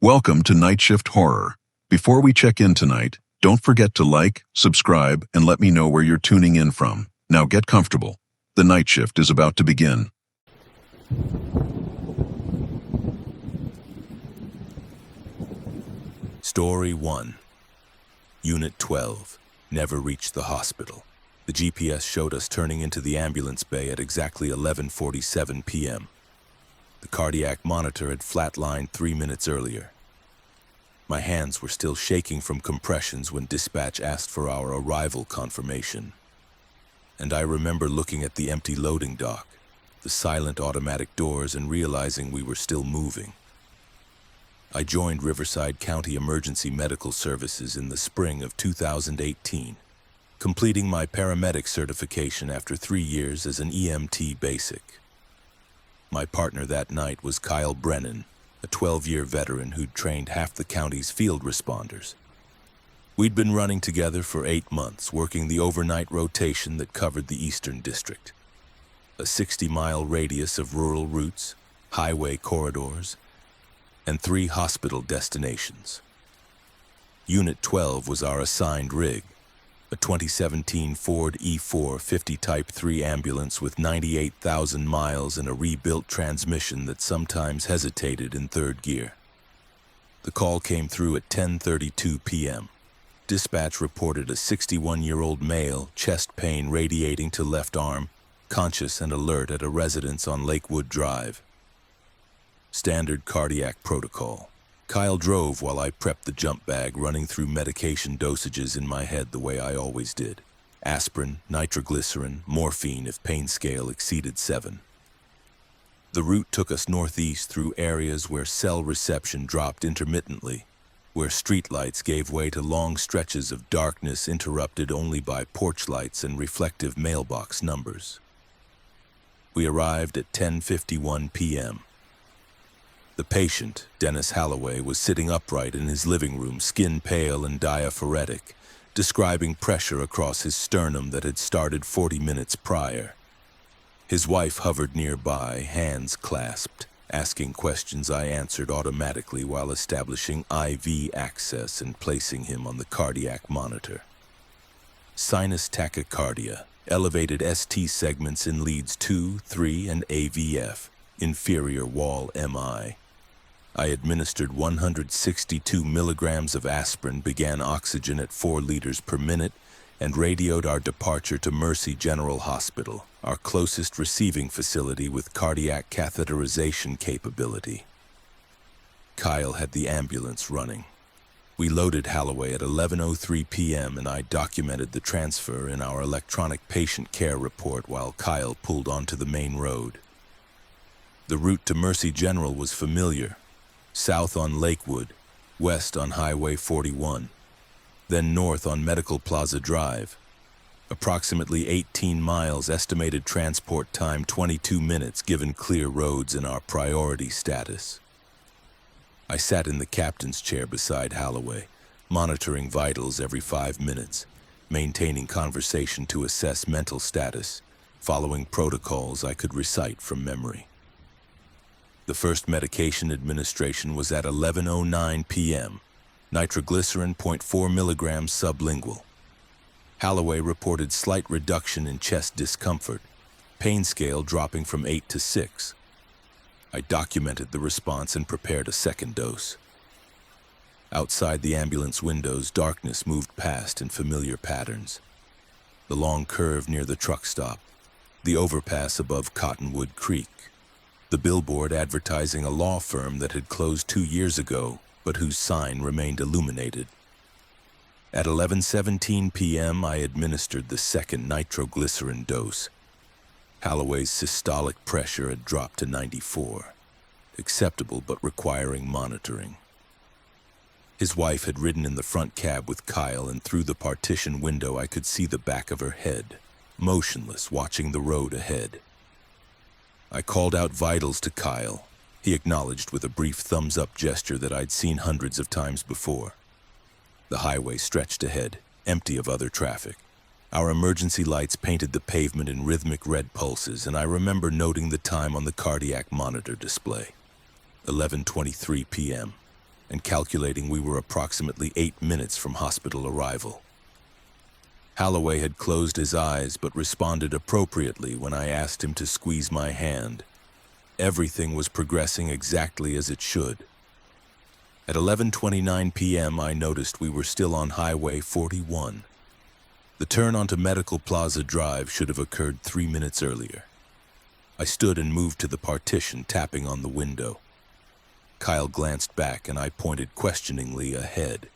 Welcome to Nightshift Horror. Before we check in tonight, don't forget to like, subscribe, and let me know where you're tuning in from. Now get comfortable. The night shift is about to begin. Story 1. Unit 12. Never reached the hospital. The GPS showed us turning into the ambulance bay at exactly 11:47 p.m. The cardiac monitor had flatlined 3 minutes earlier. My hands were still shaking from compressions when dispatch asked for our arrival confirmation. And I remember looking at the empty loading dock, the silent automatic doors, and realizing we were still moving. I joined Riverside County Emergency Medical Services in the spring of 2018, completing my paramedic certification after 3 years as an EMT basic. My partner that night was Kyle Brennan, a 12-year veteran who'd trained half the county's field responders. We'd been running together for 8 months, working the overnight rotation that covered the Eastern District. A 60-mile radius of rural routes, highway corridors, and 3 hospital destinations. Unit 12 was our assigned rig, a 2017 Ford E4 50 Type 3 ambulance with 98,000 miles and a rebuilt transmission that sometimes hesitated in third gear. The call came through at 10:32 p.m. Dispatch reported a 61-year-old male, chest pain radiating to left arm, conscious and alert at a residence on Lakewood Drive. Standard cardiac protocol. Kyle drove while I prepped the jump bag, running through medication dosages in my head the way I always did. Aspirin, nitroglycerin, morphine if pain scale exceeded 7. The route took us northeast through areas where cell reception dropped intermittently, where streetlights gave way to long stretches of darkness interrupted only by porch lights and reflective mailbox numbers. We arrived at 10:51 p.m. The patient, Dennis Holloway, was sitting upright in his living room, skin pale and diaphoretic, describing pressure across his sternum that had started 40 minutes prior. His wife hovered nearby, hands clasped, asking questions I answered automatically while establishing IV access and placing him on the cardiac monitor. Sinus tachycardia, elevated ST segments in leads 2, 3, and AVF, inferior wall MI. I administered 162 milligrams of aspirin, began oxygen at 4 liters per minute, and radioed our departure to Mercy General Hospital, our closest receiving facility with cardiac catheterization capability. Kyle had the ambulance running. We loaded Holloway at 11:03 p.m. and I documented the transfer in our electronic patient care report while Kyle pulled onto the main road. The route to Mercy General was familiar. South on Lakewood, west on Highway 41, then north on Medical Plaza Drive. Approximately 18 miles, estimated transport time 22 minutes given clear roads and our priority status. I sat in the captain's chair beside Holloway, monitoring vitals every 5 minutes, maintaining conversation to assess mental status, following protocols I could recite from memory. The first medication administration was at 11:09 p.m., nitroglycerin 0.4 milligrams sublingual. Holloway reported slight reduction in chest discomfort, pain scale dropping from 8 to 6. I documented the response and prepared a second dose. Outside the ambulance windows, darkness moved past in familiar patterns. The long curve near the truck stop, the overpass above Cottonwood Creek, the billboard advertising a law firm that had closed 2 years ago, but whose sign remained illuminated. At 11:17 p.m., I administered the second nitroglycerin dose. Holloway's systolic pressure had dropped to 94, acceptable but requiring monitoring. His wife had ridden in the front cab with Kyle, and through the partition window I could see the back of her head, motionless, watching the road ahead. I called out vitals to Kyle. He acknowledged with a brief thumbs-up gesture that I'd seen hundreds of times before. The highway stretched ahead, empty of other traffic. Our emergency lights painted the pavement in rhythmic red pulses, and I remember noting the time on the cardiac monitor display. 11:23 p.m. and calculating we were approximately 8 minutes from hospital arrival. Holloway had closed his eyes but responded appropriately when I asked him to squeeze my hand. Everything was progressing exactly as it should. At 11:29 p.m., I noticed we were still on Highway 41. The turn onto Medical Plaza Drive should have occurred 3 minutes earlier. I stood and moved to the partition, tapping on the window. Kyle glanced back and I pointed questioningly ahead.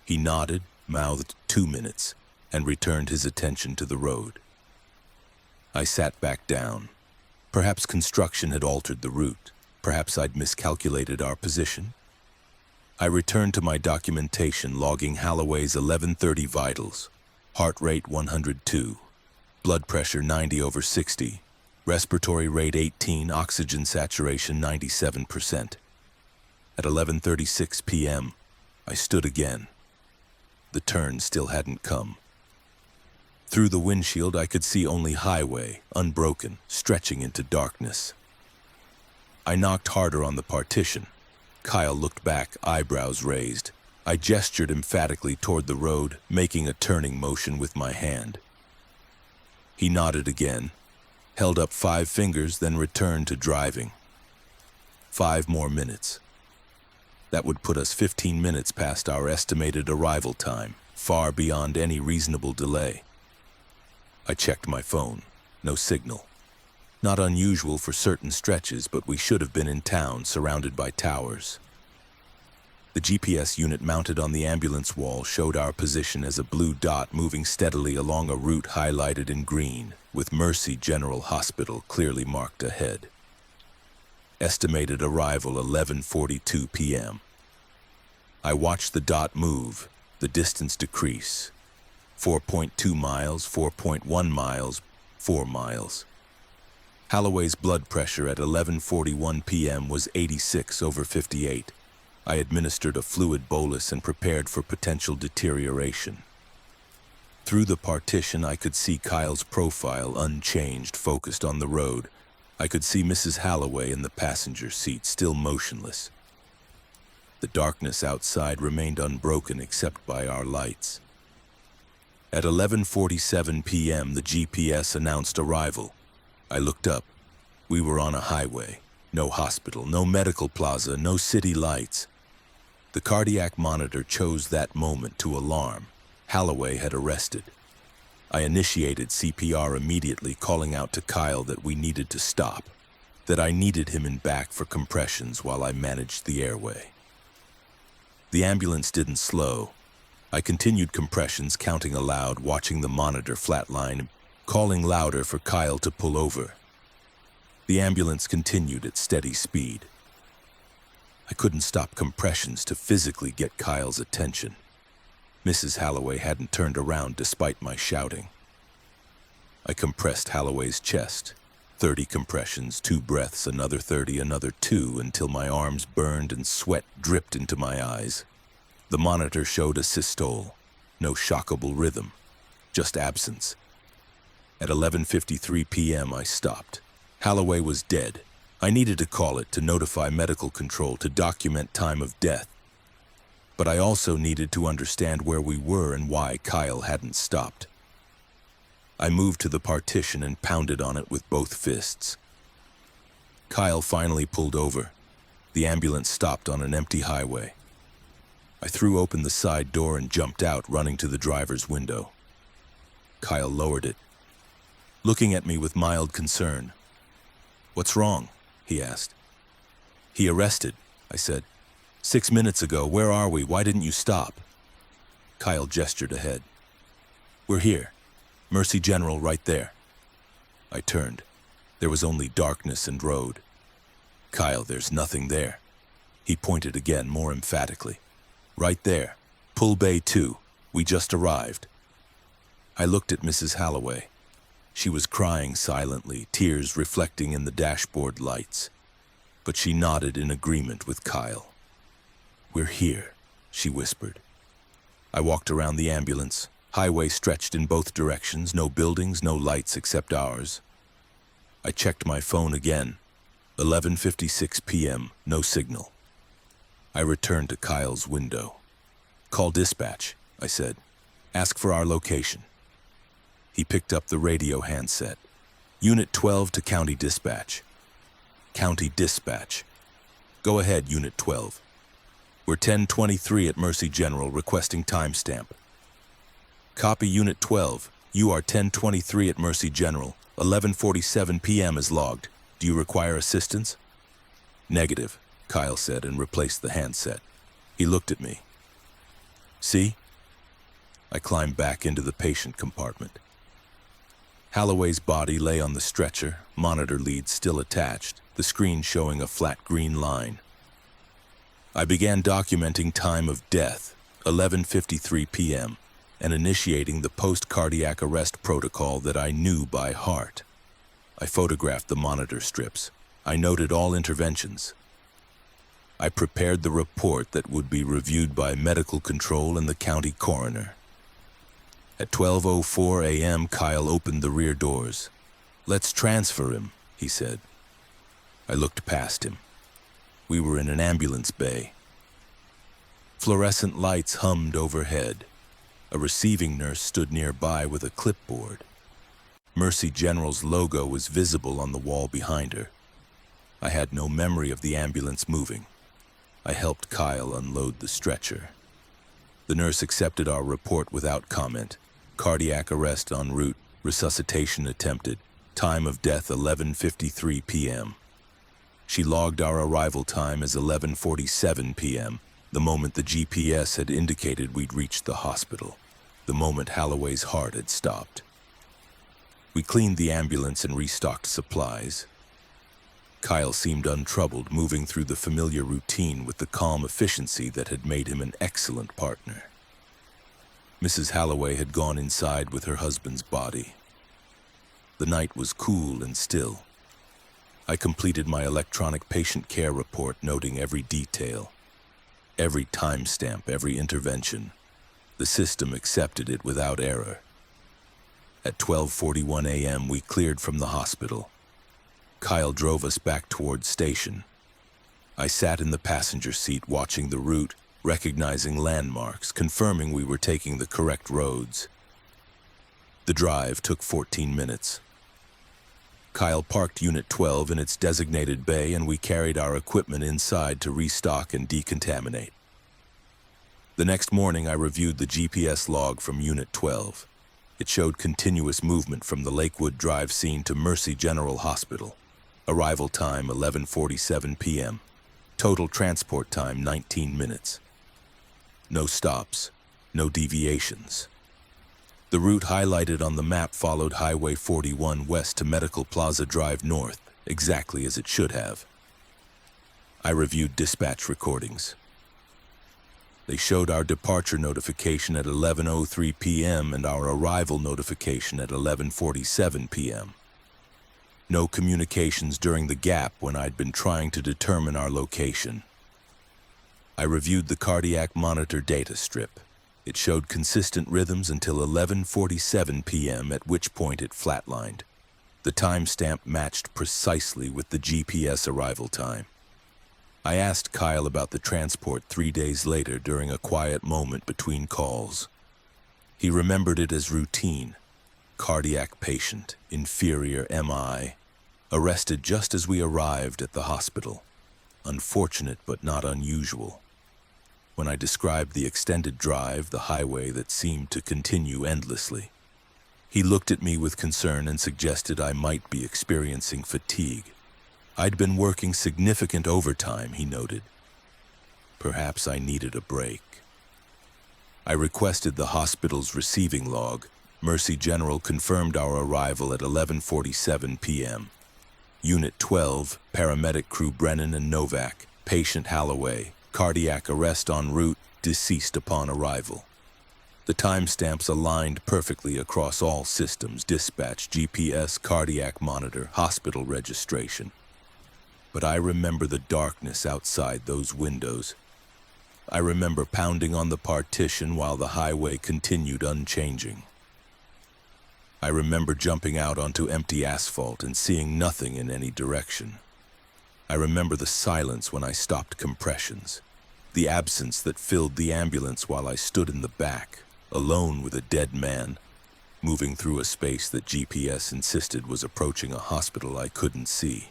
He nodded, mouthed 2 minutes, and returned his attention to the road. I sat back down. Perhaps construction had altered the route. Perhaps I'd miscalculated our position. I returned to my documentation, logging Holloway's 11:30 vitals. Heart rate 102, blood pressure 90/60, respiratory rate 18, oxygen saturation 97%. At 11:36 p.m., I stood again. The turn still hadn't come. Through the windshield, I could see only highway, unbroken, stretching into darkness. I knocked harder on the partition. Kyle looked back, eyebrows raised. I gestured emphatically toward the road, making a turning motion with my hand. He nodded again, held up 5 fingers, then returned to driving. 5 more minutes. That would put us 15 minutes past our estimated arrival time, far beyond any reasonable delay. I checked my phone. No signal. Not unusual for certain stretches, but we should have been in town, surrounded by towers. The GPS unit mounted on the ambulance wall showed our position as a blue dot moving steadily along a route highlighted in green, with Mercy General Hospital clearly marked ahead. Estimated arrival 11:42 p.m. I watched the dot move, the distance decrease. 4.2 miles, 4.1 miles, 4 miles. Holloway's blood pressure at 11:41 p.m. was 86/58. I administered a fluid bolus and prepared for potential deterioration. Through the partition, I could see Kyle's profile unchanged, focused on the road. I could see Mrs. Holloway in the passenger seat, still motionless. The darkness outside remained unbroken except by our lights. At 11:47 p.m., the GPS announced arrival. I looked up. We were on a highway. No hospital, no medical plaza, no city lights. The cardiac monitor chose that moment to alarm. Holloway had arrested. I initiated CPR immediately, calling out to Kyle that we needed to stop, that I needed him in back for compressions while I managed the airway. The ambulance didn't slow. I continued compressions, counting aloud, watching the monitor flatline, calling louder for Kyle to pull over. The ambulance continued at steady speed. I couldn't stop compressions to physically get Kyle's attention. Mrs. Holloway hadn't turned around despite my shouting. I compressed Holloway's chest. 30 compressions, 2 breaths, another 30, another 2, until my arms burned and sweat dripped into my eyes. The monitor showed a systole. No shockable rhythm, just absence. At 11:53 p.m., I stopped. Holloway was dead. I needed to call it to notify medical control to document time of death. But I also needed to understand where we were and why Kyle hadn't stopped. I moved to the partition and pounded on it with both fists. Kyle finally pulled over. The ambulance stopped on an empty highway. I threw open the side door and jumped out, running to the driver's window. Kyle lowered it, looking at me with mild concern. "What's wrong?" he asked. "He arrested," I said. 6 minutes ago. Where are we? Why didn't you stop?" Kyle gestured ahead. "We're here. Mercy General right there." I turned. There was only darkness and road. "Kyle, there's nothing there." He pointed again, more emphatically. "Right there. Pull Bay 2. We just arrived." I looked at Mrs. Holloway. She was crying silently, tears reflecting in the dashboard lights. But she nodded in agreement with Kyle. "We're here," she whispered. I walked around the ambulance. Highway stretched in both directions, no buildings, no lights except ours. I checked my phone again. 11:56 p.m., no signal. I returned to Kyle's window. "Call dispatch," I said. "Ask for our location." He picked up the radio handset. "Unit 12 to County Dispatch." "County Dispatch." "Go ahead, Unit 12. We're 1023 at Mercy General requesting timestamp." "Copy, Unit 12. You are 1023 at Mercy General. 11:47 p.m. is logged. Do you require assistance?" "Negative," Kyle said and replaced the handset. He looked at me. "See?" I climbed back into the patient compartment. Holloway's body lay on the stretcher, monitor leads still attached, the screen showing a flat green line. I began documenting time of death, 11:53 p.m., and initiating the post-cardiac arrest protocol that I knew by heart. I photographed the monitor strips. I noted all interventions. I prepared the report that would be reviewed by medical control and the county coroner. At 12:04 a.m., Kyle opened the rear doors. "Let's transfer him," he said. I looked past him. We were in an ambulance bay. Fluorescent lights hummed overhead. A receiving nurse stood nearby with a clipboard. Mercy General's logo was visible on the wall behind her. I had no memory of the ambulance moving. I helped Kyle unload the stretcher. The nurse accepted our report without comment. Cardiac arrest en route, resuscitation attempted, time of death 11:53 p.m. She logged our arrival time as 11:47 p.m., the moment the GPS had indicated we'd reached the hospital, the moment Holloway's heart had stopped. We cleaned the ambulance and restocked supplies. Kyle seemed untroubled, moving through the familiar routine with the calm efficiency that had made him an excellent partner. Mrs. Holloway had gone inside with her husband's body. The night was cool and still. I completed my electronic patient care report, noting every detail, every timestamp, every intervention. The system accepted it without error. At 12:41 a.m., we cleared from the hospital. Kyle drove us back towards station. I sat in the passenger seat watching the route, recognizing landmarks, confirming we were taking the correct roads. The drive took 14 minutes. Kyle parked Unit 12 in its designated bay, and we carried our equipment inside to restock and decontaminate. The next morning, I reviewed the GPS log from Unit 12. It showed continuous movement from the Lakewood Drive scene to Mercy General Hospital. Arrival time 11:47 p.m. Total transport time 19 minutes. No stops, no deviations. The route highlighted on the map followed Highway 41 west to Medical Plaza Drive north, exactly as it should have. I reviewed dispatch recordings. They showed our departure notification at 11:03 p.m. and our arrival notification at 11:47 p.m. No communications during the gap when I'd been trying to determine our location. I reviewed the cardiac monitor data strip. It showed consistent rhythms until 11:47 p.m., at which point it flatlined. The timestamp matched precisely with the GPS arrival time. I asked Kyle about the transport 3 days later during a quiet moment between calls. He remembered it as routine. Cardiac patient, inferior MI, arrested just as we arrived at the hospital. Unfortunate but not unusual. When I described the extended drive, the highway that seemed to continue endlessly, he looked at me with concern and suggested I might be experiencing fatigue. I'd been working significant overtime, he noted. Perhaps I needed a break. I requested the hospital's receiving log. Mercy General confirmed our arrival at 11:47 p.m. Unit 12, Paramedic crew Brennan and Novak, patient Holloway, cardiac arrest en route, deceased upon arrival. The timestamps aligned perfectly across all systems: dispatch, GPS, cardiac monitor, hospital registration. But I remember the darkness outside those windows. I remember pounding on the partition while the highway continued unchanging. I remember jumping out onto empty asphalt and seeing nothing in any direction. I remember the silence when I stopped compressions. The absence that filled the ambulance while I stood in the back, alone with a dead man, moving through a space that GPS insisted was approaching a hospital I couldn't see.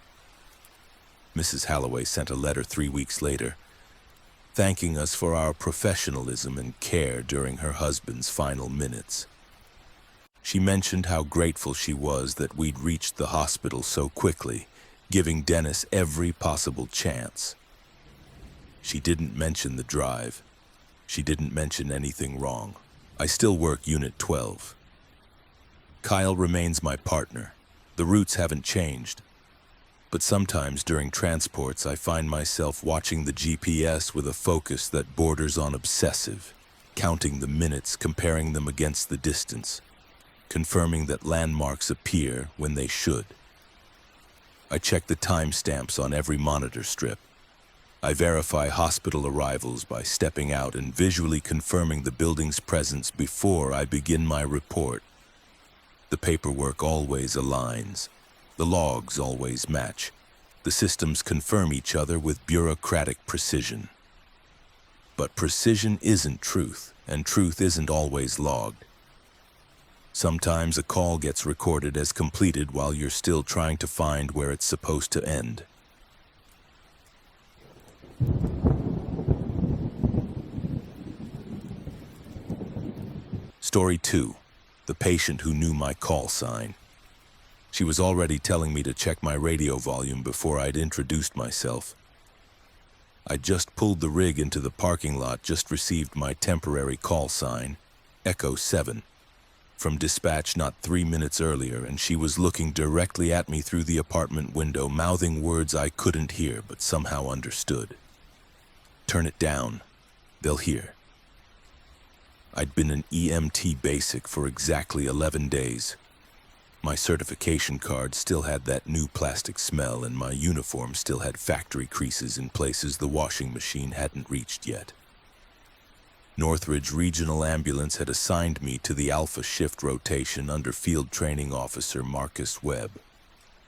Mrs. Halloway sent a letter 3 weeks later, thanking us for our professionalism and care during her husband's final minutes. She mentioned how grateful she was that we'd reached the hospital so quickly, giving Dennis every possible chance. She didn't mention the drive. She didn't mention anything wrong. I still work Unit 12. Kyle remains my partner. The routes haven't changed. But sometimes during transports, I find myself watching the GPS with a focus that borders on obsessive, counting the minutes, comparing them against the distance, confirming that landmarks appear when they should. I check the timestamps on every monitor strip. I verify hospital arrivals by stepping out and visually confirming the building's presence before I begin my report. The paperwork always aligns. The logs always match. The systems confirm each other with bureaucratic precision. But precision isn't truth, and truth isn't always logged. Sometimes a call gets recorded as completed while you're still trying to find where it's supposed to end. Story 2. The patient who knew my call sign. She was already telling me to check my radio volume before I'd introduced myself. I'd just pulled the rig into the parking lot, just received my temporary call sign, Echo 7, from dispatch not 3 minutes earlier, and she was looking directly at me through the apartment window, mouthing words I couldn't hear but somehow understood. Turn it down. They'll hear. I'd been an EMT basic for exactly 11 days. My certification card still had that new plastic smell, and my uniform still had factory creases in places the washing machine hadn't reached yet. Northridge Regional Ambulance had assigned me to the Alpha Shift rotation under Field Training Officer Marcus Webb,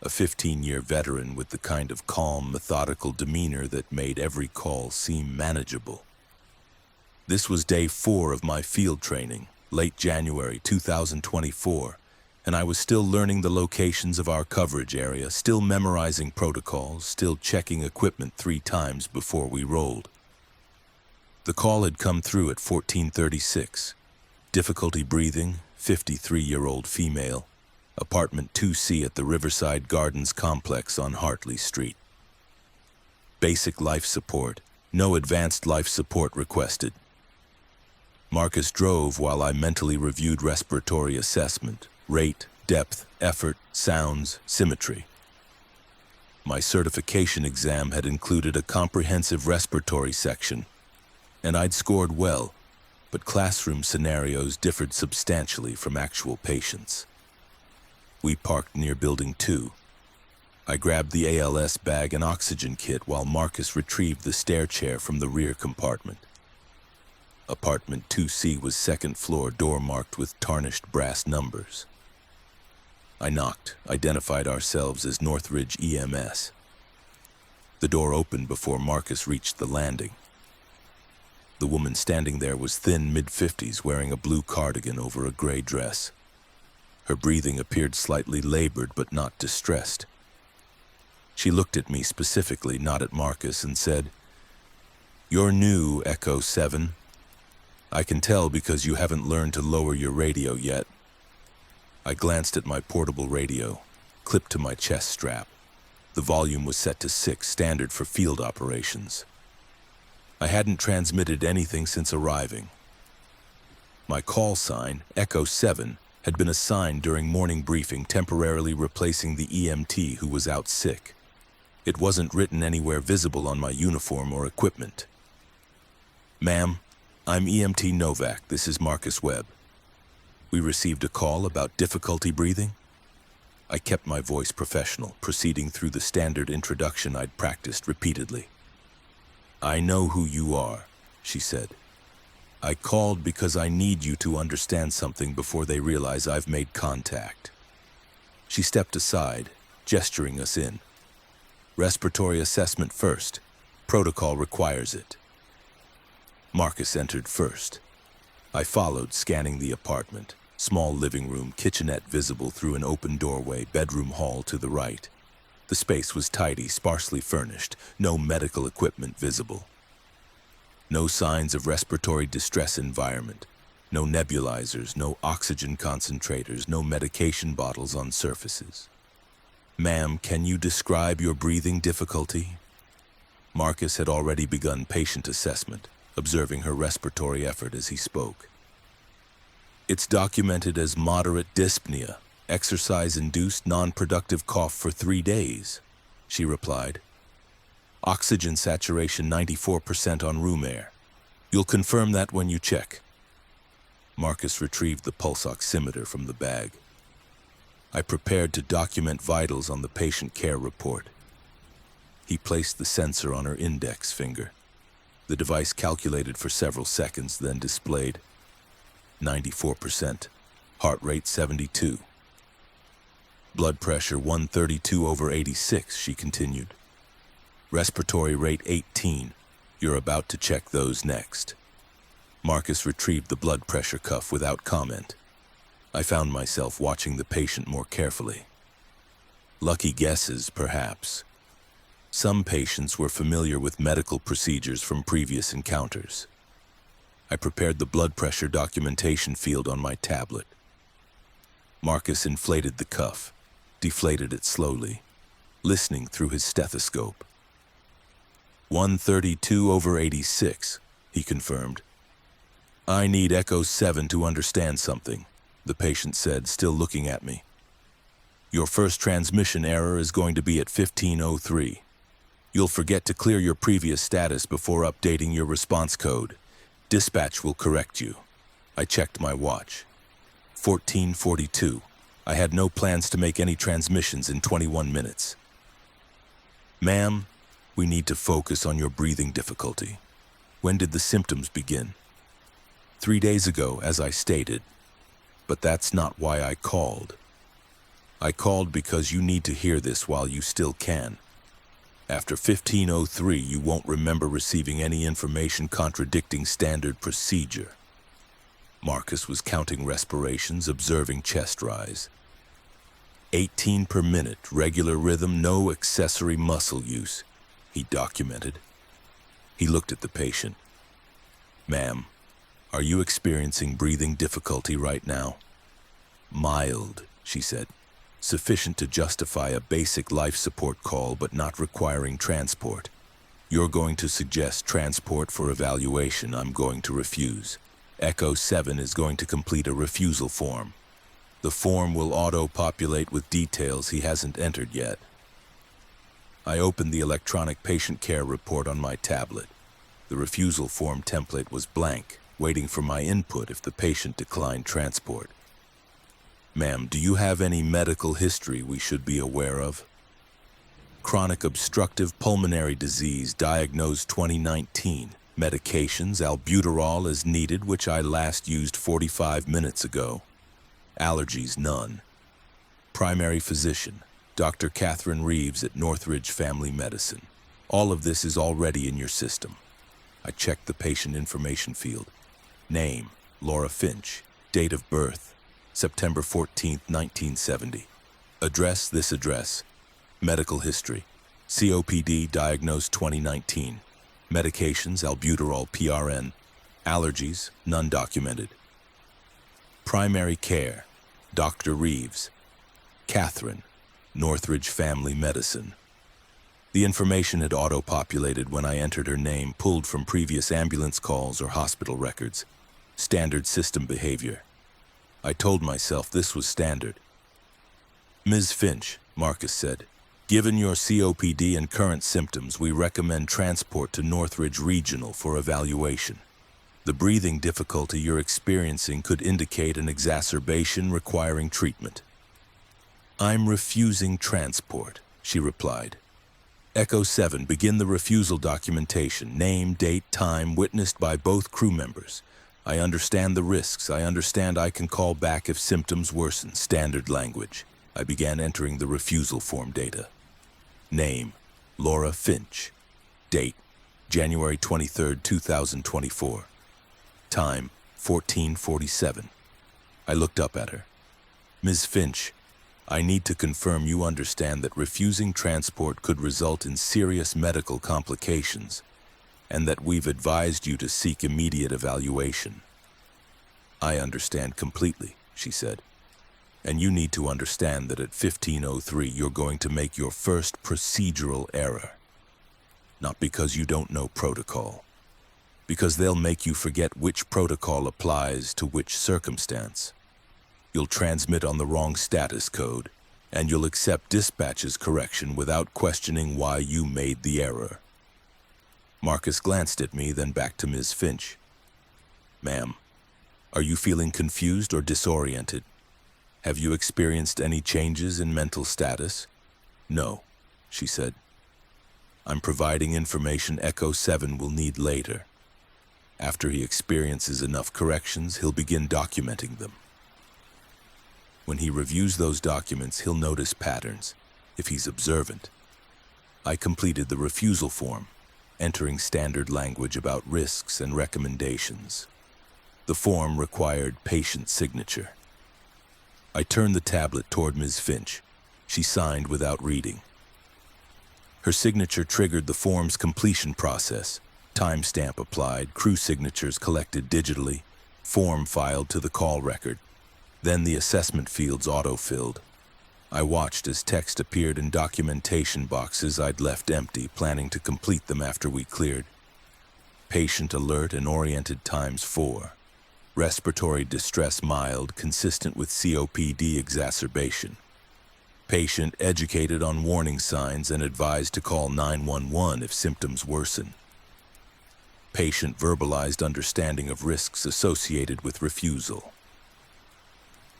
a 15-year veteran with the kind of calm, methodical demeanor that made every call seem manageable. This was day 4 of my field training, late January 2024, and I was still learning the locations of our coverage area, still memorizing protocols, still checking equipment 3 times before we rolled. The call had come through at 14:36. Difficulty breathing, 53-year-old female, apartment 2C at the Riverside Gardens complex on Hartley Street. Basic life support, no advanced life support requested. Marcus drove while I mentally reviewed respiratory assessment, rate, depth, effort, sounds, symmetry. My certification exam had included a comprehensive respiratory section, and I'd scored well, but classroom scenarios differed substantially from actual patients. We parked near Building 2. I grabbed the ALS bag and oxygen kit while Marcus retrieved the stair chair from the rear compartment. Apartment 2C was second floor, door marked with tarnished brass numbers. I knocked, identified ourselves as Northridge EMS. The door opened before Marcus reached the landing. The woman standing there was thin, mid-50s, wearing a blue cardigan over a gray dress. Her breathing appeared slightly labored but not distressed. She looked at me specifically, not at Marcus, and said, "You're new, Echo 7. I can tell because you haven't learned to lower your radio yet." I glanced at my portable radio, clipped to my chest strap. The volume was set to 6, standard for field operations. I hadn't transmitted anything since arriving. My call sign, Echo 7, had been assigned during morning briefing, temporarily replacing the EMT who was out sick. It wasn't written anywhere visible on my uniform or equipment. "Ma'am, I'm EMT Novak. This is Marcus Webb. We received a call about difficulty breathing." I kept my voice professional, proceeding through the standard introduction I'd practiced repeatedly. "I know who you are," she said. "I called because I need you to understand something before they realize I've made contact." She stepped aside, gesturing us in. "Respiratory assessment first. Protocol requires it." Marcus entered first. I followed, scanning the apartment. Small living room, kitchenette visible through an open doorway, bedroom hall to the right. The space was tidy, sparsely furnished, no medical equipment visible. No signs of respiratory distress environment. No nebulizers, no oxygen concentrators, no medication bottles on surfaces. "Ma'am, can you describe your breathing difficulty?" Marcus had already begun patient assessment, observing her respiratory effort as he spoke. "It's documented as moderate dyspnea, exercise-induced non-productive cough for 3 days," she replied. "Oxygen saturation 94% on room air. You'll confirm that when you check." Marcus retrieved the pulse oximeter from the bag. I prepared to document vitals on the patient care report. He placed the sensor on her index finger. The device calculated for several seconds, then displayed 94%, heart rate 72. "Blood pressure 132/86, she continued. "Respiratory rate 18. You're about to check those next." Marcus retrieved the blood pressure cuff without comment. I found myself watching the patient more carefully. Lucky guesses, perhaps. Some patients were familiar with medical procedures from previous encounters. I prepared the blood pressure documentation field on my tablet. Marcus inflated the cuff, deflated it slowly, listening through his stethoscope. 132/86, he confirmed. "I need Echo 7 to understand something," the patient said, still looking at me. "Your first transmission error is going to be at 15:03. You'll forget to clear your previous status before updating your response code. Dispatch will correct you." I checked my watch. 14:42. I had no plans to make any transmissions in 21 minutes. "Ma'am, we need to focus on your breathing difficulty. When did the symptoms begin?" 3 days ago, as I stated. But that's not why I called. I called because you need to hear this while you still can. After 15:03, you won't remember receiving any information contradicting standard procedure. Marcus was counting respirations, observing chest rise. 18 per minute, regular rhythm, no accessory muscle use, he documented. He looked at the patient. "Ma'am, are you experiencing breathing difficulty right now?" "Mild," she said. "Sufficient to justify a basic life support call but not requiring transport. You're going to suggest transport for evaluation. I'm going to refuse. Echo 7 is going to complete a refusal form. The form will auto-populate with details he hasn't entered yet." I opened the electronic patient care report on my tablet. The refusal form template was blank, waiting for my input if the patient declined transport. "Ma'am, do you have any medical history we should be aware of?" "Chronic obstructive pulmonary disease, diagnosed 2019. Medications, albuterol is needed, which I last used 45 minutes ago. Allergies, none. Primary physician, Dr. Catherine Reeves at Northridge Family Medicine. All of this is already in your system." I checked the patient information field. Name, Laura Finch. Date of birth, September 14th, 1970. Address, this address. Medical history, COPD, diagnosed 2019. Medications, albuterol, PRN. Allergies, none documented. Primary care, Dr. Reeves. Catherine, Northridge Family Medicine. The information had auto-populated when I entered her name, pulled from previous ambulance calls or hospital records. Standard system behavior. I told myself this was standard. "Ms. Finch," Marcus said, "given your COPD and current symptoms, we recommend transport to Northridge Regional for evaluation. The breathing difficulty you're experiencing could indicate an exacerbation requiring treatment." "I'm refusing transport," she replied. "Echo 7, begin the refusal documentation. Name, date, time, witnessed by both crew members. I understand the risks. I understand I can call back if symptoms worsen. Standard language." I began entering the refusal form data. Name, Laura Finch. Date, January 23, 2024. Time, 14:47. I looked up at her. Ms. Finch, I need to confirm you understand that refusing transport could result in serious medical complications, and that we've advised you to seek immediate evaluation. I understand completely, she said. And you need to understand that at 15:03 you're going to make your first procedural error. Not because you don't know protocol, because they'll make you forget which protocol applies to which circumstance. You'll transmit on the wrong status code, and you'll accept dispatch's correction without questioning why you made the error. Marcus glanced at me, then back to Ms. Finch. Ma'am, are you feeling confused or disoriented? Have you experienced any changes in mental status? No, she said. I'm providing information Echo 7 will need later. After he experiences enough corrections, he'll begin documenting them. When he reviews those documents, he'll notice patterns, if he's observant. I completed the refusal form, entering standard language about risks and recommendations. The form required patient signature. I turned the tablet toward Ms. Finch. She signed without reading. Her signature triggered the form's completion process. Timestamp applied, crew signatures collected digitally, form filed to the call record. Then the assessment fields auto-filled. I watched as text appeared in documentation boxes I'd left empty, planning to complete them after we cleared. Patient alert and oriented times 4. Respiratory distress mild, consistent with COPD exacerbation. Patient educated on warning signs and advised to call 911 if symptoms worsen. Patient verbalized understanding of risks associated with refusal.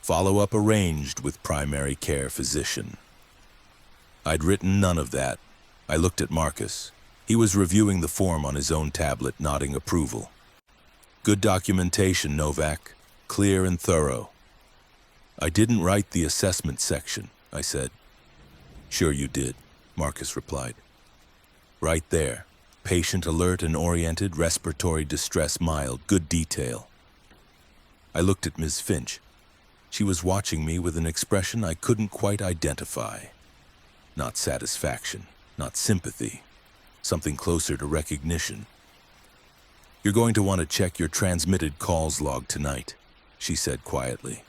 Follow-up arranged with primary care physician. I'd written none of that. I looked at Marcus. He was reviewing the form on his own tablet, nodding approval. Good documentation, Novak. Clear and thorough. I didn't write the assessment section, I said. Sure you did, Marcus replied. Right there. Patient alert and oriented, respiratory distress mild, good detail. I looked at Ms. Finch. She was watching me with an expression I couldn't quite identify. Not satisfaction, not sympathy, something closer to recognition. You're going to want to check your transmitted calls log tonight, she said quietly.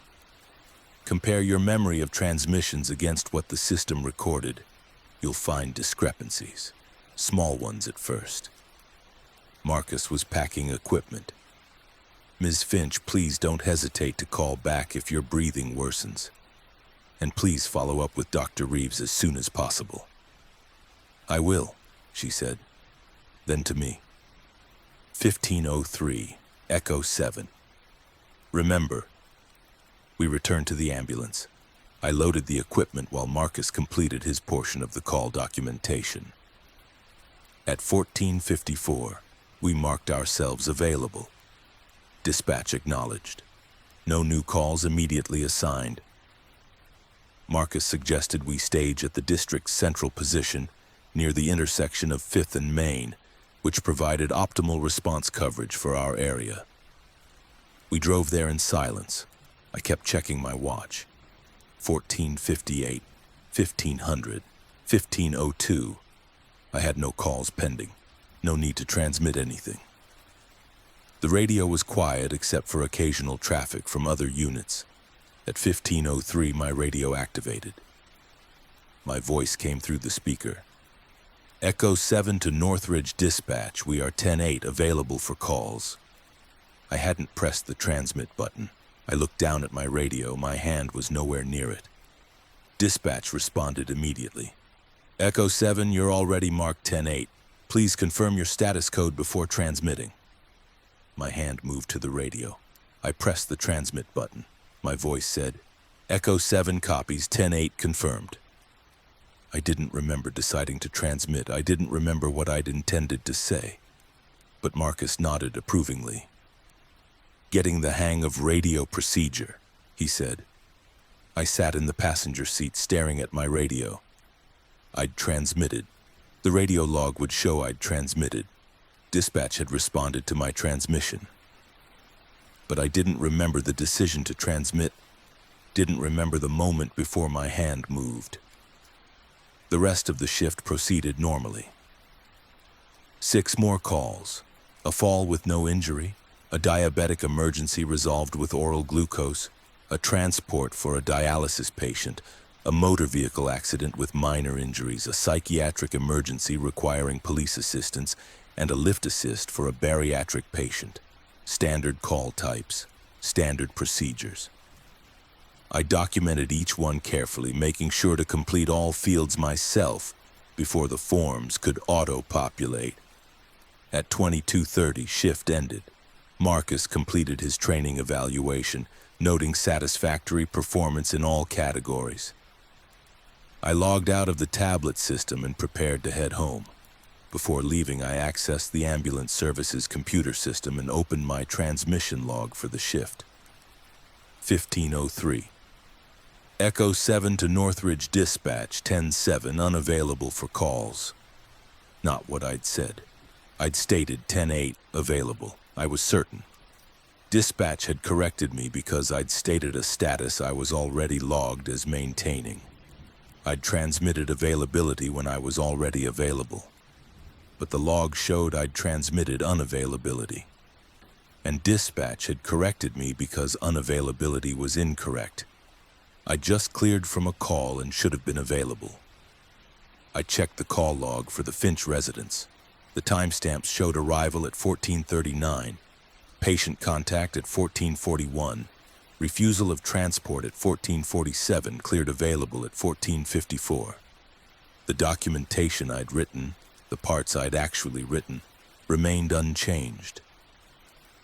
Compare your memory of transmissions against what the system recorded. You'll find discrepancies, small ones at first. Marcus was packing equipment. Ms. Finch, please don't hesitate to call back if your breathing worsens. And please follow up with Dr. Reeves as soon as possible. I will, she said. Then to me. 15:03, Echo 7. Remember. We returned to the ambulance. I loaded the equipment while Marcus completed his portion of the call documentation. At 14:54, we marked ourselves available. Dispatch acknowledged. No new calls immediately assigned. Marcus suggested we stage at the district's central position near the intersection of 5th and Main, which provided optimal response coverage for our area. We drove there in silence. I kept checking my watch. 14:58, 1500, 15:02. I had no calls pending. No need to transmit anything. The radio was quiet except for occasional traffic from other units. At 15:03, my radio activated. My voice came through the speaker. Echo 7 to Northridge Dispatch, we are 10-8 available for calls. I hadn't pressed the transmit button. I looked down at my radio. My hand was nowhere near it. Dispatch responded immediately. Echo 7, you're already marked 10-8. Please confirm your status code before transmitting. My hand moved to the radio. I pressed the transmit button. My voice said, Echo 7 copies, 10-8 confirmed. I didn't remember deciding to transmit. I didn't remember what I'd intended to say. But Marcus nodded approvingly. Getting the hang of radio procedure, he said. I sat in the passenger seat staring at my radio. I'd transmitted. The radio log would show I'd transmitted. Dispatch had responded to my transmission. but I didn't remember the decision to transmit, didn't remember the moment before my hand moved. The rest of the shift proceeded normally. 6 more calls, a fall with no injury, a diabetic emergency resolved with oral glucose, a transport for a dialysis patient, a motor vehicle accident with minor injuries, a psychiatric emergency requiring police assistance, and a lift assist for a bariatric patient. Standard call types, standard procedures. I documented each one carefully, making sure to complete all fields myself before the forms could auto-populate. At 22:30, shift ended. Marcus completed his training evaluation, noting satisfactory performance in all categories. I logged out of the tablet system and prepared to head home. Before leaving, I accessed the ambulance services computer system and opened my transmission log for the shift. 15:03. Echo 7 to Northridge Dispatch, 10-7, unavailable for calls. Not what I'd said. I'd stated 10-8, available. I was certain. Dispatch had corrected me because I'd stated a status I was already logged as maintaining. I'd transmitted availability when I was already available. But the log showed I'd transmitted unavailability. And dispatch had corrected me because unavailability was incorrect. I just cleared from a call and should have been available. I checked the call log for the Finch residence. The timestamps showed arrival at 14:39, patient contact at 14:41, refusal of transport at 14:47, cleared available at 14:54. The documentation I'd written, the parts I'd actually written, remained unchanged.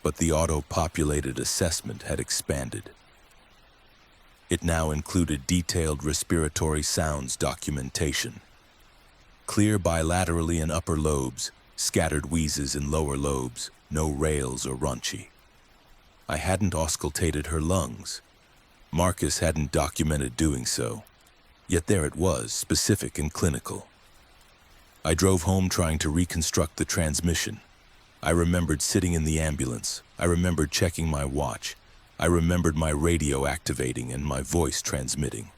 But the auto-populated assessment had expanded. It now included detailed respiratory sounds documentation. Clear bilaterally in upper lobes, scattered wheezes in lower lobes, no rails or raunchy. I hadn't auscultated her lungs. Marcus hadn't documented doing so. Yet there it was, specific and clinical. I drove home trying to reconstruct the transmission. I remembered sitting in the ambulance. I remembered checking my watch. I remembered my radio activating and my voice transmitting.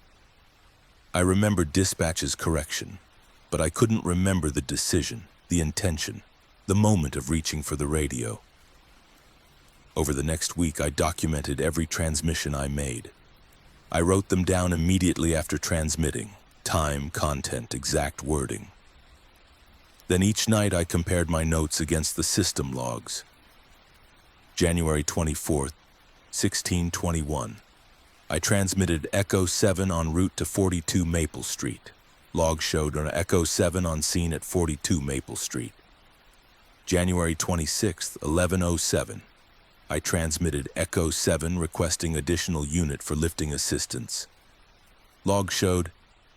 I remembered dispatch's correction, but I couldn't remember the decision, the intention, the moment of reaching for the radio. Over the next week, I documented every transmission I made. I wrote them down immediately after transmitting, time, content, exact wording. Then each night I compared my notes against the system logs. January 24th, 1621. I transmitted Echo 7 en route to 42 Maple Street. Log showed an Echo 7 on scene at 42 Maple Street. January 26th, 11:07. I transmitted Echo 7 requesting additional unit for lifting assistance. Log showed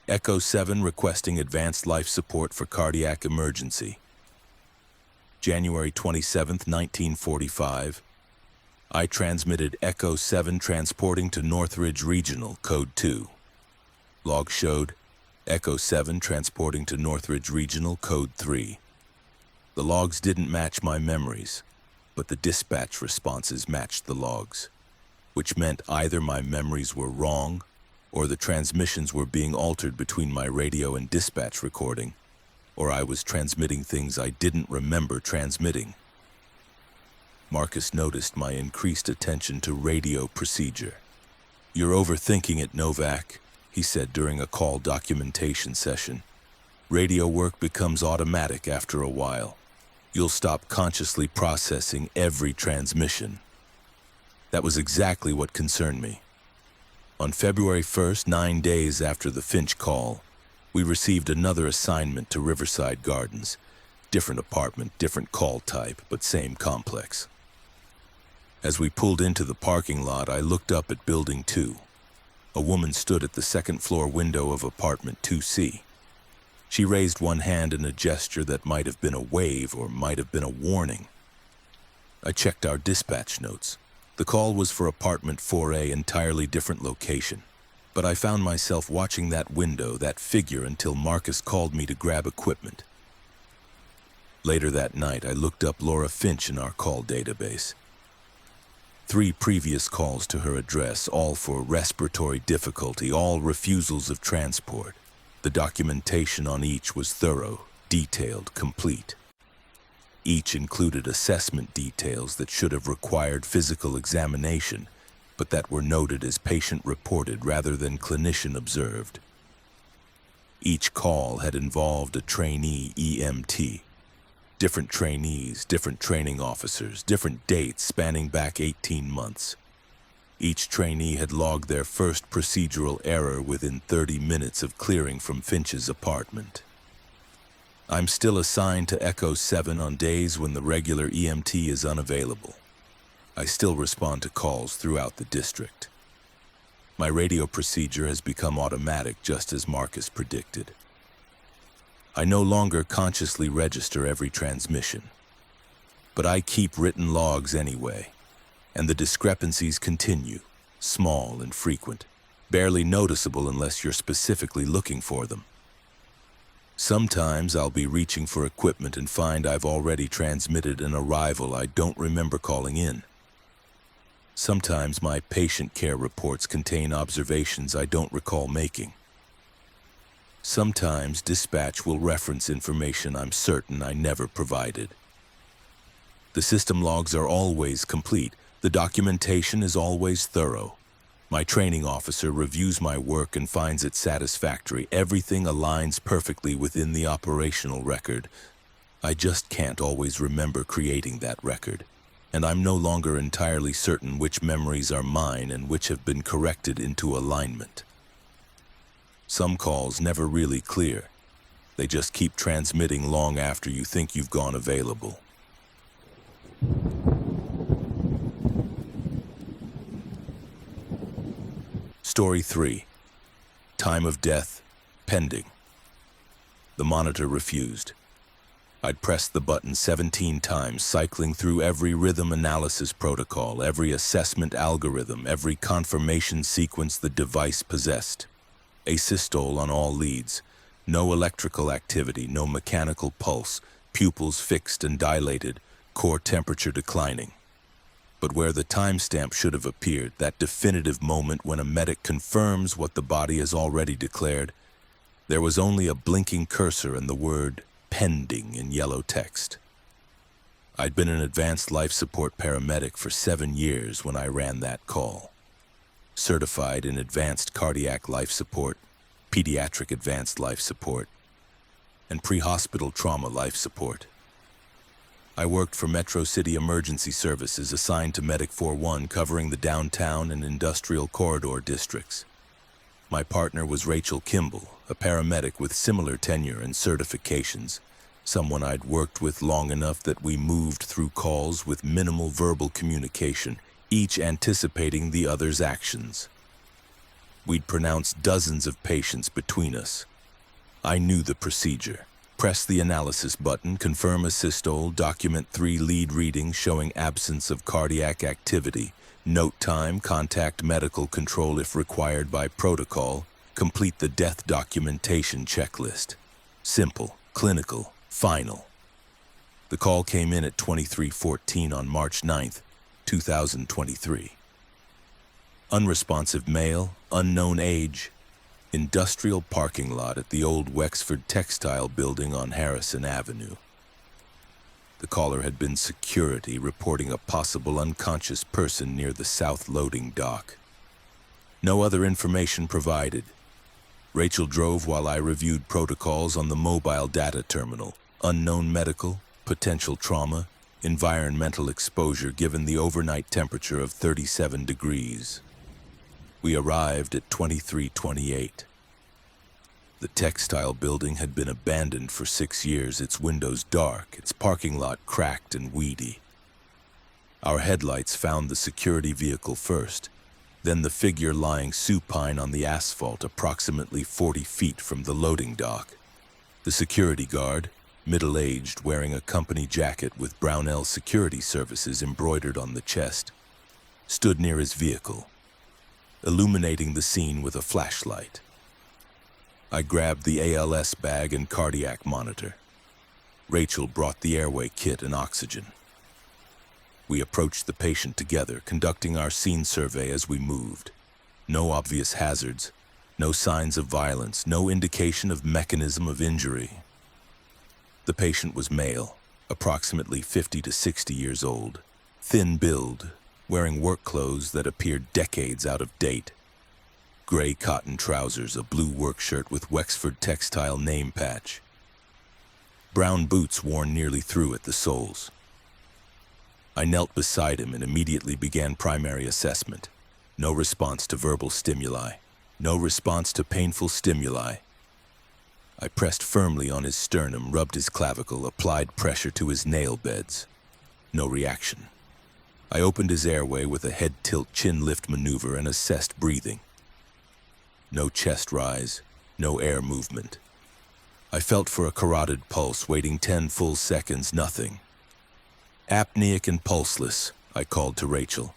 Echo 7 requesting advanced life support for cardiac emergency. January 27th, 1945. I transmitted Echo 7 transporting to Northridge Regional, Code 2. Log showed Echo 7 transporting to Northridge Regional, Code 3. The logs didn't match my memories, but the dispatch responses matched the logs, which meant either my memories were wrong or the transmissions were being altered between my radio and dispatch recording, or I was transmitting things I didn't remember transmitting. Marcus noticed my increased attention to radio procedure. "You're overthinking it, Novak," he said during a call documentation session. "Radio work becomes automatic after a while. You'll stop consciously processing every transmission." That was exactly what concerned me. On February 1st, 9 days after the Finch call, we received another assignment to Riverside Gardens. Different apartment, different call type, but same complex. As we pulled into the parking lot, I looked up at Building 2. A woman stood at the second-floor window of apartment 2C. She raised one hand in a gesture that might have been a wave or might have been a warning. I checked our dispatch notes. The call was for apartment 4A, entirely different location. But I found myself watching that window, that figure, until Marcus called me to grab equipment. Later that night, I looked up Laura Finch in our call database. 3 previous calls to her address, all for respiratory difficulty, all refusals of transport. The documentation on each was thorough, detailed, complete. Each included assessment details that should have required physical examination, but that were noted as patient-reported rather than clinician-observed. Each call had involved a trainee EMT. Different trainees, different training officers, different dates spanning back 18 months. Each trainee had logged their first procedural error within 30 minutes of clearing from Finch's apartment. I'm still assigned to Echo 7 on days when the regular EMT is unavailable. I still respond to calls throughout the district. My radio procedure has become automatic, just as Marcus predicted. I no longer consciously register every transmission, but I keep written logs anyway, and the discrepancies continue, small and frequent, barely noticeable unless you're specifically looking for them. Sometimes I'll be reaching for equipment and find I've already transmitted an arrival I don't remember calling in. Sometimes my patient care reports contain observations I don't recall making. Sometimes dispatch will reference information I'm certain I never provided. The system logs are always complete. The documentation is always thorough. My training officer reviews my work and finds it satisfactory. Everything aligns perfectly within the operational record. I just can't always remember creating that record, and I'm no longer entirely certain which memories are mine and which have been corrected into alignment. Some calls never really clear. They just keep transmitting long after you think you've gone available. Story 3. Time of death, pending. The monitor refused. I'd pressed the button 17 times, cycling through every rhythm analysis protocol, every assessment algorithm, every confirmation sequence the device possessed. Asystole on all leads, no electrical activity, no mechanical pulse, pupils fixed and dilated, core temperature declining. But where the timestamp should have appeared, that definitive moment when a medic confirms what the body has already declared, there was only a blinking cursor and the word pending in yellow text. I'd been an advanced life support paramedic for 7 years when I ran that call. Certified in advanced cardiac life support, pediatric advanced life support, and pre-hospital trauma life support. I worked for Metro City Emergency Services assigned to Medic 41 covering the downtown and industrial corridor districts. My partner was Rachel Kimball, a paramedic with similar tenure and certifications, someone I'd worked with long enough that we moved through calls with minimal verbal communication, each anticipating the other's actions. We'd pronounced dozens of patients between us. I knew the procedure. Press the analysis button, confirm asystole, document 3 lead readings showing absence of cardiac activity, note time, contact medical control if required by protocol, complete the death documentation checklist. Simple, clinical, final. The call came in at 23:14 on March 9th, 2023. Unresponsive male, unknown age, industrial parking lot at the old Wexford Textile Building on Harrison Avenue. The caller had been security reporting a possible unconscious person near the south loading dock. No other information provided. Rachel drove while I reviewed protocols on the mobile data terminal, unknown medical, potential trauma, environmental exposure given the overnight temperature of 37 degrees. We arrived at 23:28. The textile building had been abandoned for 6 years, its windows dark, its parking lot cracked and weedy. Our headlights found the security vehicle first, then the figure lying supine on the asphalt approximately 40 feet from the loading dock. The security guard, middle-aged, wearing a company jacket with Brownell Security Services embroidered on the chest, stood near his vehicle, illuminating the scene with a flashlight. I grabbed the ALS bag and cardiac monitor. Rachel brought the airway kit and oxygen. We approached the patient together, conducting our scene survey as we moved. No obvious hazards, no signs of violence, no indication of mechanism of injury. The patient was male, approximately 50 to 60 years old, thin build, wearing work clothes that appeared decades out of date. Gray cotton trousers, a blue work shirt with Wexford Textile name patch. Brown boots worn nearly through at the soles. I knelt beside him and immediately began primary assessment. No response to verbal stimuli. No response to painful stimuli. I pressed firmly on his sternum, rubbed his clavicle, applied pressure to his nail beds. No reaction. I opened his airway with a head tilt chin lift maneuver and assessed breathing. No chest rise, no air movement. I felt for a carotid pulse, waiting 10 full seconds, nothing. Apneic and pulseless, I called to Rachel.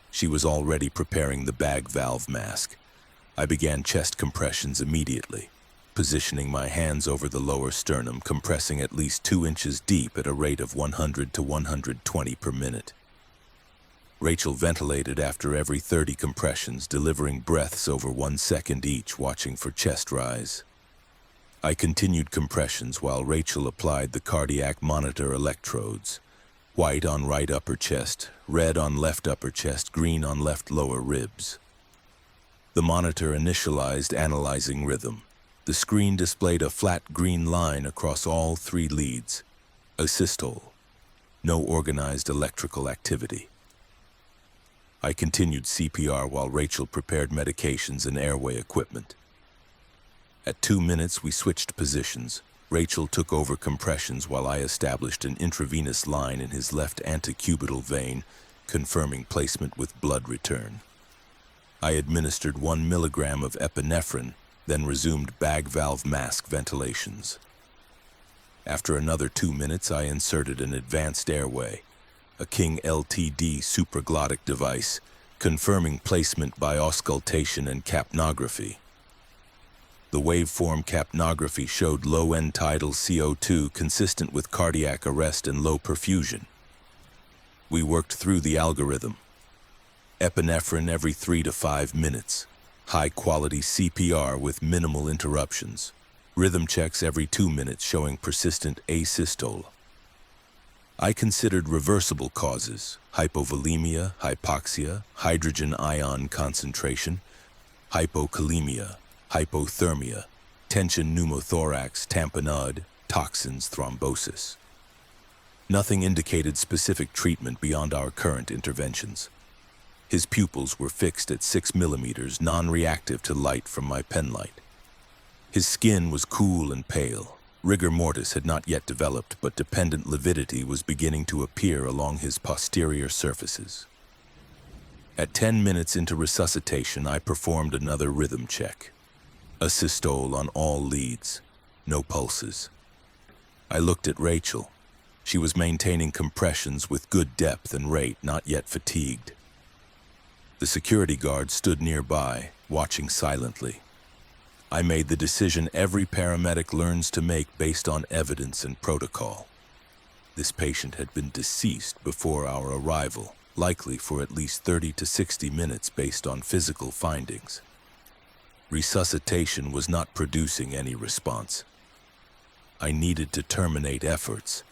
She was already preparing the bag valve mask. I began chest compressions immediately, positioning my hands over the lower sternum, compressing at least 2 inches deep at a rate of 100 to 120 per minute. Rachel ventilated after every 30 compressions, delivering breaths over 1 second each, watching for chest rise. I continued compressions while Rachel applied the cardiac monitor electrodes. White on right upper chest, red on left upper chest, green on left lower ribs. The monitor initialized analyzing rhythm. The screen displayed a flat green line across all 3 leads. A systole. No organized electrical activity. I continued CPR while Rachel prepared medications and airway equipment. At 2 minutes, we switched positions. Rachel took over compressions while I established an intravenous line in his left antecubital vein, confirming placement with blood return. I administered 1 milligram of epinephrine, then resumed bag valve mask ventilations. After another 2 minutes, I inserted an advanced airway, a King LTD supraglottic device, confirming placement by auscultation and capnography. The waveform capnography showed low end tidal CO2 consistent with cardiac arrest and low perfusion. We worked through the algorithm. Epinephrine every 3 to 5 minutes. High-quality CPR with minimal interruptions. Rhythm checks every 2 minutes showing persistent asystole. I considered reversible causes: hypovolemia, hypoxia, hydrogen ion concentration, hypokalemia, hypothermia, tension pneumothorax, tamponade, toxins, thrombosis. Nothing indicated specific treatment beyond our current interventions. His pupils were fixed at 6 millimeters, non-reactive to light from my penlight. His skin was cool and pale. Rigor mortis had not yet developed, but dependent lividity was beginning to appear along his posterior surfaces. At 10 minutes into resuscitation, I performed another rhythm check. A systole on all leads, no pulses. I looked at Rachel. She was maintaining compressions with good depth and rate, not yet fatigued. The security guard stood nearby, watching silently. I made the decision every paramedic learns to make based on evidence and protocol. This patient had been deceased before our arrival, likely for at least 30 to 60 minutes based on physical findings. Resuscitation was not producing any response. I needed to terminate efforts.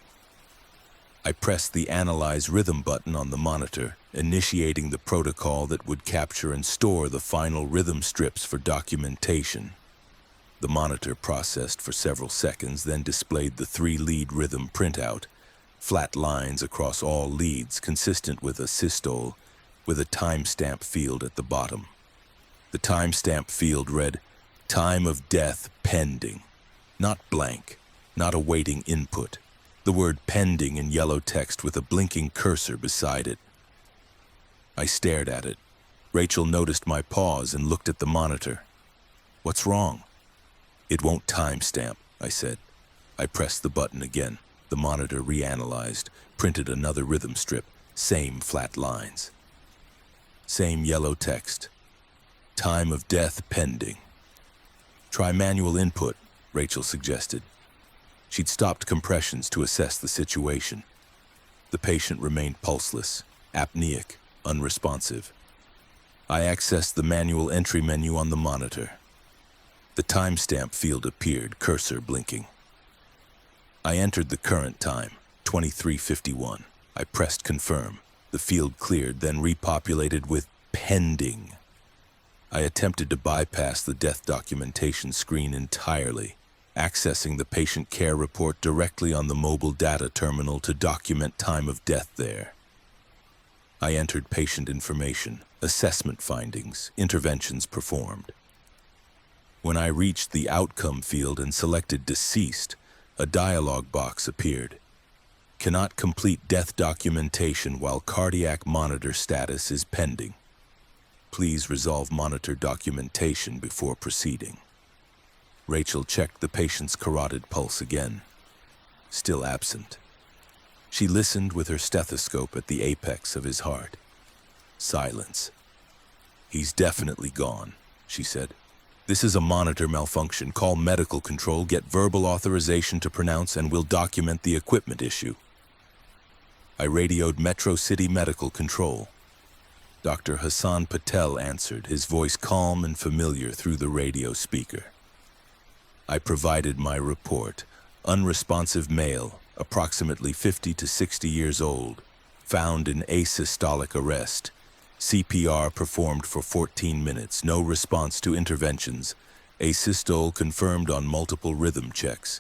I pressed the Analyze Rhythm button on the monitor, initiating the protocol that would capture and store the final rhythm strips for documentation. The monitor processed for several seconds, then displayed the 3-lead rhythm printout, flat lines across all leads consistent with a systole, with a timestamp field at the bottom. The timestamp field read, "Time of death pending," not blank, not awaiting input. The word pending in yellow text with a blinking cursor beside it. I stared at it. Rachel noticed my pause and looked at the monitor. "What's wrong?" "It won't timestamp," I said. I pressed the button again. The monitor reanalyzed, printed another rhythm strip, same flat lines. Same yellow text. "Time of death pending." "Try manual input," Rachel suggested. She'd stopped compressions to assess the situation. The patient remained pulseless, apneic, unresponsive. I accessed the manual entry menu on the monitor. The timestamp field appeared, cursor blinking. I entered the current time, 23:51. I pressed confirm. The field cleared, then repopulated with pending. I attempted to bypass the death documentation screen entirely, accessing the patient care report directly on the mobile data terminal to document time of death there. I entered patient information, assessment findings, interventions performed. When I reached the outcome field and selected deceased, a dialog box appeared. Cannot complete death documentation while cardiac monitor status is pending. Please resolve monitor documentation before proceeding. Rachel checked the patient's carotid pulse again. Still absent. She listened with her stethoscope at the apex of his heart. Silence. He's definitely gone, she said. This is a monitor malfunction. Call medical control, get verbal authorization to pronounce, and we'll document the equipment issue. I radioed Metro City Medical Control. Dr. Hassan Patel answered, his voice calm and familiar through the radio speaker. I provided my report. Unresponsive male, approximately 50 to 60 years old, found in asystolic arrest. CPR performed for 14 minutes, no response to interventions. Asystole confirmed on multiple rhythm checks.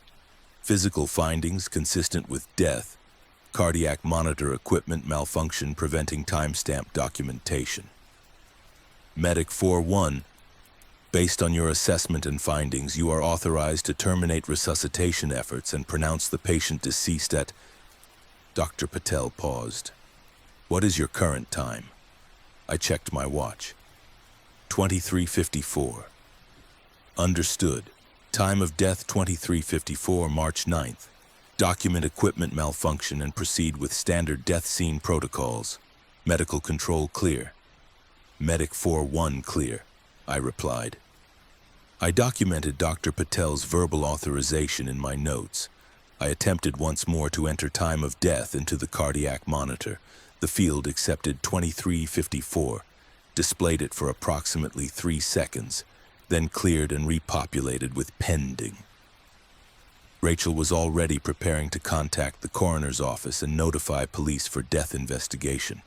Physical findings consistent with death. Cardiac monitor equipment malfunction preventing timestamp documentation. Medic 4-1, based on your assessment and findings, you are authorized to terminate resuscitation efforts and pronounce the patient deceased at... Dr. Patel paused. What is your current time? I checked my watch. 23:54. Understood. Time of death 23:54, March 9th. Document equipment malfunction and proceed with standard death scene protocols. Medical control clear. Medic 4-1 clear, I replied. I documented Dr. Patel's verbal authorization in my notes. I attempted once more to enter time of death into the cardiac monitor. The field accepted 23:54, displayed it for approximately 3 seconds, then cleared and repopulated with pending. Rachel was already preparing to contact the coroner's office and notify police for death investigation.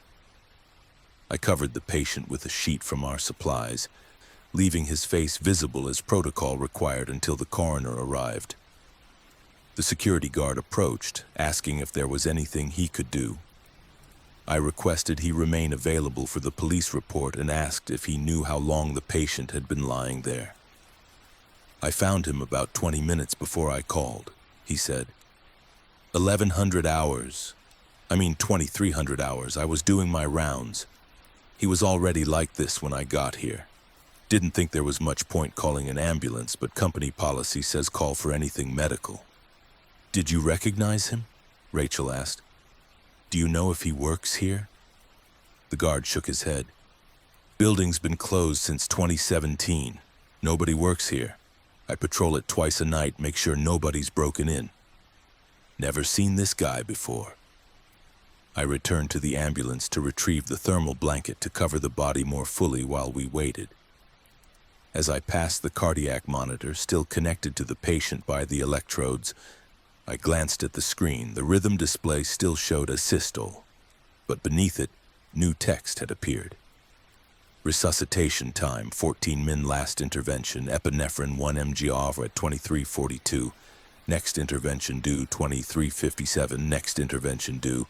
I covered the patient with a sheet from our supplies, leaving his face visible as protocol required until the coroner arrived. The security guard approached, asking if there was anything he could do. I requested he remain available for the police report and asked if he knew how long the patient had been lying there. I found him about 20 minutes before I called, he said. 1,100 hours. 2,300 hours. I was doing my rounds. He was already like this when I got here. Didn't think there was much point calling an ambulance, but company policy says call for anything medical. Did you recognize him? Rachel asked. Do you know if he works here? The guard shook his head. Building's been closed since 2017. Nobody works here. I patrol it twice a night, make sure nobody's broken in. Never seen this guy before. I returned to the ambulance to retrieve the thermal blanket to cover the body more fully while we waited. As I passed the cardiac monitor, still connected to the patient by the electrodes, I glanced at the screen. The rhythm display still showed a systole, but beneath it, new text had appeared. Resuscitation time, 14 min last intervention, epinephrine 1 mg at 23:42. Next intervention due, 23:57. Next intervention due.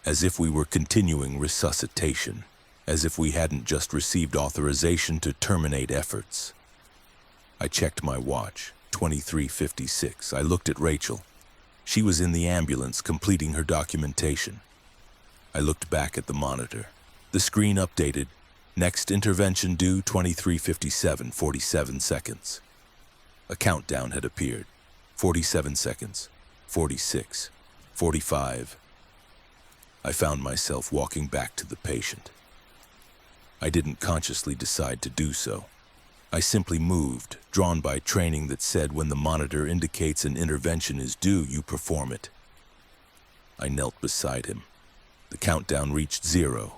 As if we were continuing resuscitation. As if we hadn't just received authorization to terminate efforts. I checked my watch, 23:56. I looked at Rachel. She was in the ambulance completing her documentation. I looked back at the monitor. The screen updated. Next intervention due, 23:57, 47 seconds. A countdown had appeared. 47 seconds, 46, 45. I found myself walking back to the patient. I didn't consciously decide to do so. I simply moved, drawn by training that said when the monitor indicates an intervention is due, you perform it. I knelt beside him, The countdown reached 0.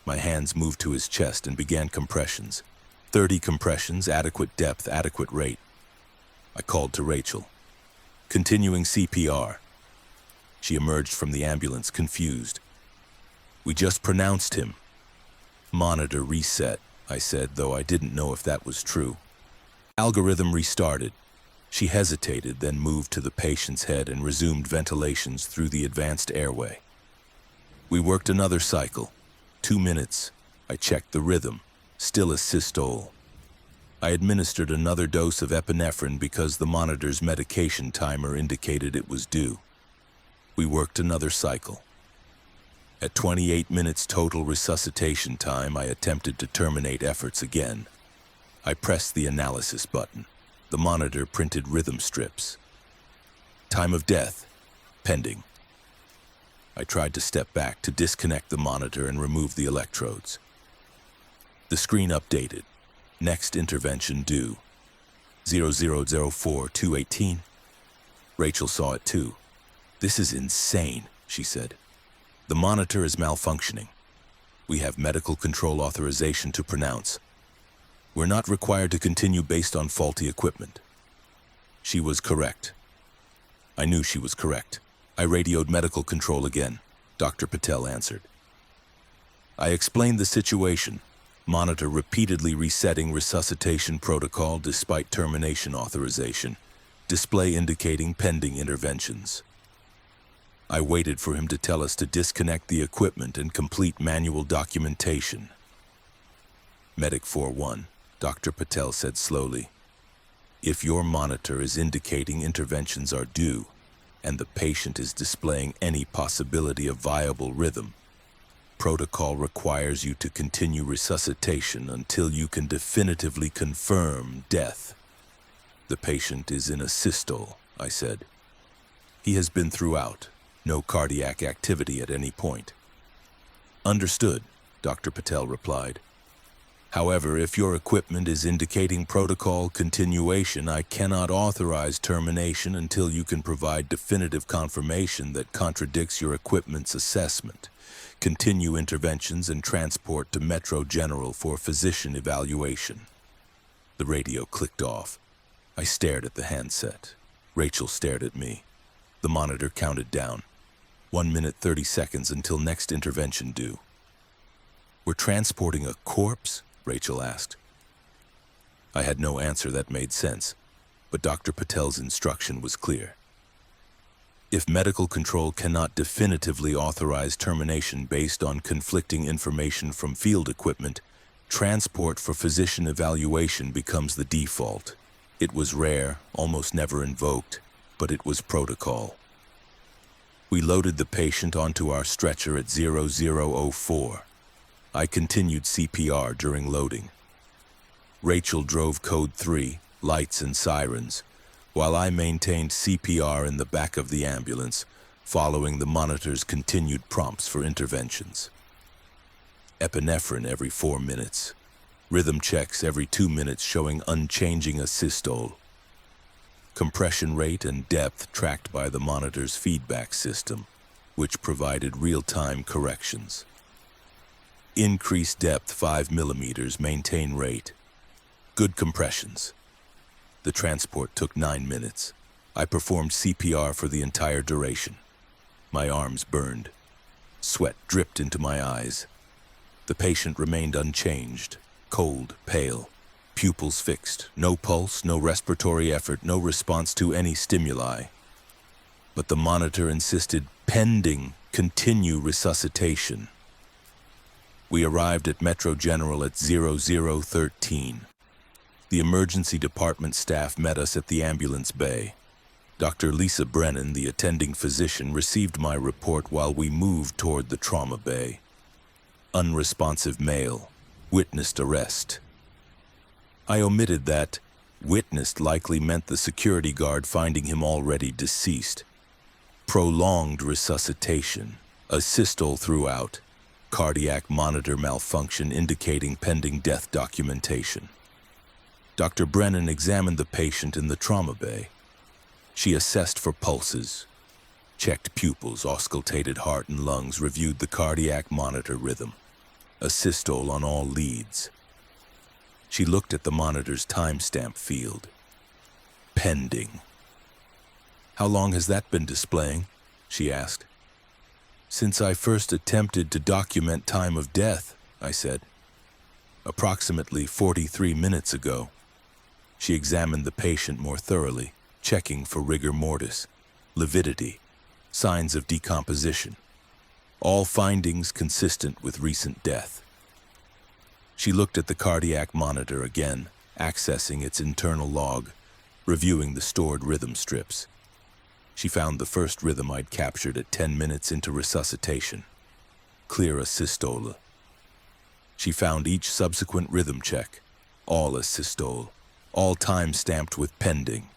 My hands moved to his chest and began compressions. 30 compressions, adequate depth, adequate rate. I called to Rachel. Continuing CPR. She emerged from the ambulance confused. We just pronounced him. Monitor reset, I said, though I didn't know if that was true. Algorithm restarted. She hesitated, then moved to the patient's head and resumed ventilations through the advanced airway. We worked another cycle. 2 minutes. I checked the rhythm. Still a systole. I administered another dose of epinephrine because the monitor's medication timer indicated it was due. We worked another cycle. At 28 minutes total resuscitation time, I attempted to terminate efforts again. I pressed the analysis button. The monitor printed rhythm strips. Time of death, pending. I tried to step back to disconnect the monitor and remove the electrodes. The screen updated. Next intervention due. 0004-218. Rachel saw it too. This is insane, she said. The monitor is malfunctioning. We have medical control authorization to pronounce. We're not required to continue based on faulty equipment. She was correct. I knew she was correct. I radioed medical control again. Dr. Patel answered. I explained the situation. Monitor repeatedly resetting resuscitation protocol despite termination authorization. Display indicating pending interventions. I waited for him to tell us to disconnect the equipment and complete manual documentation. Medic 4-1, Dr. Patel said slowly. If your monitor is indicating interventions are due, and the patient is displaying any possibility of viable rhythm, protocol requires you to continue resuscitation until you can definitively confirm death. The patient is in a systole, I said. He has been throughout. No cardiac activity at any point. Understood, Dr. Patel replied. However, if your equipment is indicating protocol continuation, I cannot authorize termination until you can provide definitive confirmation that contradicts your equipment's assessment. Continue interventions and transport to Metro General for physician evaluation. The radio clicked off. I stared at the handset. Rachel stared at me. The monitor counted down. 1 minute 30 seconds until next intervention due. We're transporting a corpse? Rachel asked. I had no answer that made sense, but Dr. Patel's instruction was clear. If medical control cannot definitively authorize termination based on conflicting information from field equipment, transport for physician evaluation becomes the default. It was rare, almost never invoked, but it was protocol. We loaded the patient onto our stretcher at 0004. I continued CPR during loading. Rachel drove code 3, lights and sirens, while I maintained CPR in the back of the ambulance, following the monitor's continued prompts for interventions. Epinephrine every 4 minutes. Rhythm checks every 2 minutes showing unchanging asystole. Compression rate and depth tracked by the monitor's feedback system, which provided real-time corrections. Increase depth 5 millimeters, maintain rate. Good compressions. The transport took 9 minutes. I performed CPR for the entire duration. My arms burned. Sweat dripped into my eyes. The patient remained unchanged, cold, pale, pupils fixed, no pulse, no respiratory effort, no response to any stimuli. But the monitor insisted, pending, continue resuscitation. We arrived at Metro General at 0013. The emergency department staff met us at the ambulance bay. Dr. Lisa Brennan, the attending physician, received my report while we moved toward the trauma bay. Unresponsive male, witnessed arrest. I omitted that witnessed likely meant the security guard finding him already deceased. Prolonged resuscitation, asystole throughout. Cardiac monitor malfunction indicating pending death documentation. Dr. Brennan examined the patient in the trauma bay. She assessed for pulses, checked pupils, auscultated heart and lungs, reviewed the cardiac monitor rhythm, a systole on all leads. She looked at the monitor's timestamp field. Pending. "How long has that been displaying?" she asked. "Since I first attempted to document time of death," I said. "Approximately 43 minutes ago." She examined the patient more thoroughly, checking for rigor mortis, lividity, signs of decomposition, all findings consistent with recent death. She looked at the cardiac monitor again, accessing its internal log, reviewing the stored rhythm strips. She found the first rhythm I'd captured at 10 minutes into resuscitation. Clear a systole. She found each subsequent rhythm check, all a systole, all time-stamped with pending.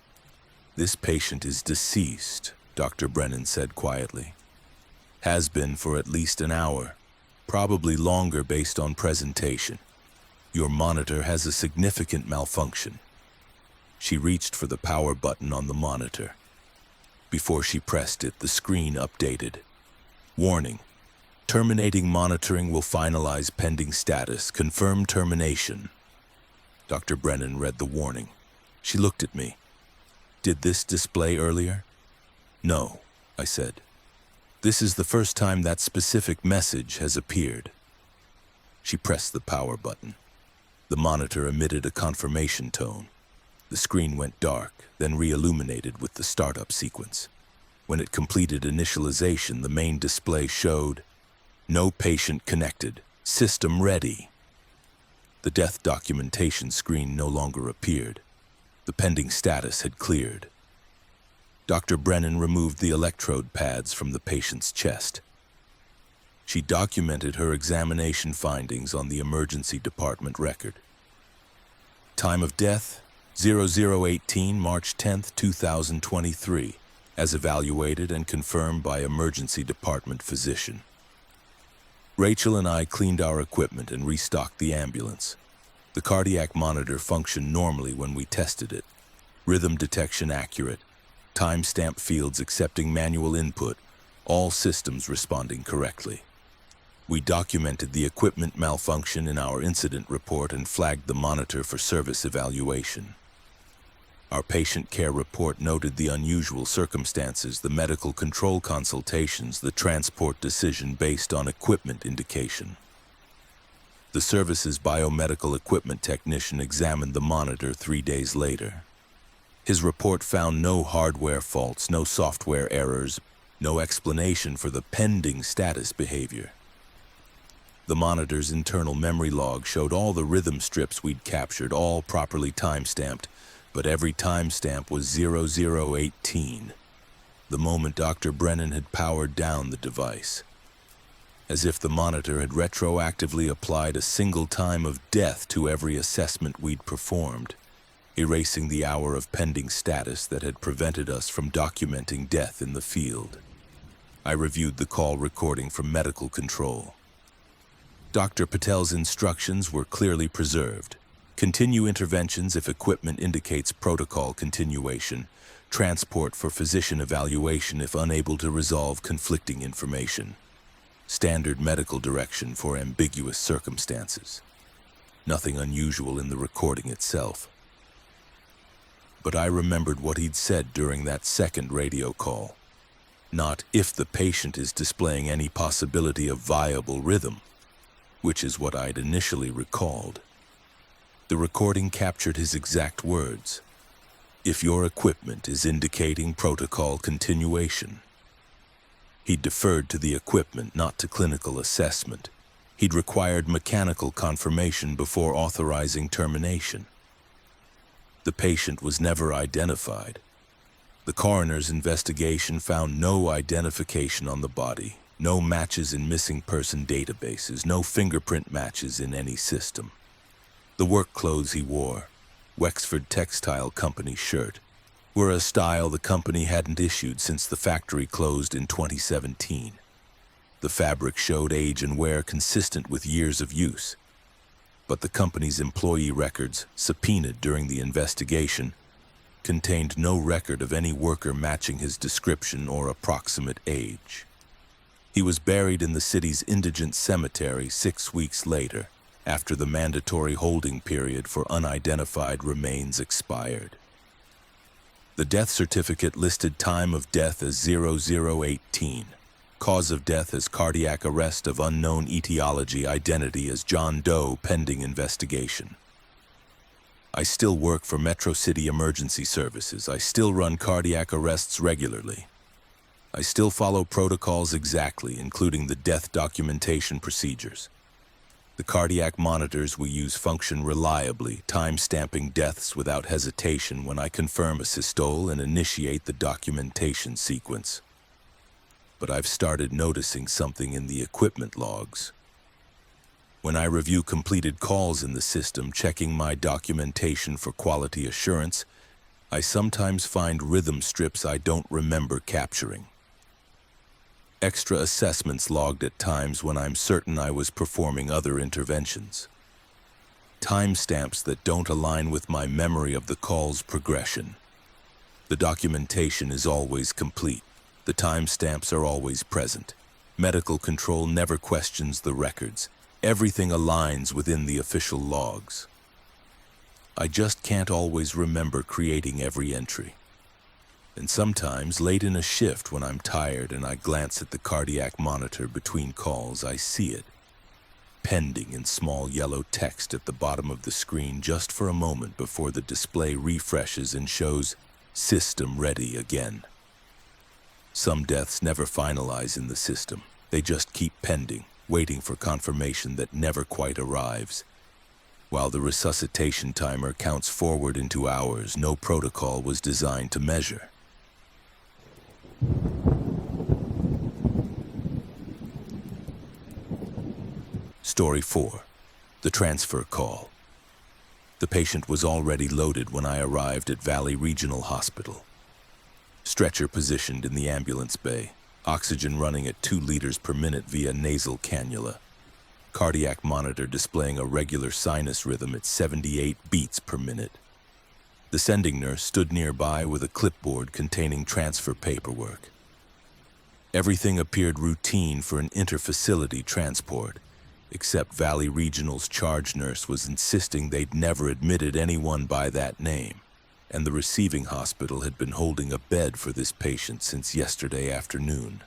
"This patient is deceased," Dr. Brennan said quietly. "Has been for at least an hour, probably longer based on presentation. Your monitor has a significant malfunction." She reached for the power button on the monitor. Before she pressed it, the screen updated. "Warning. Terminating monitoring will finalize pending status. Confirm termination." Dr. Brennan read the warning. She looked at me. "Did this display earlier?" "No," I said. "This is the first time that specific message has appeared." She pressed the power button. The monitor emitted a confirmation tone. The screen went dark, then re-illuminated with the startup sequence. When it completed initialization, the main display showed, "No patient connected. System ready." The death documentation screen no longer appeared. The pending status had cleared. Dr. Brennan removed the electrode pads from the patient's chest. She documented her examination findings on the emergency department record. Time of death, 0018, March 10, 2023, as evaluated and confirmed by emergency department physician. Rachel and I cleaned our equipment and restocked the ambulance. The cardiac monitor functioned normally when we tested it. Rhythm detection accurate, timestamp fields accepting manual input, all systems responding correctly. We documented the equipment malfunction in our incident report and flagged the monitor for service evaluation. Our patient care report noted the unusual circumstances, the medical control consultations, the transport decision based on equipment indication. The service's biomedical equipment technician examined the monitor 3 days later. His report found no hardware faults, no software errors, no explanation for the pending status behavior. The monitor's internal memory log showed all the rhythm strips we'd captured, all properly time-stamped, but every timestamp was 0018, the moment Dr. Brennan had powered down the device. As if the monitor had retroactively applied a single time of death to every assessment we'd performed, erasing the hour of pending status that had prevented us from documenting death in the field. I reviewed the call recording from medical control. Dr. Patel's instructions were clearly preserved. Continue interventions if equipment indicates protocol continuation. Transport for physician evaluation if unable to resolve conflicting information. Standard medical direction for ambiguous circumstances. Nothing unusual in the recording itself. But I remembered what he'd said during that second radio call. Not if the patient is displaying any possibility of viable rhythm, which is what I'd initially recalled. The recording captured his exact words. If your equipment is indicating protocol continuation. He'd deferred to the equipment, not to clinical assessment. He'd required mechanical confirmation before authorizing termination. The patient was never identified. The coroner's investigation found no identification on the body, no matches in missing person databases, no fingerprint matches in any system. The work clothes he wore, Wexford Textile Company shirt, were a style the company hadn't issued since the factory closed in 2017. The fabric showed age and wear consistent with years of use. But the company's employee records, subpoenaed during the investigation, contained no record of any worker matching his description or approximate age. He was buried in the city's indigent cemetery 6 weeks later, after the mandatory holding period for unidentified remains expired. The death certificate listed time of death as 0018, cause of death as cardiac arrest of unknown etiology, identity as John Doe, pending investigation. I still work for Metro City Emergency Services. I still run cardiac arrests regularly. I still follow protocols exactly, including the death documentation procedures. The cardiac monitors we use function reliably, time-stamping deaths without hesitation when I confirm a systole and initiate the documentation sequence. But I've started noticing something in the equipment logs. When I review completed calls in the system, checking my documentation for quality assurance, I sometimes find rhythm strips I don't remember capturing. Extra assessments logged at times when I'm certain I was performing other interventions. Timestamps that don't align with my memory of the call's progression. The documentation is always complete. The timestamps are always present. Medical control never questions the records. Everything aligns within the official logs. I just can't always remember creating every entry. And sometimes, late in a shift when I'm tired and I glance at the cardiac monitor between calls, I see it, pending in small yellow text at the bottom of the screen just for a moment before the display refreshes and shows "System ready again." Some deaths never finalize in the system. They just keep pending, waiting for confirmation that never quite arrives. While the resuscitation timer counts forward into hours no protocol was designed to measure. Story 4. The transfer call. The patient was already loaded when I arrived at Valley Regional Hospital. Stretcher positioned in the ambulance bay, oxygen running at 2 liters per minute via nasal cannula. Cardiac monitor displaying a regular sinus rhythm at 78 beats per minute. The sending nurse stood nearby with a clipboard containing transfer paperwork. Everything appeared routine for an interfacility transport, except Valley Regional's charge nurse was insisting they'd never admitted anyone by that name, and the receiving hospital had been holding a bed for this patient since yesterday afternoon.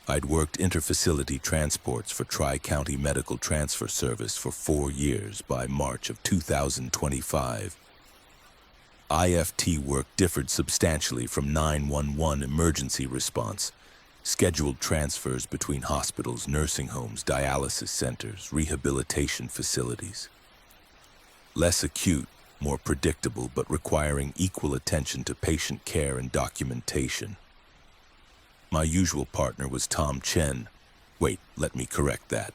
I'd worked interfacility transports for Tri-County Medical Transfer Service for 4 years by March of 2025. IFT work differed substantially from 911 emergency response, scheduled transfers between hospitals, nursing homes, dialysis centers, rehabilitation facilities. Less acute, more predictable, but requiring equal attention to patient care and documentation. My usual partner was Tom Chen. Wait, let me correct that.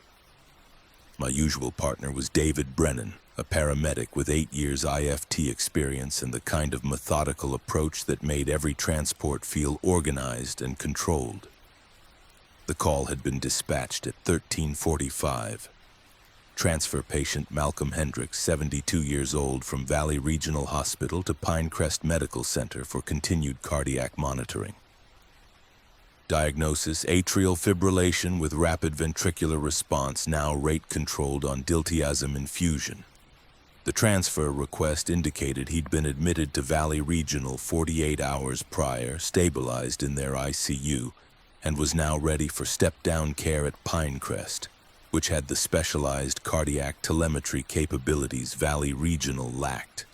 My usual partner was David Brennan, a paramedic with 8 years IFT experience and the kind of methodical approach that made every transport feel organized and controlled. The call had been dispatched at 13:45. Transfer patient Malcolm Hendricks, 72 years old, from Valley Regional Hospital to Pinecrest Medical Center for continued cardiac monitoring. Diagnosis: atrial fibrillation with rapid ventricular response, now rate-controlled on diltiazem infusion. The transfer request indicated he'd been admitted to Valley Regional 48 hours prior, stabilized in their ICU, and was now ready for step-down care at Pinecrest, which had the specialized cardiac telemetry capabilities Valley Regional lacked.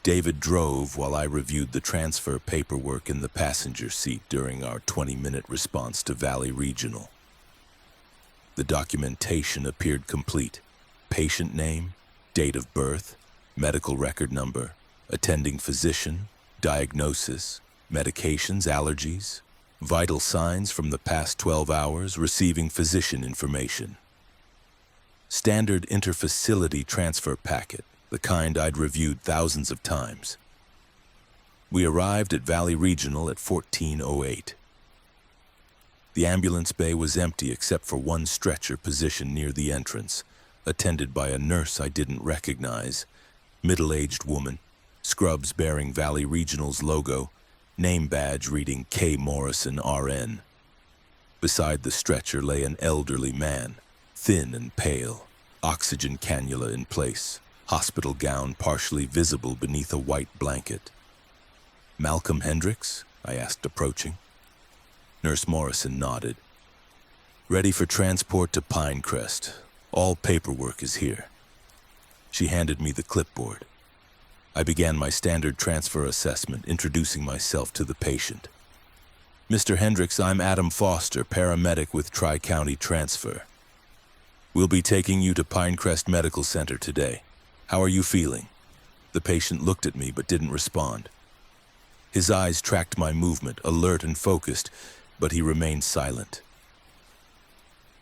David drove while I reviewed the transfer paperwork in the passenger seat during our 20-minute response to Valley Regional. The documentation appeared complete: patient name, date of birth, medical record number, attending physician, diagnosis, medications, allergies, vital signs from the past 12 hours, receiving physician information. Standard interfacility transfer packet, the kind I'd reviewed thousands of times. We arrived at Valley Regional at 14:08. The ambulance bay was empty except for one stretcher positioned near the entrance, attended by a nurse I didn't recognize, middle-aged woman, scrubs bearing Valley Regional's logo, name badge reading K. Morrison, RN. Beside the stretcher lay an elderly man, thin and pale, oxygen cannula in place, hospital gown partially visible beneath a white blanket. "Malcolm Hendricks?" I asked, approaching. Nurse Morrison nodded. "Ready for transport to Pinecrest. All paperwork is here." She handed me the clipboard. I began my standard transfer assessment, introducing myself to the patient. "Mr. Hendricks, I'm Adam Foster, paramedic with Tri-County Transfer. We'll be taking you to Pinecrest Medical Center today. How are you feeling?" The patient looked at me but didn't respond. His eyes tracked my movement, alert and focused, but he remained silent.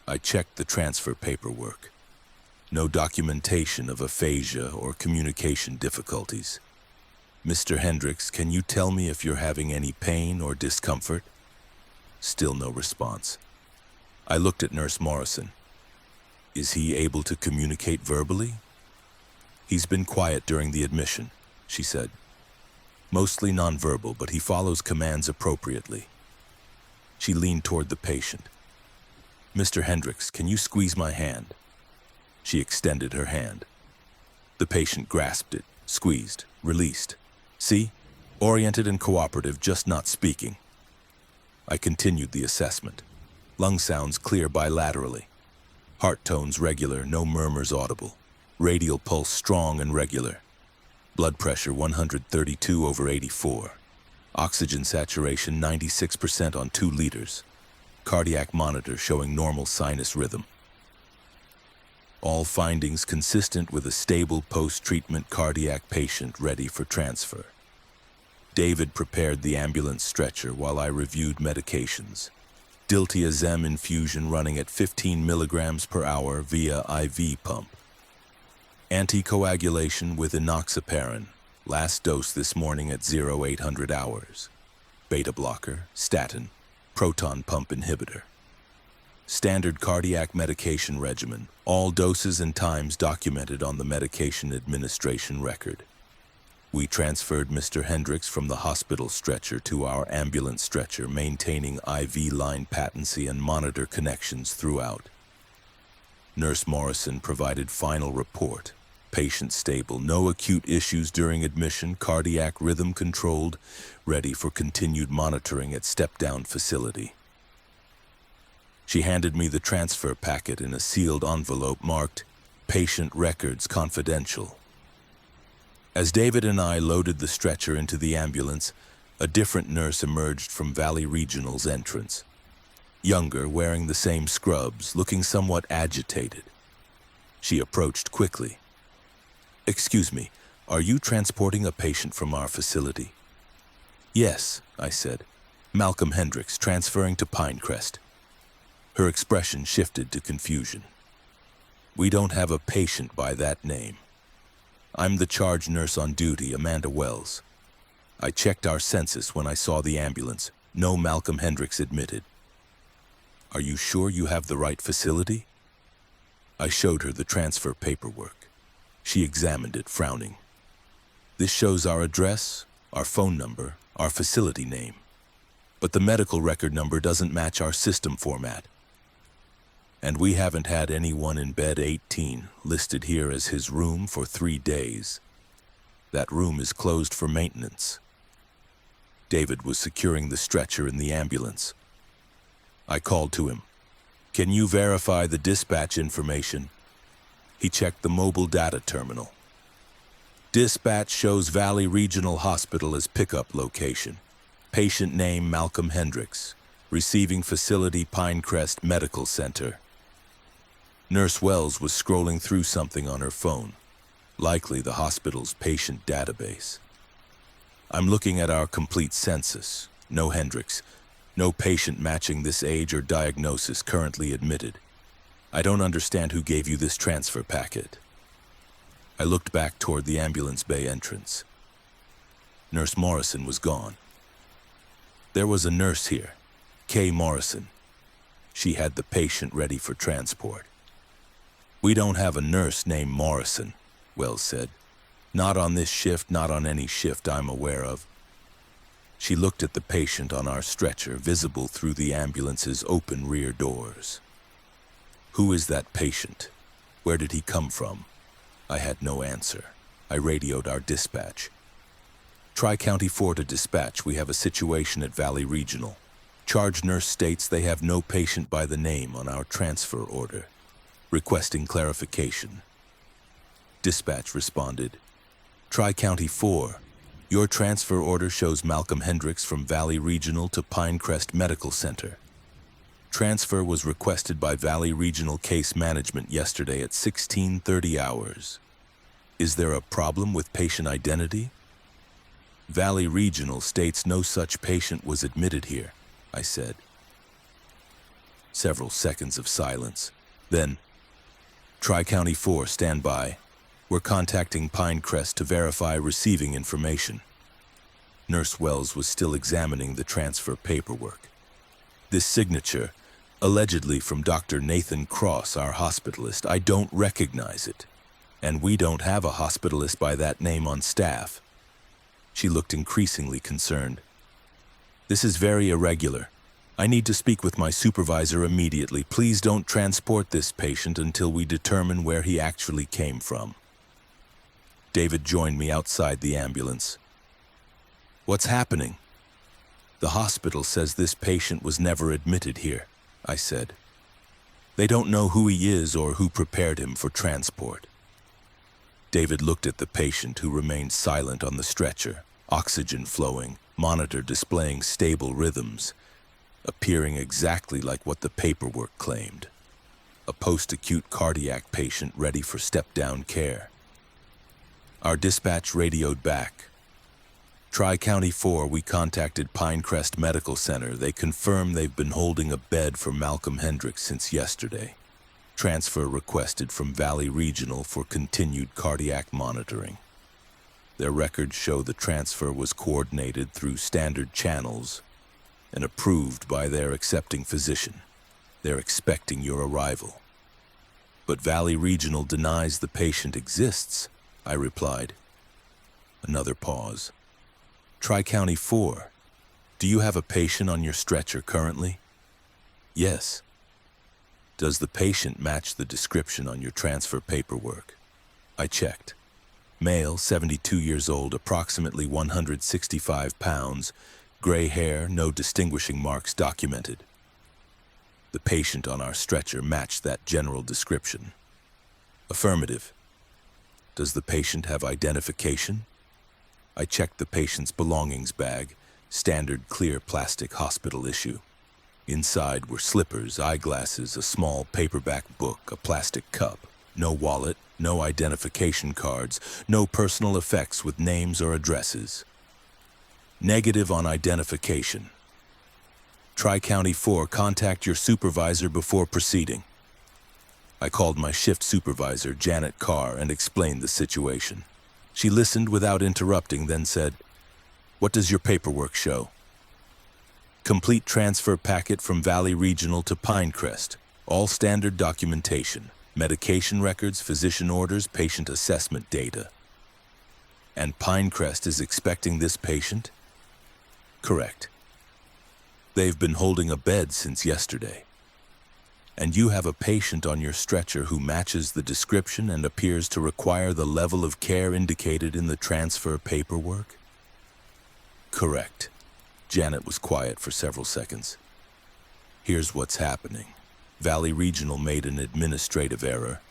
I checked the transfer paperwork. No documentation of aphasia or communication difficulties. "Mr. Hendricks, can you tell me if you're having any pain or discomfort?" Still no response. I looked at Nurse Morrison. "Is he able to communicate verbally?" "He's been quiet during the admission," she said. "Mostly nonverbal, but he follows commands appropriately." She leaned toward the patient. "Mr. Hendricks, can you squeeze my hand?" She extended her hand. The patient grasped it, squeezed, released. "See? Oriented and cooperative, just not speaking." I continued the assessment. Lung sounds clear bilaterally. Heart tones regular, no murmurs audible. Radial pulse strong and regular. Blood pressure 132/84. Oxygen saturation 96% on 2 liters. Cardiac monitor showing normal sinus rhythm. All findings consistent with a stable post-treatment cardiac patient ready for transfer. David prepared the ambulance stretcher while I reviewed medications. Diltiazem infusion running at 15 milligrams per hour via IV pump. Anticoagulation with enoxaparin. Last dose this morning at 0800 hours. Beta blocker, statin, proton pump inhibitor. Standard cardiac medication regimen. All doses and times documented on the medication administration record. We transferred Mr. Hendricks from the hospital stretcher to our ambulance stretcher, maintaining IV line patency and monitor connections throughout. Nurse Morrison provided final report. Patient stable, no acute issues during admission, cardiac rhythm controlled, ready for continued monitoring at step-down facility. She handed me the transfer packet in a sealed envelope marked "Patient Records Confidential." As David and I loaded the stretcher into the ambulance, a different nurse emerged from Valley Regional's entrance. Younger, wearing the same scrubs, looking somewhat agitated. She approached quickly. "Excuse me, are you transporting a patient from our facility?" "Yes," I said. "Malcolm Hendricks, transferring to Pinecrest." Her expression shifted to confusion. "We don't have a patient by that name. I'm the charge nurse on duty, Amanda Wells. I checked our census when I saw the ambulance. No Malcolm Hendricks admitted." "Are you sure you have the right facility?" I showed her the transfer paperwork. She examined it, frowning. "This shows our address, our phone number, our facility name. But the medical record number doesn't match our system format. And we haven't had anyone in bed 18 listed here as his room for 3 days. That room is closed for maintenance." David was securing the stretcher in the ambulance. I called to him. "Can you verify the dispatch information?" He checked the mobile data terminal. "Dispatch shows Valley Regional Hospital as pickup location. Patient name Malcolm Hendricks. Receiving facility Pinecrest Medical Center." Nurse Wells was scrolling through something on her phone, likely the hospital's patient database. "I'm looking at our complete census. No Hendricks. No patient matching this age or diagnosis currently admitted. I don't understand who gave you this transfer packet." I looked back toward the ambulance bay entrance. Nurse Morrison was gone. There was a nurse here, K. Morrison. She had the patient ready for transport. "We don't have a nurse named Morrison," Wells said. Not on this shift, not on any shift I'm aware of. She looked at the patient on our stretcher, visible through the ambulance's open rear doors. Who is that patient? Where did he come from? I had no answer. I radioed our dispatch. Tri-County 4 to dispatch, we have a situation at Valley Regional. Charge nurse states they have no patient by the name on our transfer order, requesting clarification. Dispatch responded, Tri-County 4, your transfer order shows Malcolm Hendricks from Valley Regional to Pinecrest Medical Center. Transfer was requested by Valley Regional Case Management yesterday at 16:30 hours. Is there a problem with patient identity? Valley Regional states no such patient was admitted here, I said. Several seconds of silence. Then, Tri-County 4, stand by. We're contacting Pinecrest to verify receiving information. Nurse Wells was still examining the transfer paperwork. This signature, allegedly from Dr. Nathan Cross, our hospitalist, I don't recognize it. And we don't have a hospitalist by that name on staff. She looked increasingly concerned. This is very irregular. I need to speak with my supervisor immediately. Please don't transport this patient until we determine where he actually came from. David joined me outside the ambulance. What's happening? The hospital says this patient was never admitted here, I said. They don't know who he is or who prepared him for transport. David looked at the patient, who remained silent on the stretcher, oxygen flowing, monitor displaying stable rhythms, appearing exactly like what the paperwork claimed. A post-acute cardiac patient ready for step-down care. Our dispatch radioed back. Tri-County 4, we contacted Pinecrest Medical Center. They confirm they've been holding a bed for Malcolm Hendricks since yesterday. Transfer requested from Valley Regional for continued cardiac monitoring. Their records show the transfer was coordinated through standard channels and approved by their accepting physician. They're expecting your arrival. But Valley Regional denies the patient exists, I replied. Another pause. Tri-County 4, do you have a patient on your stretcher currently? Yes. Does the patient match the description on your transfer paperwork? I checked. Male, 72 years old, approximately 165 pounds, gray hair, no distinguishing marks documented. The patient on our stretcher matched that general description. Affirmative. Does the patient have identification? I checked the patient's belongings bag, standard clear plastic hospital issue. Inside were slippers, eyeglasses, a small paperback book, a plastic cup. No wallet, no identification cards, no personal effects with names or addresses. Negative on identification. Tri-County 4, contact your supervisor before proceeding. I called my shift supervisor, Janet Carr, and explained the situation. She listened without interrupting, then said, "What does your paperwork show?" Complete transfer packet from Valley Regional to Pinecrest. All standard documentation. Medication records, physician orders, patient assessment data. And Pinecrest is expecting this patient? Correct. They've been holding a bed since yesterday. And you have a patient on your stretcher who matches the description and appears to require the level of care indicated in the transfer paperwork? Correct. Janet was quiet for several seconds. Here's what's happening. Valley Regional made an administrative error.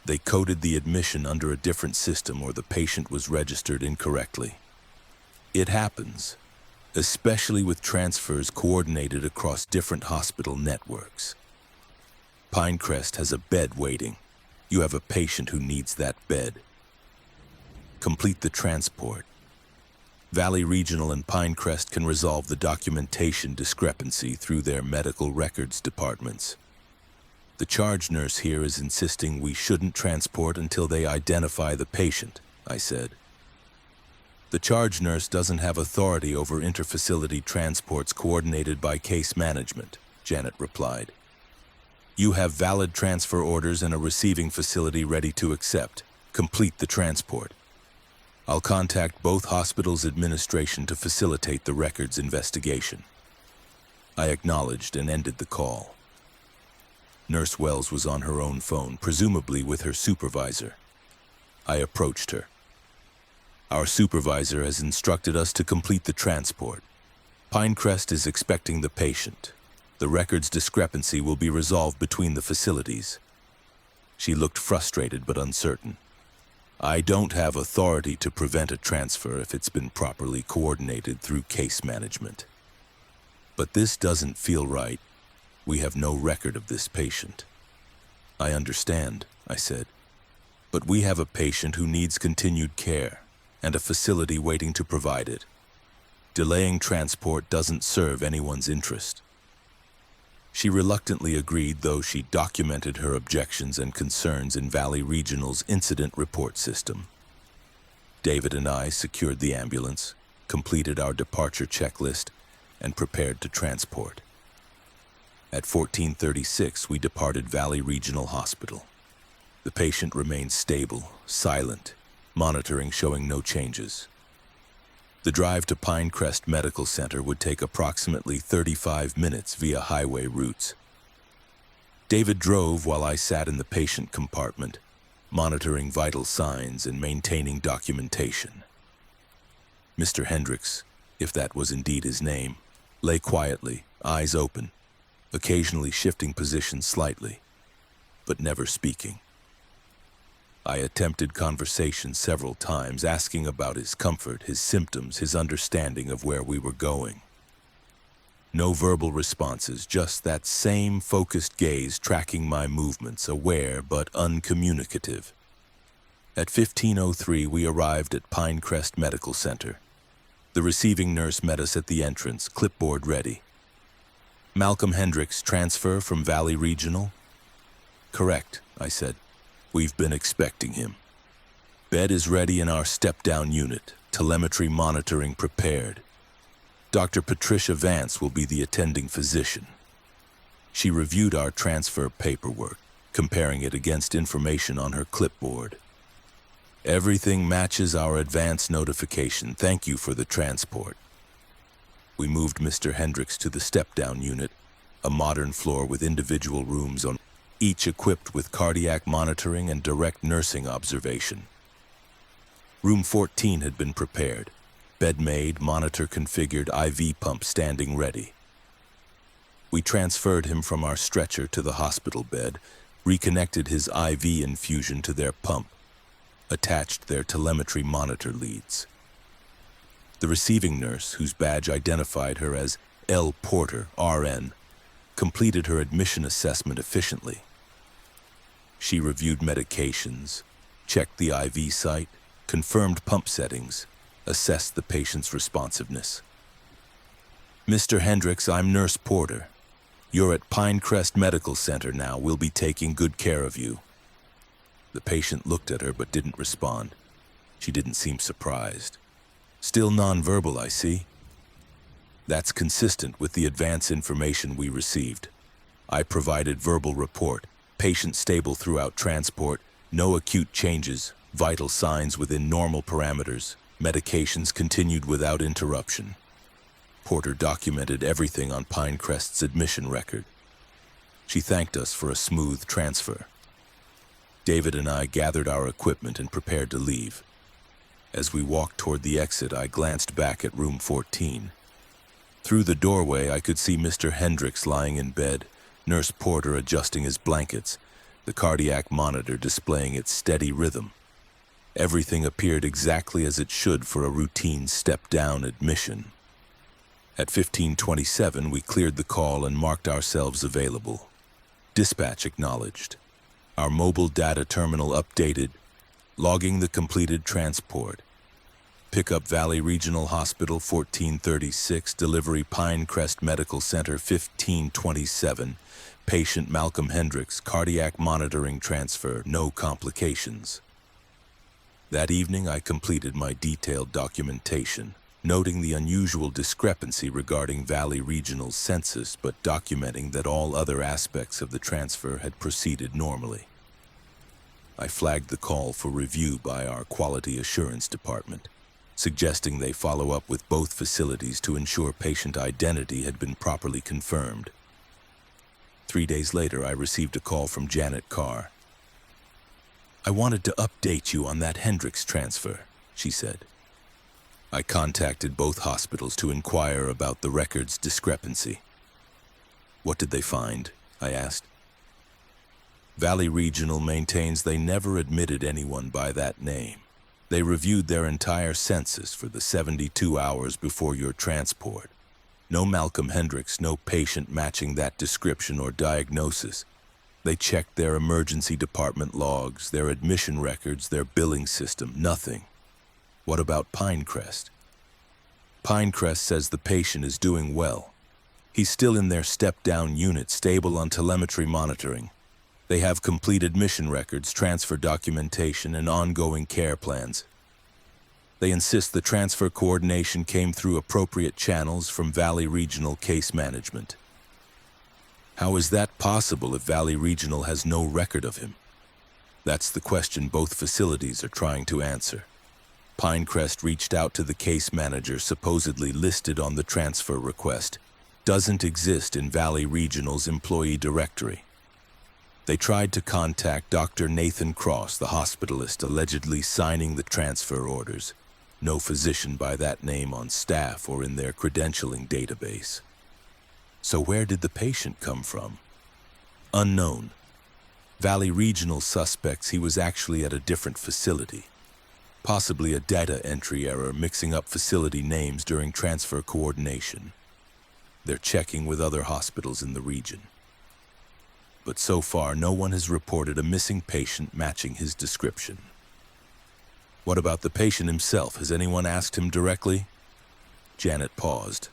They coded the admission under a different system, or the patient was registered incorrectly. It happens, especially with transfers coordinated across different hospital networks. Pinecrest has a bed waiting. You have a patient who needs that bed. Complete the transport. Valley Regional and Pinecrest can resolve the documentation discrepancy through their medical records departments. The charge nurse here is insisting we shouldn't transport until they identify the patient, I said. The charge nurse doesn't have authority over interfacility transports coordinated by case management, Janet replied. You have valid transfer orders and a receiving facility ready to accept. Complete the transport. I'll contact both hospitals' administration to facilitate the records investigation. I acknowledged and ended the call. Nurse Wells was on her own phone, presumably with her supervisor. I approached her. Our supervisor has instructed us to complete the transport. Pinecrest is expecting the patient. The records discrepancy will be resolved between the facilities. She looked frustrated but uncertain. I don't have authority to prevent a transfer if it's been properly coordinated through case management. But this doesn't feel right. We have no record of this patient. I understand, I said. But we have a patient who needs continued care, and a facility waiting to provide it. Delaying transport doesn't serve anyone's interest. She reluctantly agreed, though she documented her objections and concerns in Valley Regional's incident report system. David and I secured the ambulance, completed our departure checklist, and prepared to transport. At 14:36, we departed Valley Regional Hospital. The patient remained stable, silent, monitoring showing no changes. The drive to Pinecrest Medical Center would take approximately 35 minutes via highway routes. David drove while I sat in the patient compartment, monitoring vital signs and maintaining documentation. Mr. Hendricks, if that was indeed his name, lay quietly, eyes open, occasionally shifting positions slightly, but never speaking. I attempted conversation several times, asking about his comfort, his symptoms, his understanding of where we were going. No verbal responses, just that same focused gaze tracking my movements, aware but uncommunicative. At 15:03, we arrived at Pinecrest Medical Center. The receiving nurse met us at the entrance, clipboard ready. Malcolm Hendricks, transfer from Valley Regional? Correct, I said. We've been expecting him. Bed is ready in our step-down unit, telemetry monitoring prepared. Dr. Patricia Vance will be the attending physician. She reviewed our transfer paperwork, comparing it against information on her clipboard. Everything matches our advance notification. Thank you for the transport. We moved Mr. Hendricks to the step-down unit, a modern floor with individual rooms on each equipped with cardiac monitoring and direct nursing observation. Room 14 had been prepared. Bed made, monitor configured, IV pump standing ready. We transferred him from our stretcher to the hospital bed, reconnected his IV infusion to their pump, attached their telemetry monitor leads. The receiving nurse, whose badge identified her as L. Porter, RN, completed her admission assessment efficiently. She reviewed medications, checked the IV site, confirmed pump settings, assessed the patient's responsiveness. Mr. Hendricks, I'm Nurse Porter. You're at Pinecrest Medical Center now. We'll be taking good care of you. The patient looked at her but didn't respond. She didn't seem surprised. Still nonverbal, I see. That's consistent with the advance information we received. I provided verbal report. Patient stable throughout transport, no acute changes, vital signs within normal parameters, medications continued without interruption. Porter documented everything on Pinecrest's admission record. She thanked us for a smooth transfer. David and I gathered our equipment and prepared to leave. As we walked toward the exit, I glanced back at room 14. Through the doorway, I could see Mr. Hendricks lying in bed, Nurse Porter adjusting his blankets, the cardiac monitor displaying its steady rhythm. Everything appeared exactly as it should for a routine step-down admission. At 15:27, we cleared the call and marked ourselves available. Dispatch acknowledged. Our mobile data terminal updated, logging the completed transport. Pickup Valley Regional Hospital 14:36, delivery Pinecrest Medical Center 15:27, patient Malcolm Hendricks, cardiac monitoring transfer, no complications. That evening I completed my detailed documentation, noting the unusual discrepancy regarding Valley Regional's census but documenting that all other aspects of the transfer had proceeded normally. I flagged the call for review by our quality assurance department, suggesting they follow up with both facilities to ensure patient identity had been properly confirmed. 3 days later, I received a call from Janet Carr. "I wanted to update you on that Hendricks transfer," she said. I contacted both hospitals to inquire about the record's discrepancy. "What did they find?" I asked. Valley Regional maintains they never admitted anyone by that name. They reviewed their entire census for the 72 hours before your transport. No Malcolm Hendricks, no patient matching that description or diagnosis. They checked their emergency department logs, their admission records, their billing system, nothing. What about Pinecrest? Pinecrest says the patient is doing well. He's still in their step-down unit, stable on telemetry monitoring. They have complete admission records, transfer documentation, and ongoing care plans. They insist the transfer coordination came through appropriate channels from Valley Regional Case Management. How is that possible if Valley Regional has no record of him? That's the question both facilities are trying to answer. Pinecrest reached out to the case manager supposedly listed on the transfer request. Doesn't exist in Valley Regional's employee directory. They tried to contact Dr. Nathan Cross, the hospitalist allegedly signing the transfer orders. No physician by that name on staff or in their credentialing database. So where did the patient come from? Unknown. Valley Regional suspects he was actually at a different facility. Possibly a data entry error mixing up facility names during transfer coordination. They're checking with other hospitals in the region. But so far, no one has reported a missing patient matching his description. What about the patient himself? Has anyone asked him directly? Janet paused.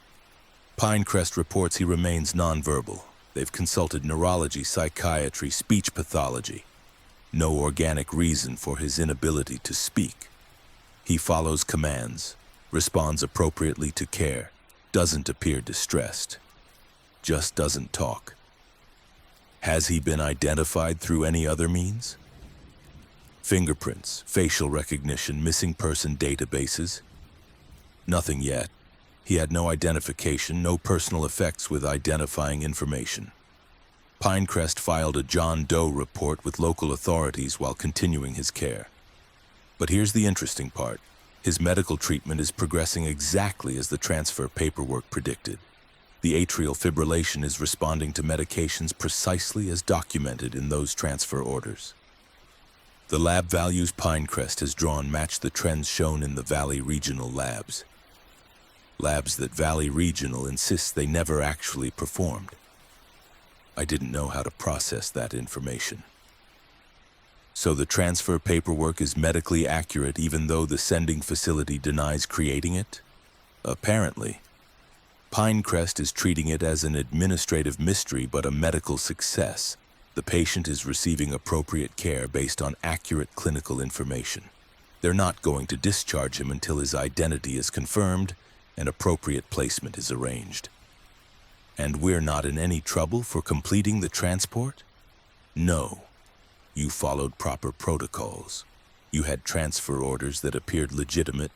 Pinecrest reports he remains nonverbal. They've consulted neurology, psychiatry, speech pathology. No organic reason for his inability to speak. He follows commands, responds appropriately to care, doesn't appear distressed, just doesn't talk. Has he been identified through any other means? Fingerprints, facial recognition, missing person databases? Nothing yet. He had no identification, no personal effects with identifying information. Pinecrest filed a John Doe report with local authorities while continuing his care. But here's the interesting part. His medical treatment is progressing exactly as the transfer paperwork predicted. The atrial fibrillation is responding to medications precisely as documented in those transfer orders. The lab values Pinecrest has drawn match the trends shown in the Valley Regional labs. Labs that Valley Regional insists they never actually performed. I didn't know how to process that information. So the transfer paperwork is medically accurate even though the sending facility denies creating it? Apparently. Pinecrest is treating it as an administrative mystery but a medical success. The patient is receiving appropriate care based on accurate clinical information. They're not going to discharge him until his identity is confirmed and appropriate placement is arranged. And we're not in any trouble for completing the transport? No. You followed proper protocols. You had transfer orders that appeared legitimate,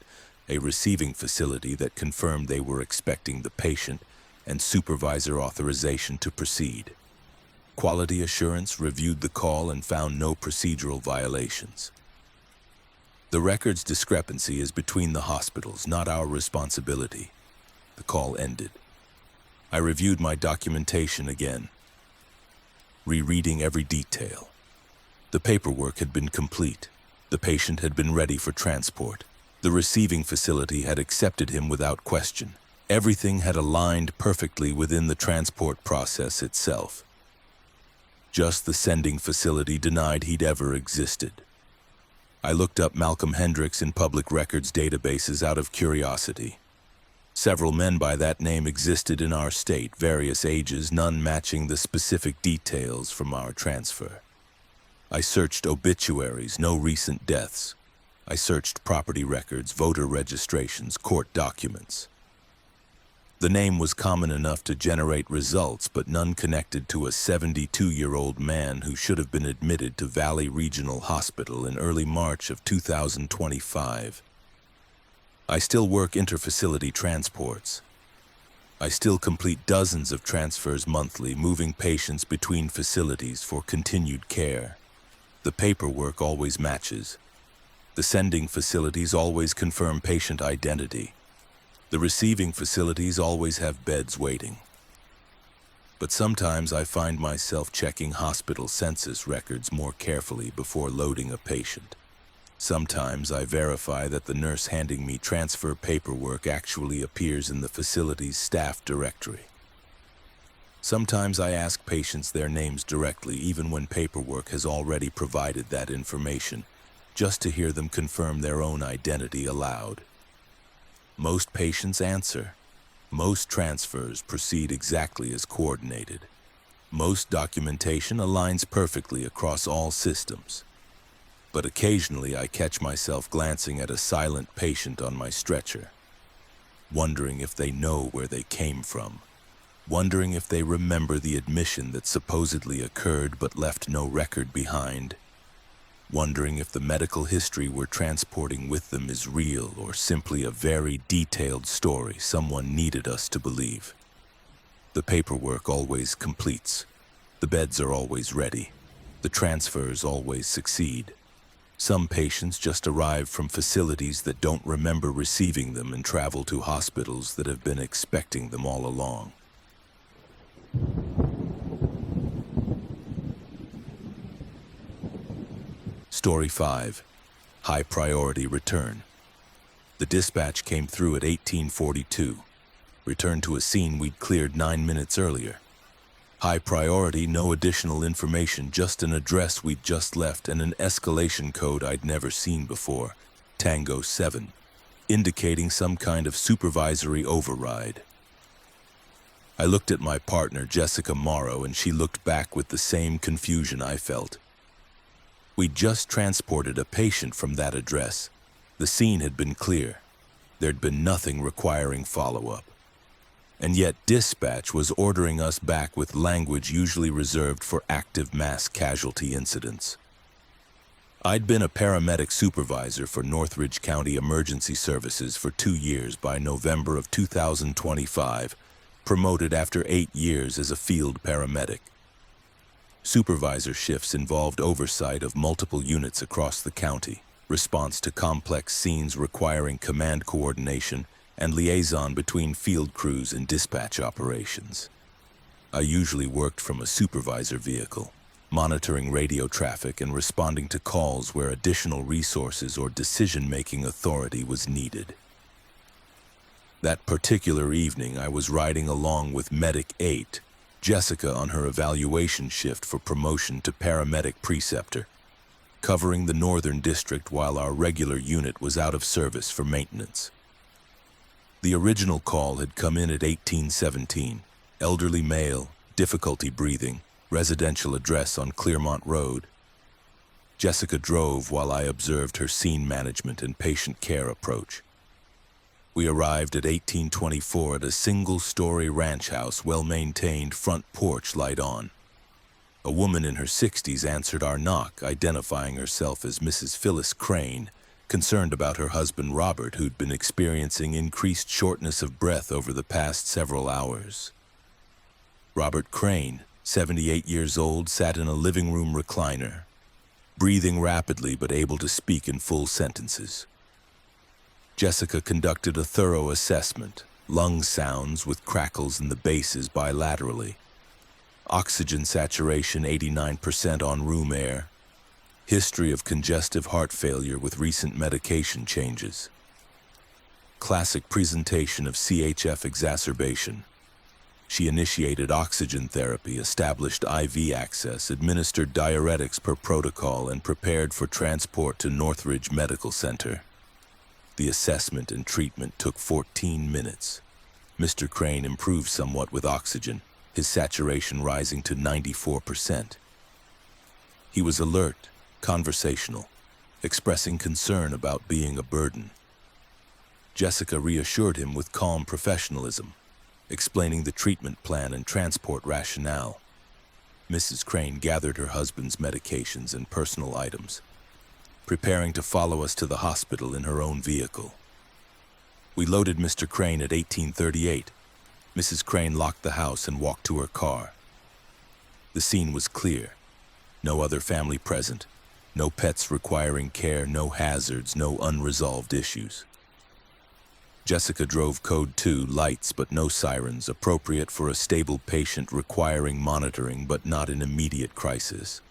a receiving facility that confirmed they were expecting the patient, and supervisor authorization to proceed. Quality assurance reviewed the call and found no procedural violations. The record's discrepancy is between the hospitals, not our responsibility. The call ended. I reviewed my documentation again, rereading every detail. The paperwork had been complete. The patient had been ready for transport. The receiving facility had accepted him without question. Everything had aligned perfectly within the transport process itself. Just the sending facility denied he'd ever existed. I looked up Malcolm Hendricks in public records databases out of curiosity. Several men by that name existed in our state, various ages, none matching the specific details from our transfer. I searched obituaries, no recent deaths. I searched property records, voter registrations, court documents. The name was common enough to generate results, but none connected to a 72-year-old man who should have been admitted to Valley Regional Hospital in early March of 2025. I still work interfacility transports. I still complete dozens of transfers monthly, moving patients between facilities for continued care. The paperwork always matches. The sending facilities always confirm patient identity. The receiving facilities always have beds waiting. But sometimes I find myself checking hospital census records more carefully before loading a patient. Sometimes I verify that the nurse handing me transfer paperwork actually appears in the facility's staff directory. Sometimes I ask patients their names directly, even when paperwork has already provided that information, just to hear them confirm their own identity aloud. Most patients answer. Most transfers proceed exactly as coordinated. Most documentation aligns perfectly across all systems. But occasionally I catch myself glancing at a silent patient on my stretcher, wondering if they know where they came from, wondering if they remember the admission that supposedly occurred but left no record behind, wondering if the medical history we're transporting with them is real or simply a very detailed story someone needed us to believe. The paperwork always completes. The beds are always ready. The transfers always succeed. Some patients just arrive from facilities that don't remember receiving them and travel to hospitals that have been expecting them all along. Story 5. High Priority Return. The dispatch came through at 1842. Returned to a scene we'd cleared 9 minutes earlier. High priority, no additional information, just an address we'd just left and an escalation code I'd never seen before, Tango 7, indicating some kind of supervisory override. I looked at my partner, Jessica Morrow, and she looked back with the same confusion I felt. We'd just transported a patient from that address. The scene had been clear. There'd been nothing requiring follow-up. And yet dispatch was ordering us back with language usually reserved for active mass casualty incidents. I'd been a paramedic supervisor for Northridge County Emergency Services for 2 years by November of 2025, promoted after 8 years as a field paramedic. Supervisor shifts involved oversight of multiple units across the county, response to complex scenes requiring command coordination, and liaison between field crews and dispatch operations. I usually worked from a supervisor vehicle, monitoring radio traffic and responding to calls where additional resources or decision-making authority was needed. That particular evening, I was riding along with Medic 8, Jessica on her evaluation shift for promotion to paramedic preceptor, covering the Northern District while our regular unit was out of service for maintenance. The original call had come in at 1817, elderly male, difficulty breathing, residential address on Clearmont Road. Jessica drove while I observed her scene management and patient care approach. We arrived at 1824 at a single-story ranch house, well-maintained, front porch light on. A woman in her 60s answered our knock, identifying herself as Mrs. Phyllis Crane, concerned about her husband Robert, who'd been experiencing increased shortness of breath over the past several hours. Robert Crane, 78 years old, sat in a living room recliner, breathing rapidly but able to speak in full sentences. Jessica conducted a thorough assessment, lung sounds with crackles in the bases bilaterally, oxygen saturation 89% on room air, history of congestive heart failure with recent medication changes, classic presentation of CHF exacerbation. She initiated oxygen therapy, established IV access, administered diuretics per protocol, and prepared for transport to Northridge Medical Center. The assessment and treatment took 14 minutes. Mr. Crane improved somewhat with oxygen, his saturation rising to 94%. He was alert, conversational, expressing concern about being a burden. Jessica reassured him with calm professionalism. explaining the treatment plan and transport rationale. Mrs. Crane gathered her husband's medications and personal items, preparing to follow us to the hospital in her own vehicle. We loaded Mr. Crane at 1838. Mrs. Crane locked the house and walked to her car. The scene was clear. No other family present. No pets requiring care, no hazards, no unresolved issues. Jessica drove code 2, lights but no sirens, appropriate for a stable patient requiring monitoring but not an immediate crisis.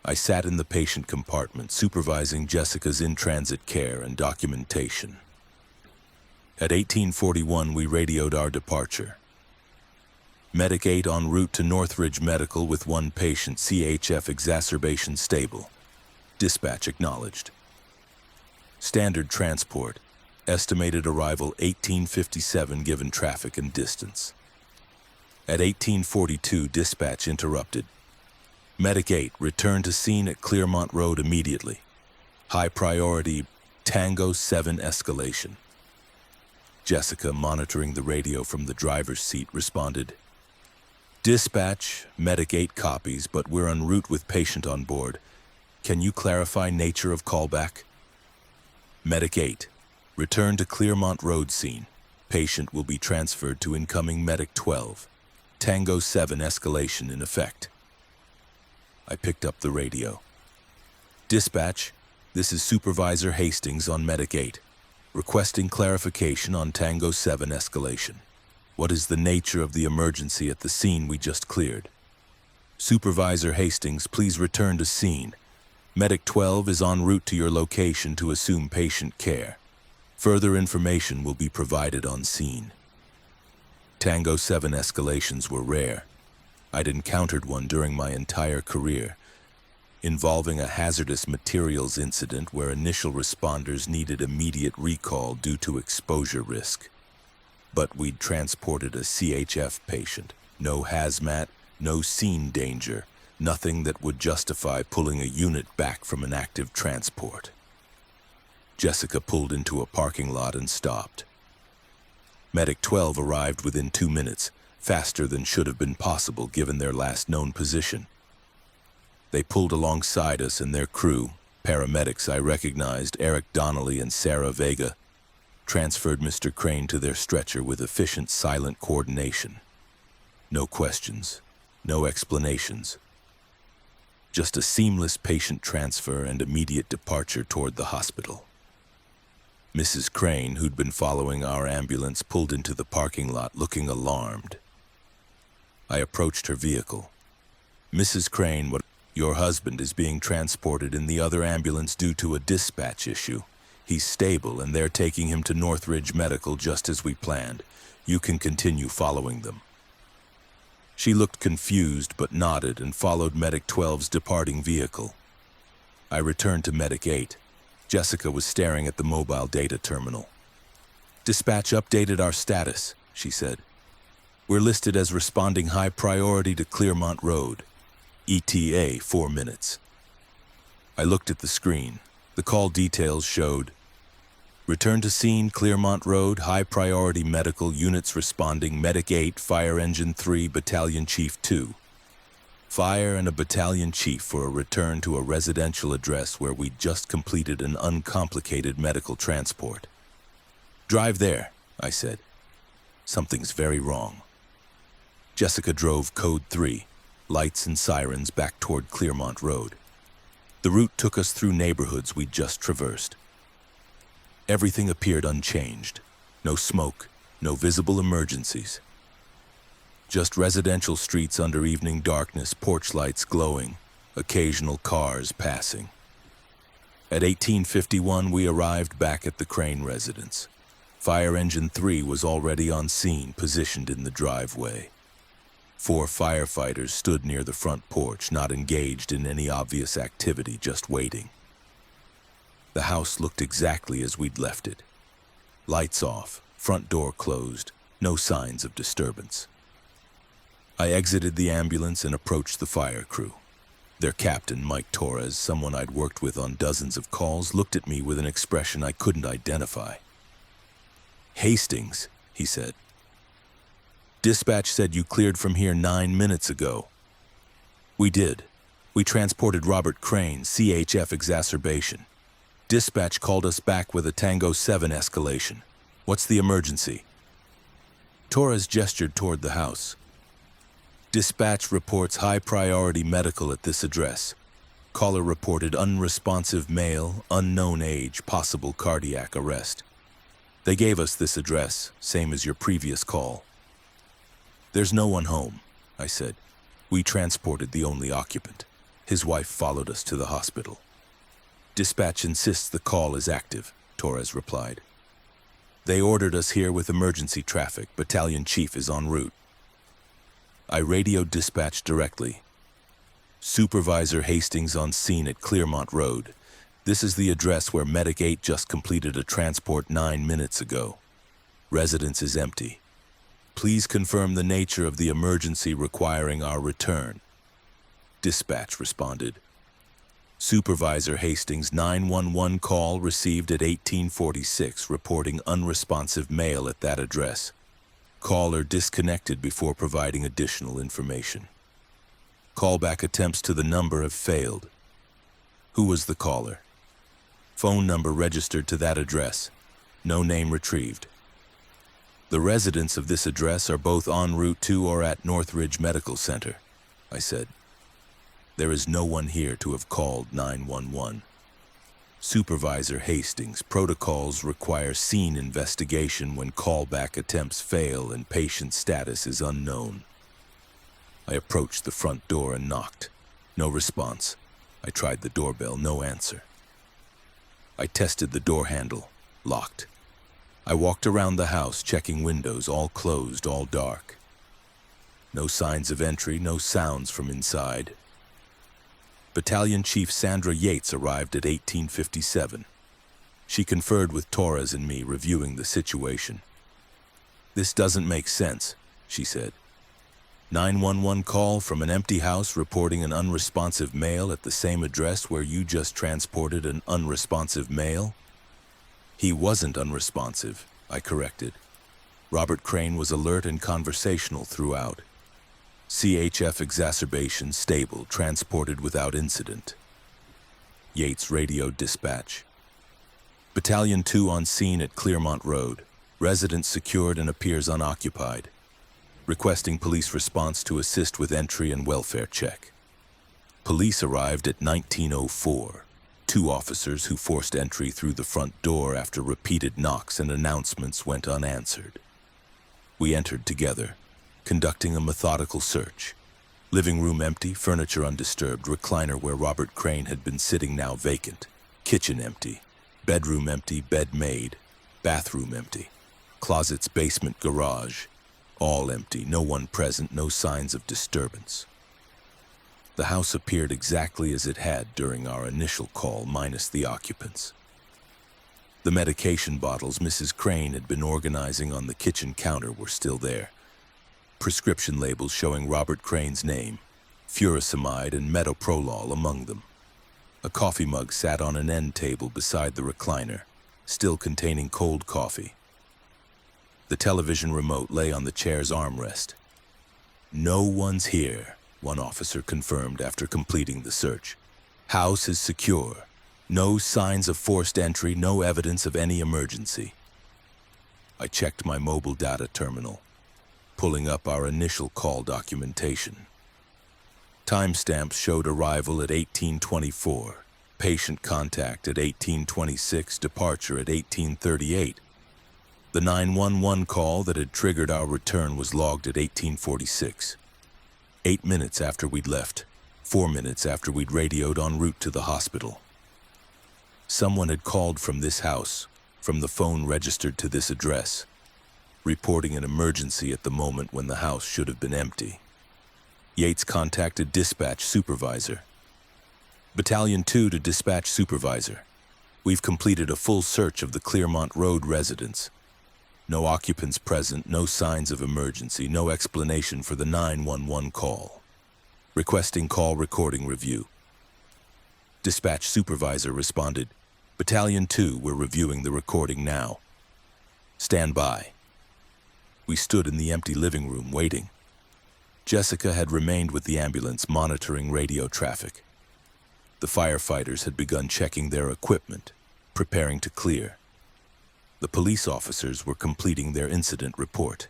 I sat in the patient compartment, supervising Jessica's in-transit care and documentation. At 1841, we radioed our departure. Medic 8 en route to Northridge Medical with one patient, CHF exacerbation stable. Dispatch acknowledged. Standard transport. Estimated arrival 1857 given traffic and distance. At 1842, dispatch interrupted. Medic 8, return to scene at Clearmont Road immediately. High priority, Tango 7 escalation. Jessica, monitoring the radio from the driver's seat, responded, Dispatch, Medic 8 copies, but we're en route with patient on board. Can you clarify nature of callback? Medic 8, return to Clearmont Road scene. Patient will be transferred to incoming Medic 12. Tango 7 escalation in effect. I picked up the radio. Dispatch, this is Supervisor Hastings on Medic 8. Requesting clarification on Tango 7 escalation. What is the nature of the emergency at the scene we just cleared? Supervisor Hastings, please return to scene. Medic 12 is en route to your location to assume patient care. Further information will be provided on scene. Tango 7 escalations were rare. I'd encountered one during my entire career, involving a hazardous materials incident where initial responders needed immediate recall due to exposure risk. But we'd transported a CHF patient. No hazmat, no scene danger, nothing that would justify pulling a unit back from an active transport. Jessica pulled into a parking lot and stopped. Medic 12 arrived within 2 minutes, faster than should have been possible given their last known position. They pulled alongside us and their crew, paramedics I recognized, Eric Donnelly and Sarah Vega, transferred Mr. Crane to their stretcher with efficient, silent coordination. No questions, no explanations. Just a seamless patient transfer and immediate departure toward the hospital. Mrs. Crane, who'd been following our ambulance, pulled into the parking lot looking alarmed. I approached her vehicle. Mrs. Crane, your husband is being transported in the other ambulance due to a dispatch issue. He's stable and they're taking him to Northridge Medical just as we planned. You can continue following them. She looked confused but nodded and followed Medic 12's departing vehicle. I returned to Medic 8. Jessica was staring at the mobile data terminal. Dispatch updated our status, she said. We're listed as responding high priority to Clearmont Road. ETA 4 minutes. I looked at the screen. The call details showed, return to scene, Clearmont Road, high priority medical units responding, Medic 8, Fire Engine 3, Battalion Chief 2. Fire and a battalion chief for a return to a residential address where we'd just completed an uncomplicated medical transport. Drive there, I said. Something's very wrong. Jessica drove code 3, lights and sirens, back toward Clearmont Road. The route took us through neighborhoods we'd just traversed. Everything appeared unchanged. No smoke, no visible emergencies. Just residential streets under evening darkness, porch lights glowing, occasional cars passing. At 1851, we arrived back at the Crane residence. Fire Engine 3 was already on scene, positioned in the driveway. 4 firefighters stood near the front porch, not engaged in any obvious activity, just waiting. The house looked exactly as we'd left it. Lights off, front door closed, no signs of disturbance. I exited the ambulance and approached the fire crew. Their captain, Mike Torres, someone I'd worked with on dozens of calls, looked at me with an expression I couldn't identify. Hastings, he said. Dispatch said you cleared from here 9 minutes ago. We did. We transported Robert Crane, CHF exacerbation. Dispatch called us back with a Tango 7 escalation. What's the emergency? Torres gestured toward the house. Dispatch reports high-priority medical at this address. Caller reported unresponsive male, unknown age, possible cardiac arrest. They gave us this address, same as your previous call. There's no one home, I said. We transported the only occupant. His wife followed us to the hospital. Dispatch insists the call is active, Torres replied. They ordered us here with emergency traffic. Battalion chief is en route. I radioed dispatch directly. Supervisor Hastings on scene at Clearmont Road. This is the address where Medic 8 just completed a transport 9 minutes ago. Residence is empty. Please confirm the nature of the emergency requiring our return. Dispatch responded. Supervisor Hastings 911 call received at 1846 reporting unresponsive male at that address. Caller disconnected before providing additional information. Callback attempts to the number have failed. Who was the caller? Phone number registered to that address. No name retrieved. The residents of this address are both en route to or at Northridge Medical Center, I said. There is no one here to have called 911. Supervisor Hastings, protocols require scene investigation when callback attempts fail and patient status is unknown. I approached the front door and knocked. No response. I tried the doorbell, no answer. I tested the door handle, locked. I walked around the house, checking windows, all closed, all dark. No signs of entry, no sounds from inside. Battalion Chief Sandra Yates arrived at 1857. She conferred with Torres and me, reviewing the situation. This doesn't make sense, she said. 911 call from an empty house reporting an unresponsive male at the same address where you just transported an unresponsive male? He wasn't unresponsive, I corrected. Robert Crane was alert and conversational throughout. CHF exacerbation stable, transported without incident. Yates radioed dispatch. Battalion 2 on scene at Clearmont Road. Resident secured and appears unoccupied. Requesting police response to assist with entry and welfare check. Police arrived at 1904. 2 officers who forced entry through the front door after repeated knocks and announcements went unanswered. We entered together, conducting a methodical search. Living room empty, furniture undisturbed, recliner where Robert Crane had been sitting now vacant. Kitchen empty, bedroom empty, bed made, bathroom empty. Closets, basement, garage, all empty, no one present, no signs of disturbance. The house appeared exactly as it had during our initial call, minus the occupants. The medication bottles Mrs. Crane had been organizing on the kitchen counter were still there. Prescription labels showing Robert Crane's name, furosemide and metoprolol among them. A coffee mug sat on an end table beside the recliner, still containing cold coffee. The television remote lay on the chair's armrest. No one's here, one officer confirmed after completing the search. House is secure. No signs of forced entry, no evidence of any emergency. I checked my mobile data terminal, pulling up our initial call documentation. Timestamps showed arrival at 1824, patient contact at 1826, departure at 1838. The 911 call that had triggered our return was logged at 1846. 8 minutes after we'd left, 4 minutes after we'd radioed en route to the hospital. Someone had called from this house, from the phone registered to this address, reporting an emergency at the moment when the house should have been empty. Yates contacted dispatch supervisor. Battalion 2 to dispatch supervisor. We've completed a full search of the Clearmont Road residence. No occupants present, no signs of emergency, no explanation for the 911 call. Requesting call recording review. Dispatch supervisor responded, Battalion 2, we're reviewing the recording now. Stand by. We stood in the empty living room waiting. Jessica had remained with the ambulance monitoring radio traffic. The firefighters had begun checking their equipment, preparing to clear. The police officers were completing their incident report.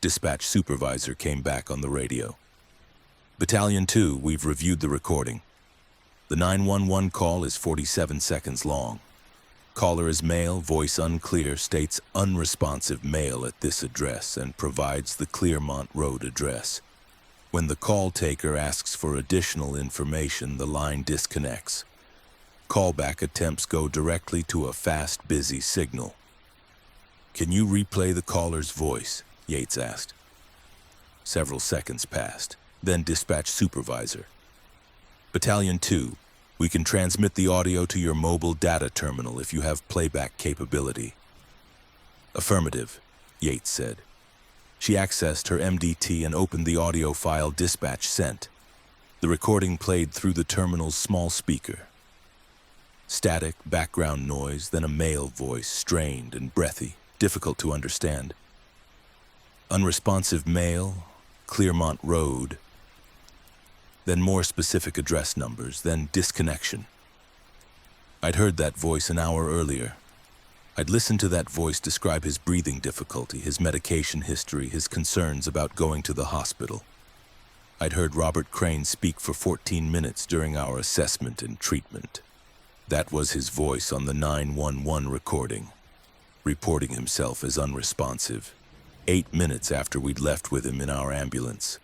Dispatch supervisor came back on the radio. Battalion 2, we've reviewed the recording. The 911 call is 47 seconds long. Caller is male, voice unclear, states unresponsive male at this address and provides the Clearmont Road address. When the call taker asks for additional information, the line disconnects. Callback attempts go directly to a fast, busy signal. Can you replay the caller's voice? Yates asked. Several seconds passed. Then dispatch supervisor. Battalion 2, we can transmit the audio to your mobile data terminal if you have playback capability. Affirmative, Yates said. She accessed her MDT and opened the audio file dispatch sent. The recording played through the terminal's small speaker. Static, background noise, then a male voice, strained and breathy, difficult to understand. Unresponsive male, Clearmont Road. Then more specific address numbers, then disconnection. I'd heard that voice an hour earlier. I'd listened to that voice describe his breathing difficulty, his medication history, his concerns about going to the hospital. I'd heard Robert Crane speak for 14 minutes during our assessment and treatment. That was his voice on the 911 recording, reporting himself as unresponsive, 8 minutes after we'd left with him in our ambulance.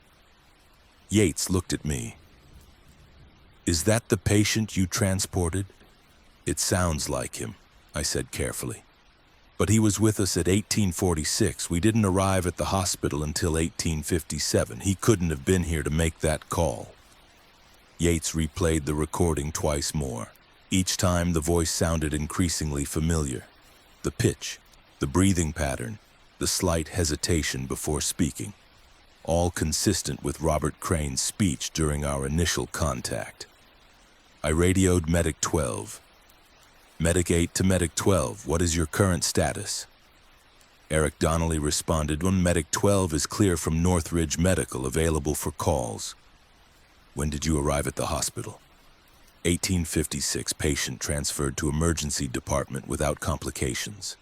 Yates looked at me. Is that the patient you transported? It sounds like him, I said carefully. But he was with us at 1846. We didn't arrive at the hospital until 1857. He couldn't have been here to make that call. Yates replayed the recording twice more. Each time the voice sounded increasingly familiar. The pitch, the breathing pattern, the slight hesitation before speaking. All consistent with Robert Crane's speech during our initial contact. I radioed Medic 12. Medic 8 to Medic 12, what is your current status? Eric Donnelly responded, Medic 12 is clear from Northridge Medical, available for calls. When did you arrive at the hospital? 1856, patient transferred to emergency department without complications.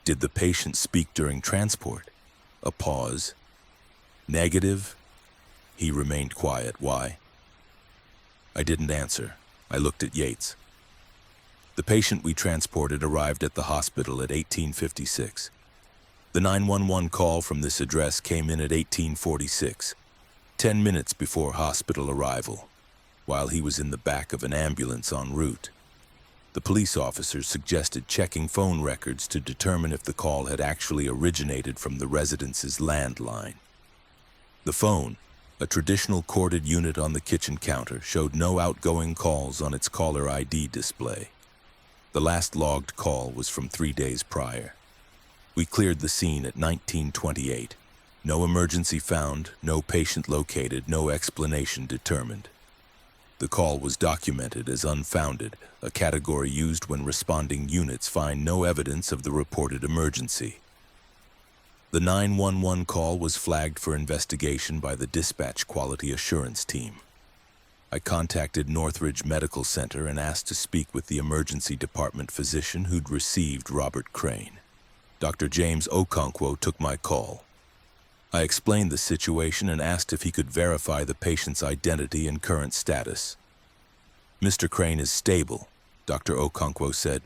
Did the patient speak during transport? A pause. Negative. He remained quiet. Why? I didn't answer. I looked at Yates. The patient we transported arrived at the hospital at 1856. The 911 call from this address came in at 1846, 10 minutes before hospital arrival, while he was in the back of an ambulance en route. The police officers suggested checking phone records to determine if the call had actually originated from the residence's landline. The phone, a traditional corded unit on the kitchen counter, showed no outgoing calls on its caller ID display. The last logged call was from 3 days prior. We cleared the scene at 1928. No emergency found, no patient located, no explanation determined. The call was documented as unfounded, a category used when responding units find no evidence of the reported emergency. The 911 call was flagged for investigation by the dispatch quality assurance team. I contacted Northridge Medical Center and asked to speak with the emergency department physician who'd received Robert Crane. Dr. James Okonkwo took my call. I explained the situation and asked if he could verify the patient's identity and current status. Mr. Crane is stable, Dr. Okonkwo said.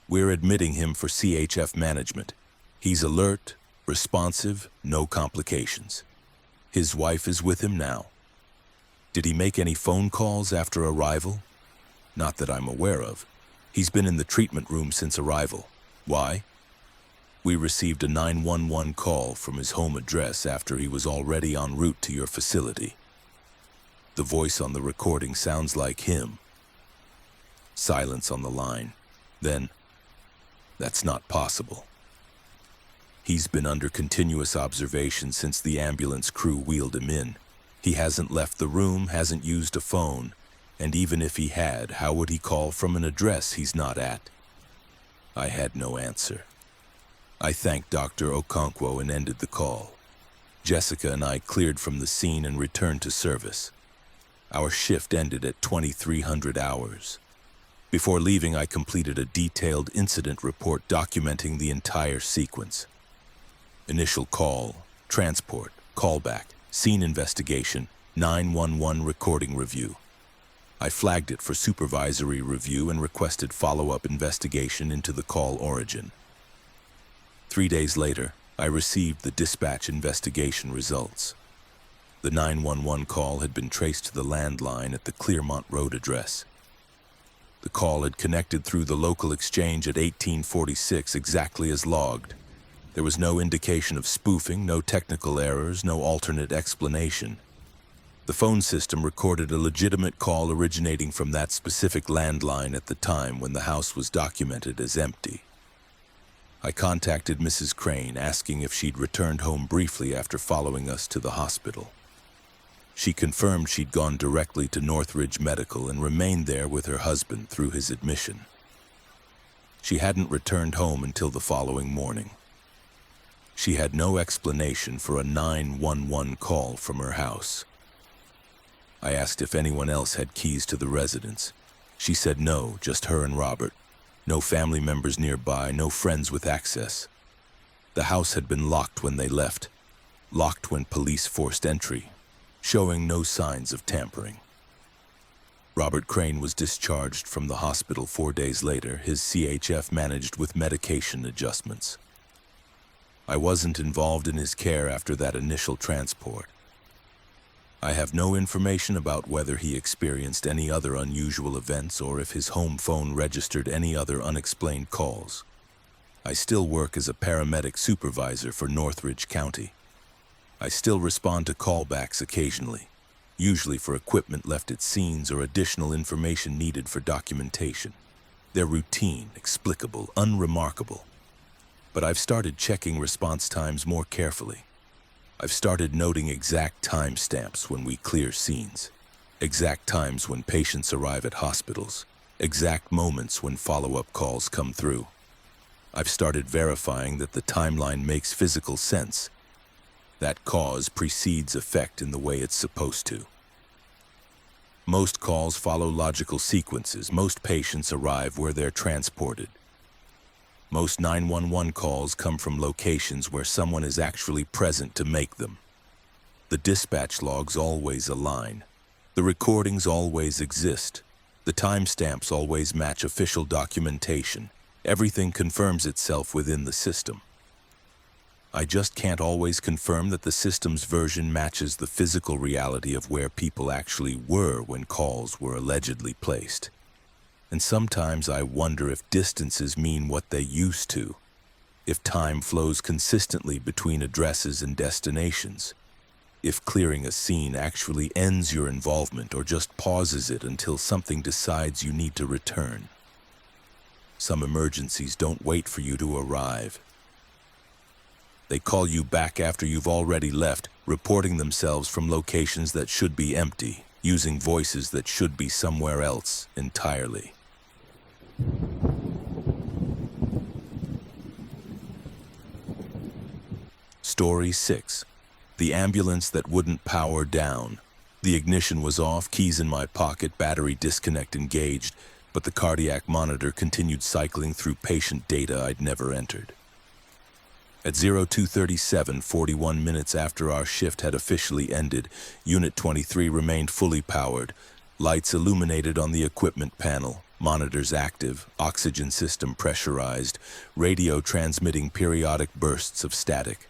We're admitting him for CHF management. He's alert, responsive, no complications. His wife is with him now. Did he make any phone calls after arrival? Not that I'm aware of. He's been in the treatment room since arrival. Why? We received a 911 call from his home address after he was already en route to your facility. The voice on the recording sounds like him. Silence on the line. Then, that's not possible. He's been under continuous observation since the ambulance crew wheeled him in. He hasn't left the room, hasn't used a phone, and even if he had, how would he call from an address he's not at? I had no answer. I thanked Dr. Okonkwo and ended the call. Jessica and I cleared from the scene and returned to service. Our shift ended at 2300 hours. Before leaving, I completed a detailed incident report documenting the entire sequence. Initial call, transport, callback, scene investigation, 911 recording review. I flagged it for supervisory review and requested follow-up investigation into the call origin. 3 days later, I received the dispatch investigation results. The 911 call had been traced to the landline at the Clearmont Road address. The call had connected through the local exchange at 1846 exactly as logged. There was no indication of spoofing, no technical errors, no alternate explanation. The phone system recorded a legitimate call originating from that specific landline at the time when the house was documented as empty. I contacted Mrs. Crane asking if she'd returned home briefly after following us to the hospital. She confirmed she'd gone directly to Northridge Medical and remained there with her husband through his admission. She hadn't returned home until the following morning. She had no explanation for a 911 call from her house. I asked if anyone else had keys to the residence. She said no, just her and Robert. No family members nearby, no friends with access. The house had been locked when they left, locked when police forced entry, showing no signs of tampering. Robert Crane was discharged from the hospital 4 days later, his CHF managed with medication adjustments. I wasn't involved in his care after that initial transport. I have no information about whether he experienced any other unusual events or if his home phone registered any other unexplained calls. I still work as a paramedic supervisor for Northridge County. I still respond to callbacks occasionally, usually for equipment left at scenes or additional information needed for documentation. They're routine, explicable, unremarkable. But I've started checking response times more carefully. I've started noting exact timestamps when we clear scenes, exact times when patients arrive at hospitals, exact moments when follow-up calls come through. I've started verifying that the timeline makes physical sense. That cause precedes effect in the way it's supposed to. Most calls follow logical sequences. Most patients arrive where they're transported. Most 911 calls come from locations where someone is actually present to make them. The dispatch logs always align. The recordings always exist. The timestamps always match official documentation. Everything confirms itself within the system. I just can't always confirm that the system's version matches the physical reality of where people actually were when calls were allegedly placed. And sometimes I wonder if distances mean what they used to, if time flows consistently between addresses and destinations, if clearing a scene actually ends your involvement or just pauses it until something decides you need to return. Some emergencies don't wait for you to arrive. They call you back after you've already left, reporting themselves from locations that should be empty, using voices that should be somewhere else entirely. Story 6. The ambulance that wouldn't power down. The ignition was off, keys in my pocket, battery disconnect engaged, but the cardiac monitor continued cycling through patient data I'd never entered. At 02:37, 41 minutes after our shift had officially ended, Unit 23 remained fully powered, lights illuminated on the equipment panel, monitors active, oxygen system pressurized, radio transmitting periodic bursts of static.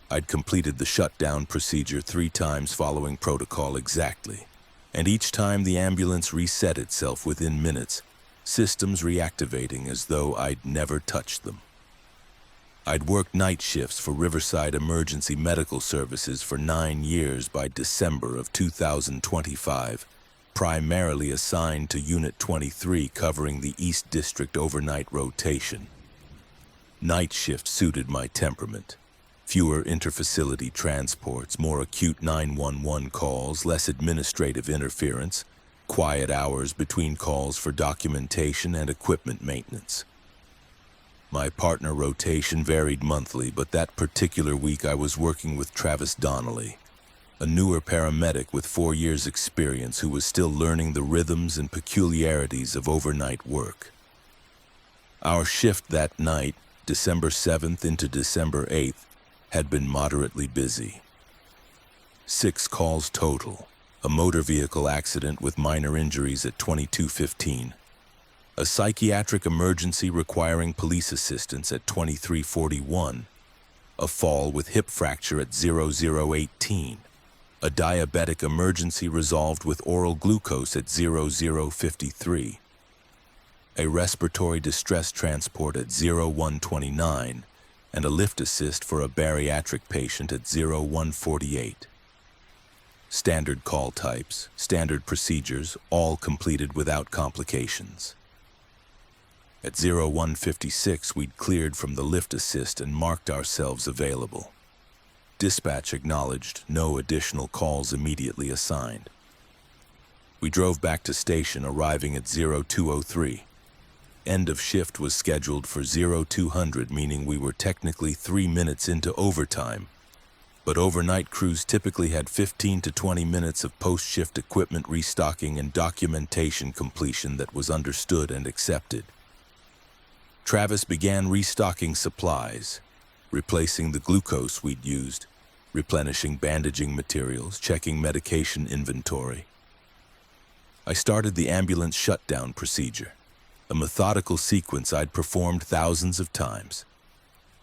I'd completed the shutdown procedure 3 times following protocol exactly, and each time the ambulance reset itself within minutes, systems reactivating as though I'd never touched them. I'd worked night shifts for Riverside Emergency Medical Services for 9 years by December of 2025, primarily assigned to Unit 23 covering the East District overnight rotation. Night shift suited my temperament. Fewer interfacility transports, more acute 911 calls, less administrative interference, quiet hours between calls for documentation and equipment maintenance. My partner rotation varied monthly, but that particular week I was working with Travis Donnelly, a newer paramedic with 4 years' experience who was still learning the rhythms and peculiarities of overnight work. Our shift that night, December 7th into December 8th, had been moderately busy. 6 calls total, a motor vehicle accident with minor injuries at 22:15, a psychiatric emergency requiring police assistance at 23:41, a fall with hip fracture at 00:18, a diabetic emergency resolved with oral glucose at 00:53, a respiratory distress transport at 01:29, and a lift assist for a bariatric patient at 01:48. Standard call types, standard procedures, all completed without complications. At 01:56, we'd cleared from the lift assist and marked ourselves available. Dispatch acknowledged, no additional calls immediately assigned. We drove back to station, arriving at 02:03. End of shift was scheduled for 0200, meaning we were technically 3 minutes into overtime. But overnight crews typically had 15 to 20 minutes of post-shift equipment restocking and documentation completion that was understood and accepted. Travis began restocking supplies, replacing the glucose we'd used, replenishing bandaging materials, checking medication inventory. I started the ambulance shutdown procedure, a methodical sequence I'd performed thousands of times.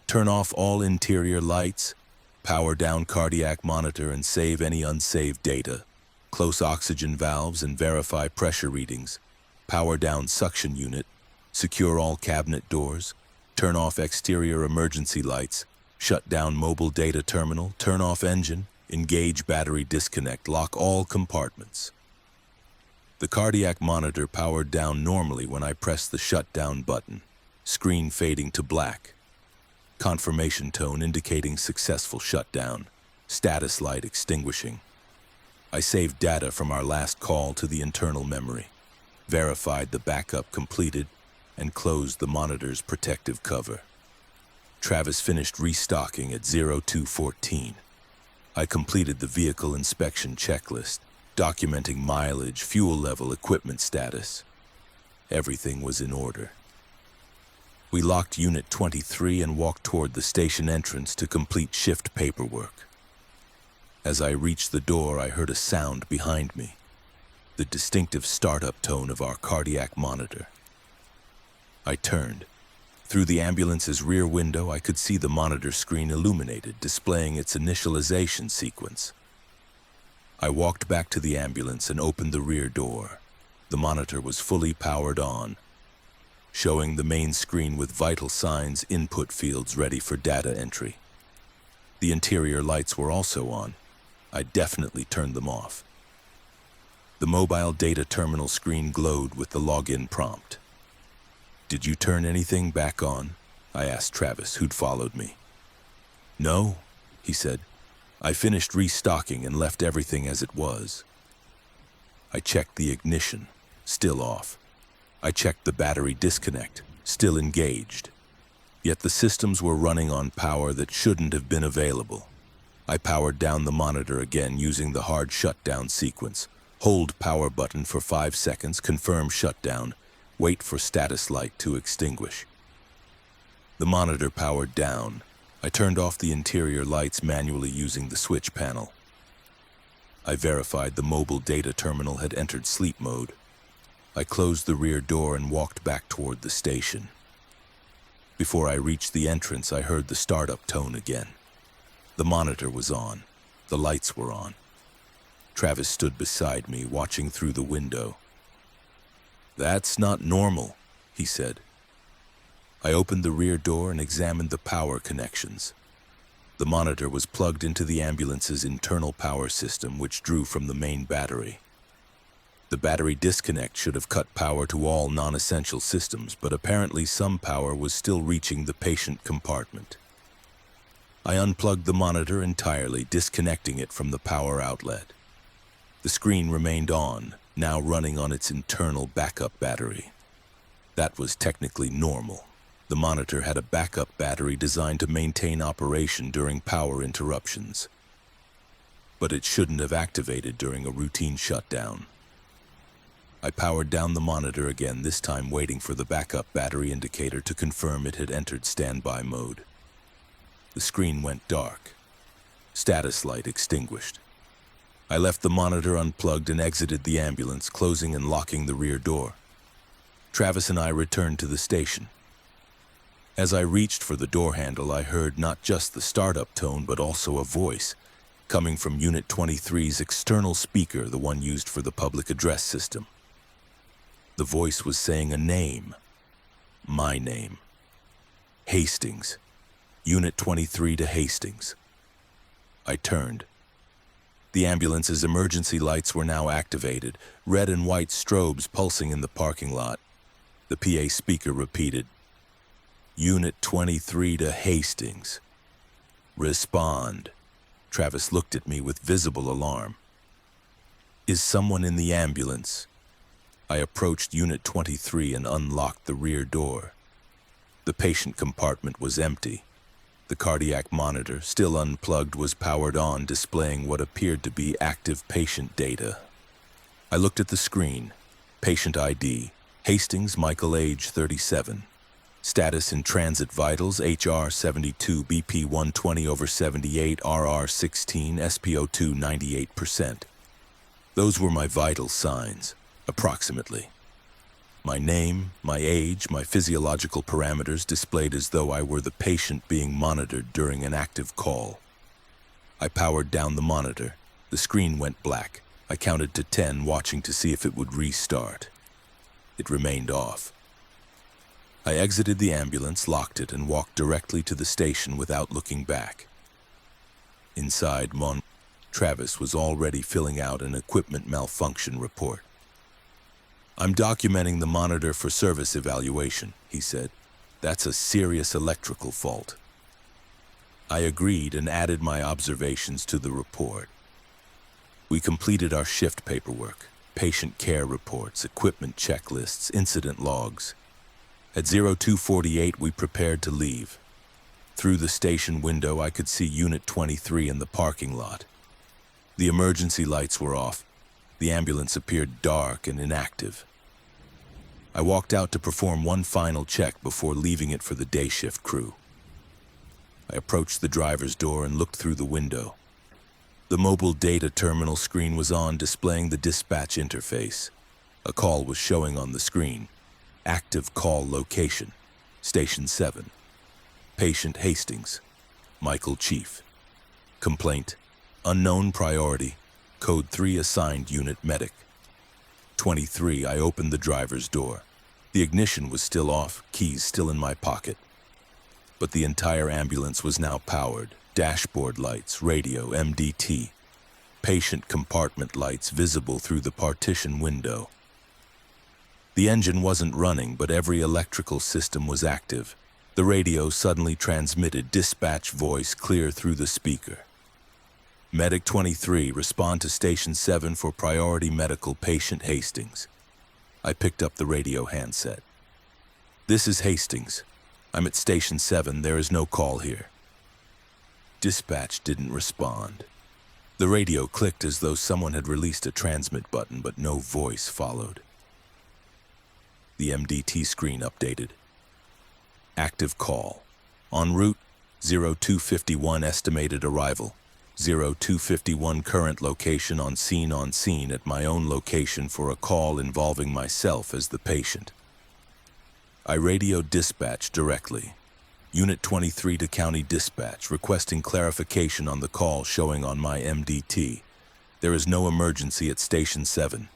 Turn off all interior lights, power down cardiac monitor and save any unsaved data, close oxygen valves and verify pressure readings, power down suction unit, secure all cabinet doors, turn off exterior emergency lights, shut down mobile data terminal, turn off engine, engage battery disconnect, lock all compartments. The cardiac monitor powered down normally when I pressed the shutdown button, screen fading to black. Confirmation tone indicating successful shutdown, status light extinguishing. I saved data from our last call to the internal memory, verified the backup completed, and closed the monitor's protective cover. Travis finished restocking at 02:14. I completed the vehicle inspection checklist, documenting mileage, fuel level, equipment status. Everything was in order. We locked Unit 23 and walked toward the station entrance to complete shift paperwork. As I reached the door, I heard a sound behind me, the distinctive startup tone of our cardiac monitor. I turned. Through the ambulance's rear window, I could see the monitor screen illuminated, displaying its initialization sequence. I walked back to the ambulance and opened the rear door. The monitor was fully powered on, showing the main screen with vital signs input fields ready for data entry. The interior lights were also on. I definitely turned them off. The mobile data terminal screen glowed with the login prompt. "Did you turn anything back on?" I asked Travis, who'd followed me. "No," he said. "I finished restocking and left everything as it was." I checked the ignition, still off. I checked the battery disconnect, still engaged. Yet the systems were running on power that shouldn't have been available. I powered down the monitor again using the hard shutdown sequence. Hold power button for 5 seconds, confirm shutdown, wait for status light to extinguish. The monitor powered down. I turned off the interior lights manually using the switch panel. I verified the mobile data terminal had entered sleep mode. I closed the rear door and walked back toward the station. Before I reached the entrance, I heard the startup tone again. The monitor was on. The lights were on. Travis stood beside me, watching through the window. "That's not normal," he said. I opened the rear door and examined the power connections. The monitor was plugged into the ambulance's internal power system, which drew from the main battery. The battery disconnect should have cut power to all non-essential systems, but apparently some power was still reaching the patient compartment. I unplugged the monitor entirely, disconnecting it from the power outlet. The screen remained on, now running on its internal backup battery. That was technically normal. The monitor had a backup battery designed to maintain operation during power interruptions. But it shouldn't have activated during a routine shutdown. I powered down the monitor again, this time waiting for the backup battery indicator to confirm it had entered standby mode. The screen went dark. Status light extinguished. I left the monitor unplugged and exited the ambulance, closing and locking the rear door. Travis and I returned to the station. As I reached for the door handle, I heard not just the startup tone, but also a voice, coming from Unit 23's external speaker, the one used for the public address system. The voice was saying a name. My name. Hastings. Unit 23 to Hastings. I turned. The ambulance's emergency lights were now activated, red and white strobes pulsing in the parking lot. The PA speaker repeated, Unit 23 to Hastings. Respond. Travis looked at me with visible alarm. Is someone in the ambulance? I approached Unit 23 and unlocked the rear door. The patient compartment was empty. The cardiac monitor, still unplugged, was powered on, displaying what appeared to be active patient data. I looked at the screen. Patient ID, Hastings Michael, age 37. Status in transit vitals, HR 72, BP 120/78, RR 16, SpO2 98%. Those were my vital signs, approximately. My name, my age, my physiological parameters displayed as though I were the patient being monitored during an active call. I powered down the monitor. The screen went black. I counted to 10, watching to see if it would restart. It remained off. I exited the ambulance, locked it, and walked directly to the station without looking back. Inside, Travis was already filling out an equipment malfunction report. I'm documenting the monitor for service evaluation, he said. That's a serious electrical fault. I agreed and added my observations to the report. We completed our shift paperwork, patient care reports, equipment checklists, incident logs. At 02:48, we prepared to leave. Through the station window, I could see Unit 23 in the parking lot. The emergency lights were off. The ambulance appeared dark and inactive. I walked out to perform one final check before leaving it for the day shift crew. I approached the driver's door and looked through the window. The mobile data terminal screen was on, displaying the dispatch interface. A call was showing on the screen. Active call location, Station 7. Patient Hastings, Michael Chief. Complaint, unknown priority, Code 3 assigned unit medic. 23, I opened the driver's door. The ignition was still off, keys still in my pocket. But the entire ambulance was now powered. Dashboard lights, radio, MDT. Patient compartment lights visible through the partition window. The engine wasn't running, but every electrical system was active. The radio suddenly transmitted dispatch voice clear through the speaker. Medic 23, respond to Station 7 for priority medical patient Hastings. I picked up the radio handset. This is Hastings. I'm at Station 7. There is no call here. Dispatch didn't respond. The radio clicked as though someone had released a transmit button, but no voice followed. The MDT screen updated. Active call. En route, 0251 estimated arrival. 0251 current location on scene at my own location for a call involving myself as the patient. I radioed dispatch directly. Unit 23 to County Dispatch, requesting clarification on the call showing on my MDT. There is no emergency at Station 7.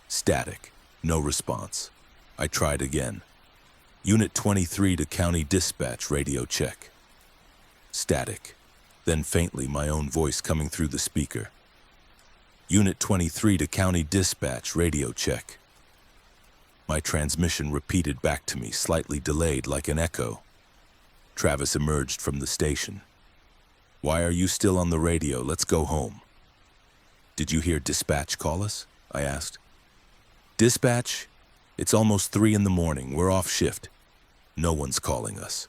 Static. No response. I tried again. Unit 23 to County Dispatch, radio check. Static. Then faintly my own voice coming through the speaker. Unit 23 to County Dispatch, radio check. My transmission repeated back to me, slightly delayed like an echo. Travis emerged from the station. Why are you still on the radio? Let's go home. Did you hear dispatch call us? I asked. Dispatch? It's almost 3 in the morning. We're off shift. No one's calling us.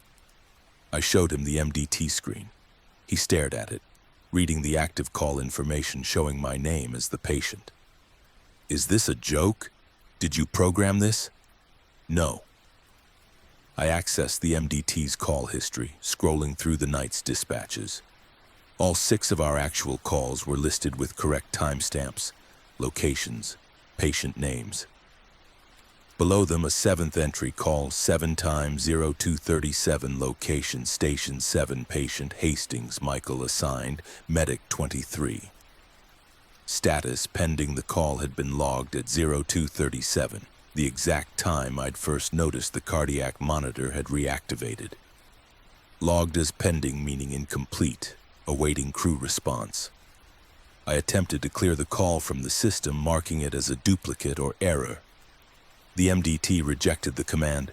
I showed him the MDT screen. He stared at it, reading the active call information showing my name as the patient. Is this a joke? Did you program this? No. I accessed the MDT's call history, scrolling through the night's dispatches. All 6 of our actual calls were listed with correct timestamps, locations, patient names. Below them, a 7th entry call, 7x0237, location, Station 7, patient, Hastings, Michael, assigned, Medic 23. Status, pending. The call had been logged at 0237, the exact time I'd first noticed the cardiac monitor had reactivated. Logged as pending, meaning incomplete, awaiting crew response. I attempted to clear the call from the system, marking it as a duplicate or error. The MDT rejected the command.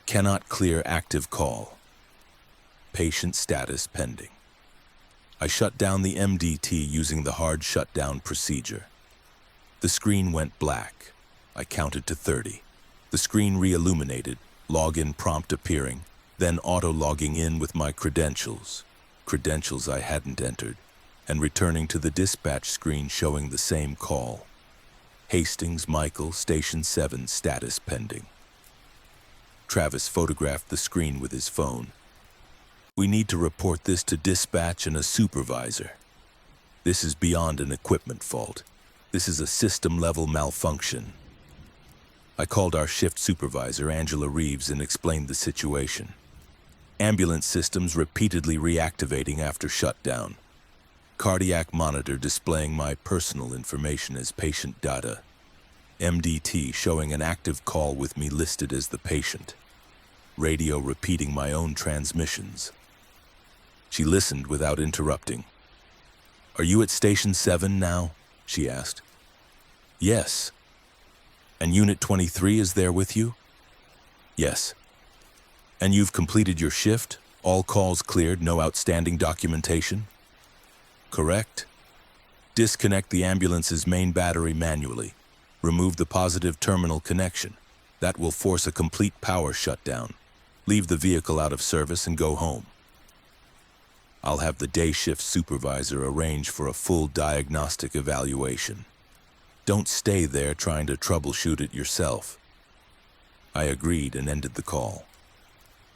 Cannot clear active call. Patient status pending. I shut down the MDT using the hard shutdown procedure. The screen went black. I counted to 30. The screen re-illuminated, login prompt appearing, then auto-logging in with my credentials I hadn't entered, and returning to the dispatch screen showing the same call. Hastings, Michael, Station 7, status pending. Travis photographed the screen with his phone. We need to report this to dispatch and a supervisor. This is beyond an equipment fault. This is a system-level malfunction. I called our shift supervisor, Angela Reeves, and explained the situation. Ambulance systems repeatedly reactivating after shutdown. Cardiac monitor displaying my personal information as patient data. MDT showing an active call with me listed as the patient. Radio repeating my own transmissions. She listened without interrupting. Are you at Station 7 now? She asked. Yes. And Unit 23 is there with you? Yes. And you've completed your shift? All calls cleared, no outstanding documentation? Correct. Disconnect the ambulance's main battery manually. Remove the positive terminal connection. That will force a complete power shutdown. Leave the vehicle out of service and go home. I'll have the day shift supervisor arrange for a full diagnostic evaluation. Don't stay there trying to troubleshoot it yourself. I agreed and ended the call.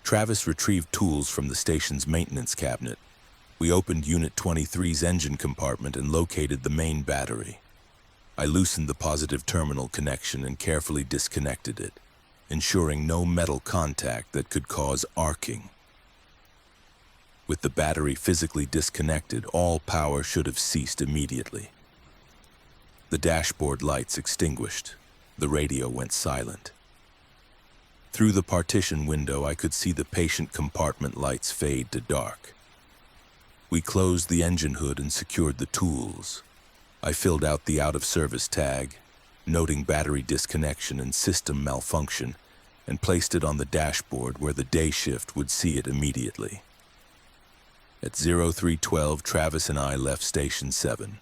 Travis retrieved tools from the station's maintenance cabinet. We opened Unit 23's engine compartment and located the main battery. I loosened the positive terminal connection and carefully disconnected it, ensuring no metal contact that could cause arcing. With the battery physically disconnected, all power should have ceased immediately. The dashboard lights extinguished. The radio went silent. Through the partition window, I could see the patient compartment lights fade to dark. We closed the engine hood and secured the tools. I filled out the out-of-service tag, noting battery disconnection and system malfunction, and placed it on the dashboard where the day shift would see it immediately. At 0312, Travis and I left Station 7.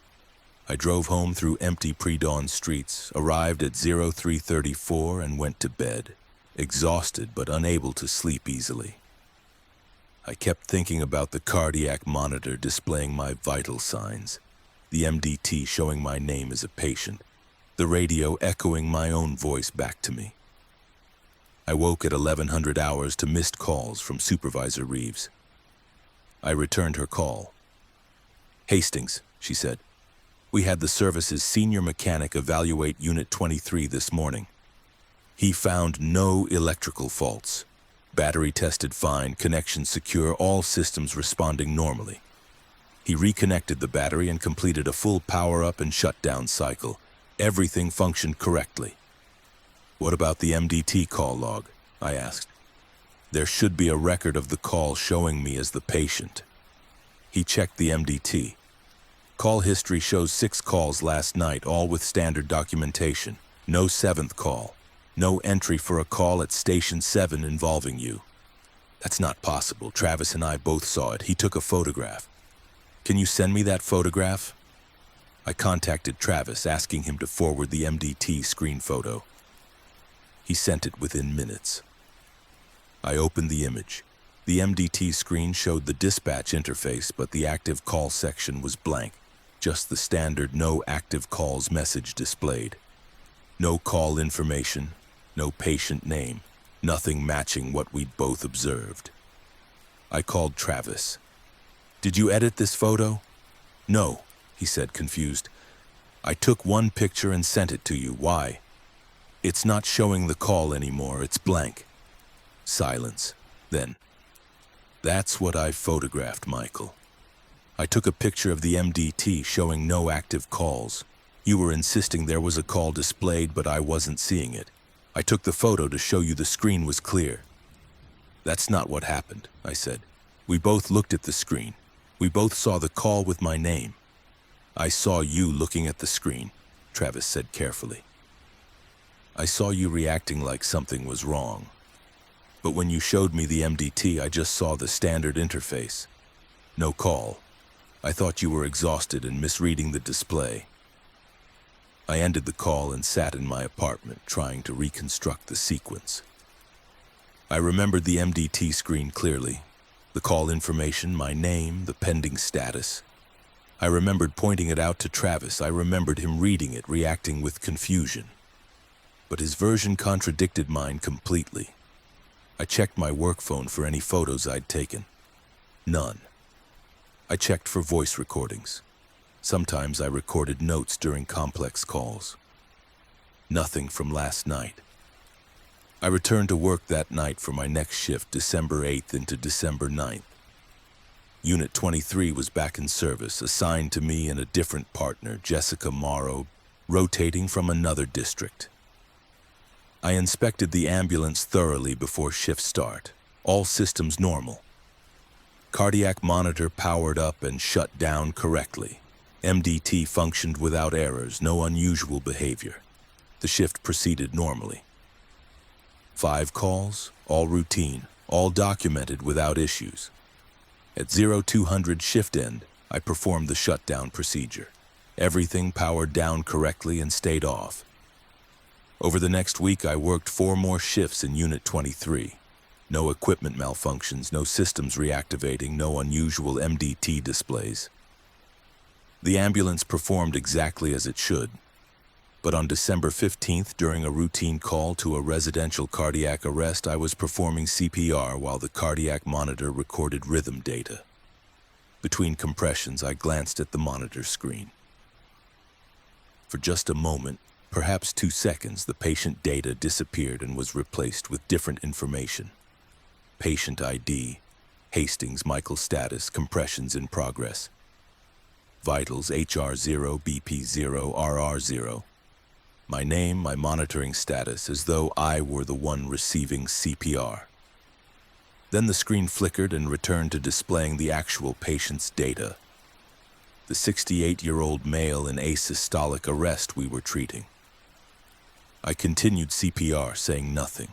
I drove home through empty pre-dawn streets, arrived at 0334 and went to bed, exhausted but unable to sleep easily. I kept thinking about the cardiac monitor displaying my vital signs, the MDT showing my name as a patient, the radio echoing my own voice back to me. I woke at 1100 hours to missed calls from Supervisor Reeves. I returned her call. Hastings, she said. We had the service's senior mechanic evaluate Unit 23 this morning. He found no electrical faults. Battery tested fine, connection secure, all systems responding normally. He reconnected the battery and completed a full power-up and shutdown cycle. Everything functioned correctly. What about the MDT call log? I asked. There should be a record of the call showing me as the patient. He checked the MDT. Call history shows 6 calls last night, all with standard documentation. No 7th call. No entry for a call at Station 7 involving you. That's not possible. Travis and I both saw it. He took a photograph. Can you send me that photograph? I contacted Travis, asking him to forward the MDT screen photo. He sent it within minutes. I opened the image. The MDT screen showed the dispatch interface, but the active call section was blank. Just the standard no active calls message displayed. No call information, no patient name, nothing matching what we'd both observed. I called Travis. "Did you edit this photo?" "No," he said, confused. "I took one picture and sent it to you. Why?" "It's not showing the call anymore. It's blank." Silence. Then, "That's what I photographed, Michael. I took a picture of the MDT showing no active calls. You were insisting there was a call displayed, but I wasn't seeing it. I took the photo to show you the screen was clear." "That's not what happened," I said. "We both looked at the screen. We both saw the call with my name." "I saw you looking at the screen," Travis said carefully. "I saw you reacting like something was wrong. But when you showed me the MDT, I just saw the standard interface. No call. I thought you were exhausted and misreading the display." I ended the call and sat in my apartment, trying to reconstruct the sequence. I remembered the MDT screen clearly. The call information, my name, the pending status. I remembered pointing it out to Travis. I remembered him reading it, reacting with confusion. But his version contradicted mine completely. I checked my work phone for any photos I'd taken. None. I checked for voice recordings. Sometimes I recorded notes during complex calls. Nothing from last night. I returned to work that night for my next shift, December 8th into December 9th. Unit 23 was back in service, assigned to me and a different partner, Jessica Morrow, rotating from another district. I inspected the ambulance thoroughly before shift start. All systems normal. Cardiac monitor powered up and shut down correctly. MDT functioned without errors, no unusual behavior. The shift proceeded normally. 5 calls, all routine, all documented without issues. At 0200 shift end, I performed the shutdown procedure. Everything powered down correctly and stayed off. Over the next week, I worked 4 more shifts in Unit 23. No equipment malfunctions, no systems reactivating, no unusual MDT displays. The ambulance performed exactly as it should. But on December 15th, during a routine call to a residential cardiac arrest, I was performing CPR while the cardiac monitor recorded rhythm data. Between compressions, I glanced at the monitor screen. For just a moment, perhaps 2 seconds, the patient data disappeared and was replaced with different information. Patient ID, Hastings Michael status, compressions in progress. Vitals HR0, BP0, RR0. My name, my monitoring status, as though I were the one receiving CPR. Then the screen flickered and returned to displaying the actual patient's data. The 68-year-old male in asystolic arrest we were treating. I continued CPR, saying nothing.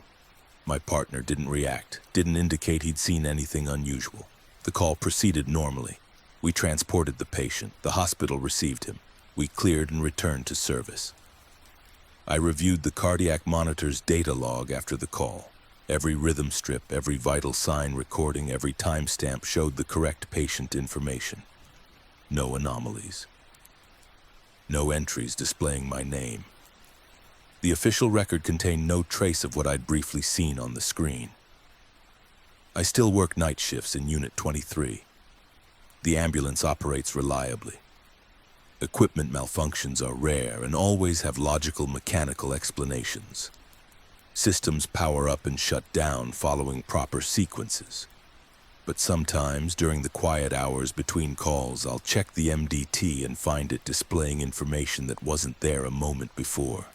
My partner didn't react, didn't indicate he'd seen anything unusual. The call proceeded normally. We transported the patient. The hospital received him. We cleared and returned to service. I reviewed the cardiac monitor's data log after the call. Every rhythm strip, every vital sign recording, every timestamp showed the correct patient information. No anomalies. No entries displaying my name. The official record contained no trace of what I'd briefly seen on the screen. I still work night shifts in Unit 23. The ambulance operates reliably. Equipment malfunctions are rare and always have logical mechanical explanations. Systems power up and shut down following proper sequences. But sometimes, during the quiet hours between calls, I'll check the MDT and find it displaying information that wasn't there a moment before.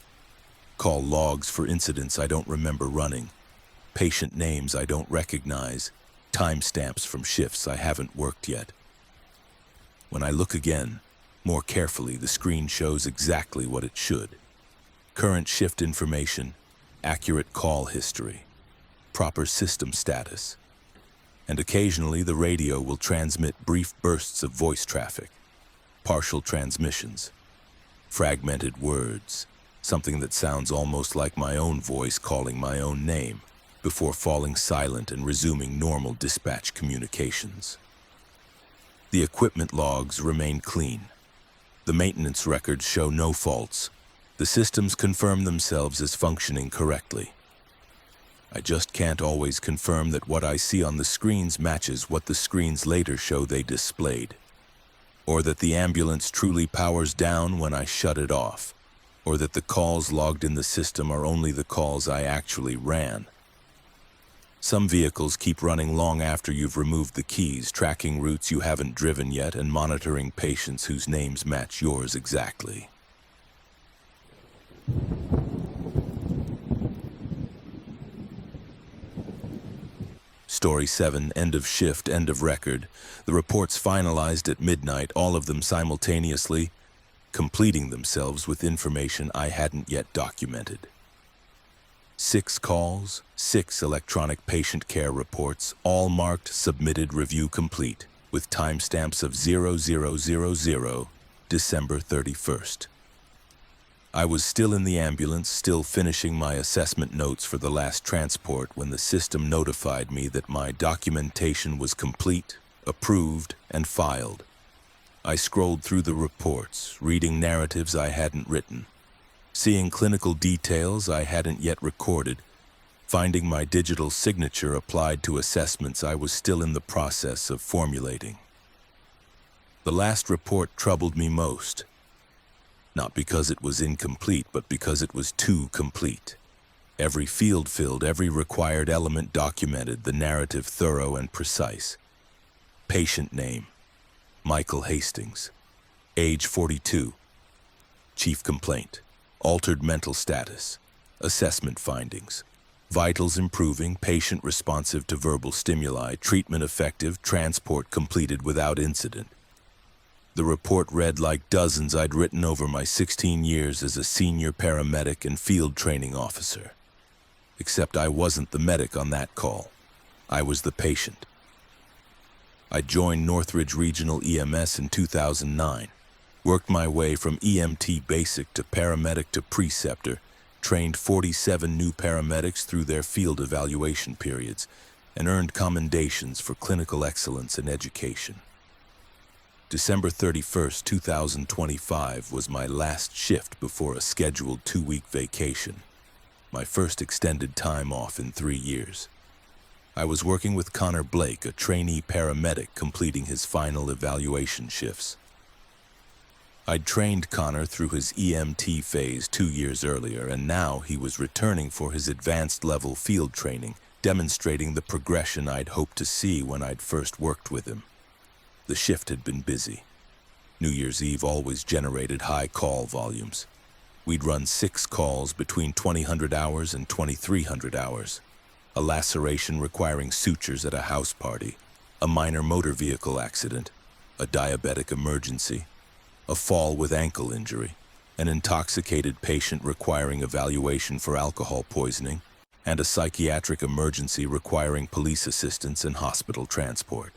Call logs for incidents I don't remember running, patient names I don't recognize, timestamps from shifts I haven't worked yet. When I look again, more carefully, the screen shows exactly what it should. Current shift information, accurate call history, proper system status. And occasionally the radio will transmit brief bursts of voice traffic, partial transmissions, fragmented words, something that sounds almost like my own voice calling my own name. before falling silent and resuming normal dispatch communications. The equipment logs remain clean. The maintenance records show no faults. The systems confirm themselves as functioning correctly. I just can't always confirm that what I see on the screens matches what the screens later show they displayed, or that the ambulance truly powers down when I shut it off, or that the calls logged in the system are only the calls I actually ran. Some vehicles keep running long after you've removed the keys, tracking routes you haven't driven yet and monitoring patients whose names match yours exactly. Story 7, end of shift, end of record. The reports finalized at midnight, all of them simultaneously, completing themselves with information I hadn't yet documented. 6 calls, 6 electronic patient care reports, all marked submitted review complete, with timestamps of 0000, December 31st. I was still in the ambulance, still finishing my assessment notes for the last transport when the system notified me that my documentation was complete, approved, and filed. I scrolled through the reports, reading narratives I hadn't written, seeing clinical details I hadn't yet recorded, finding my digital signature applied to assessments I was still in the process of formulating. The last report troubled me most. Not because it was incomplete, but because it was too complete. Every field filled, every required element documented, the narrative thorough and precise. Patient name, Michael Hastings. Age 42. Chief complaint, altered mental status. Assessment findings, vitals improving, patient responsive to verbal stimuli, treatment effective, transport completed without incident. The report read like dozens I'd written over my 16 years as a senior paramedic and field training officer. Except I wasn't the medic on that call. I was the patient. I joined Northridge Regional EMS in 2009, worked my way from EMT basic to paramedic to preceptor, trained 47 new paramedics through their field evaluation periods, and earned commendations for clinical excellence in education. December 31st, 2025 was my last shift before a scheduled 2-week vacation, my first extended time off in 3 years. I was working with Connor Blake, a trainee paramedic completing his final evaluation shifts. I'd trained Connor through his EMT phase 2 years earlier, and now he was returning for his advanced level field training, demonstrating the progression I'd hoped to see when I'd first worked with him. The shift had been busy. New Year's Eve always generated high call volumes. We'd run 6 calls between 2000 hours and 2300 hours. A laceration requiring sutures at a house party, a minor motor vehicle accident, a diabetic emergency, a fall with ankle injury, an intoxicated patient requiring evaluation for alcohol poisoning, and a psychiatric emergency requiring police assistance and hospital transport.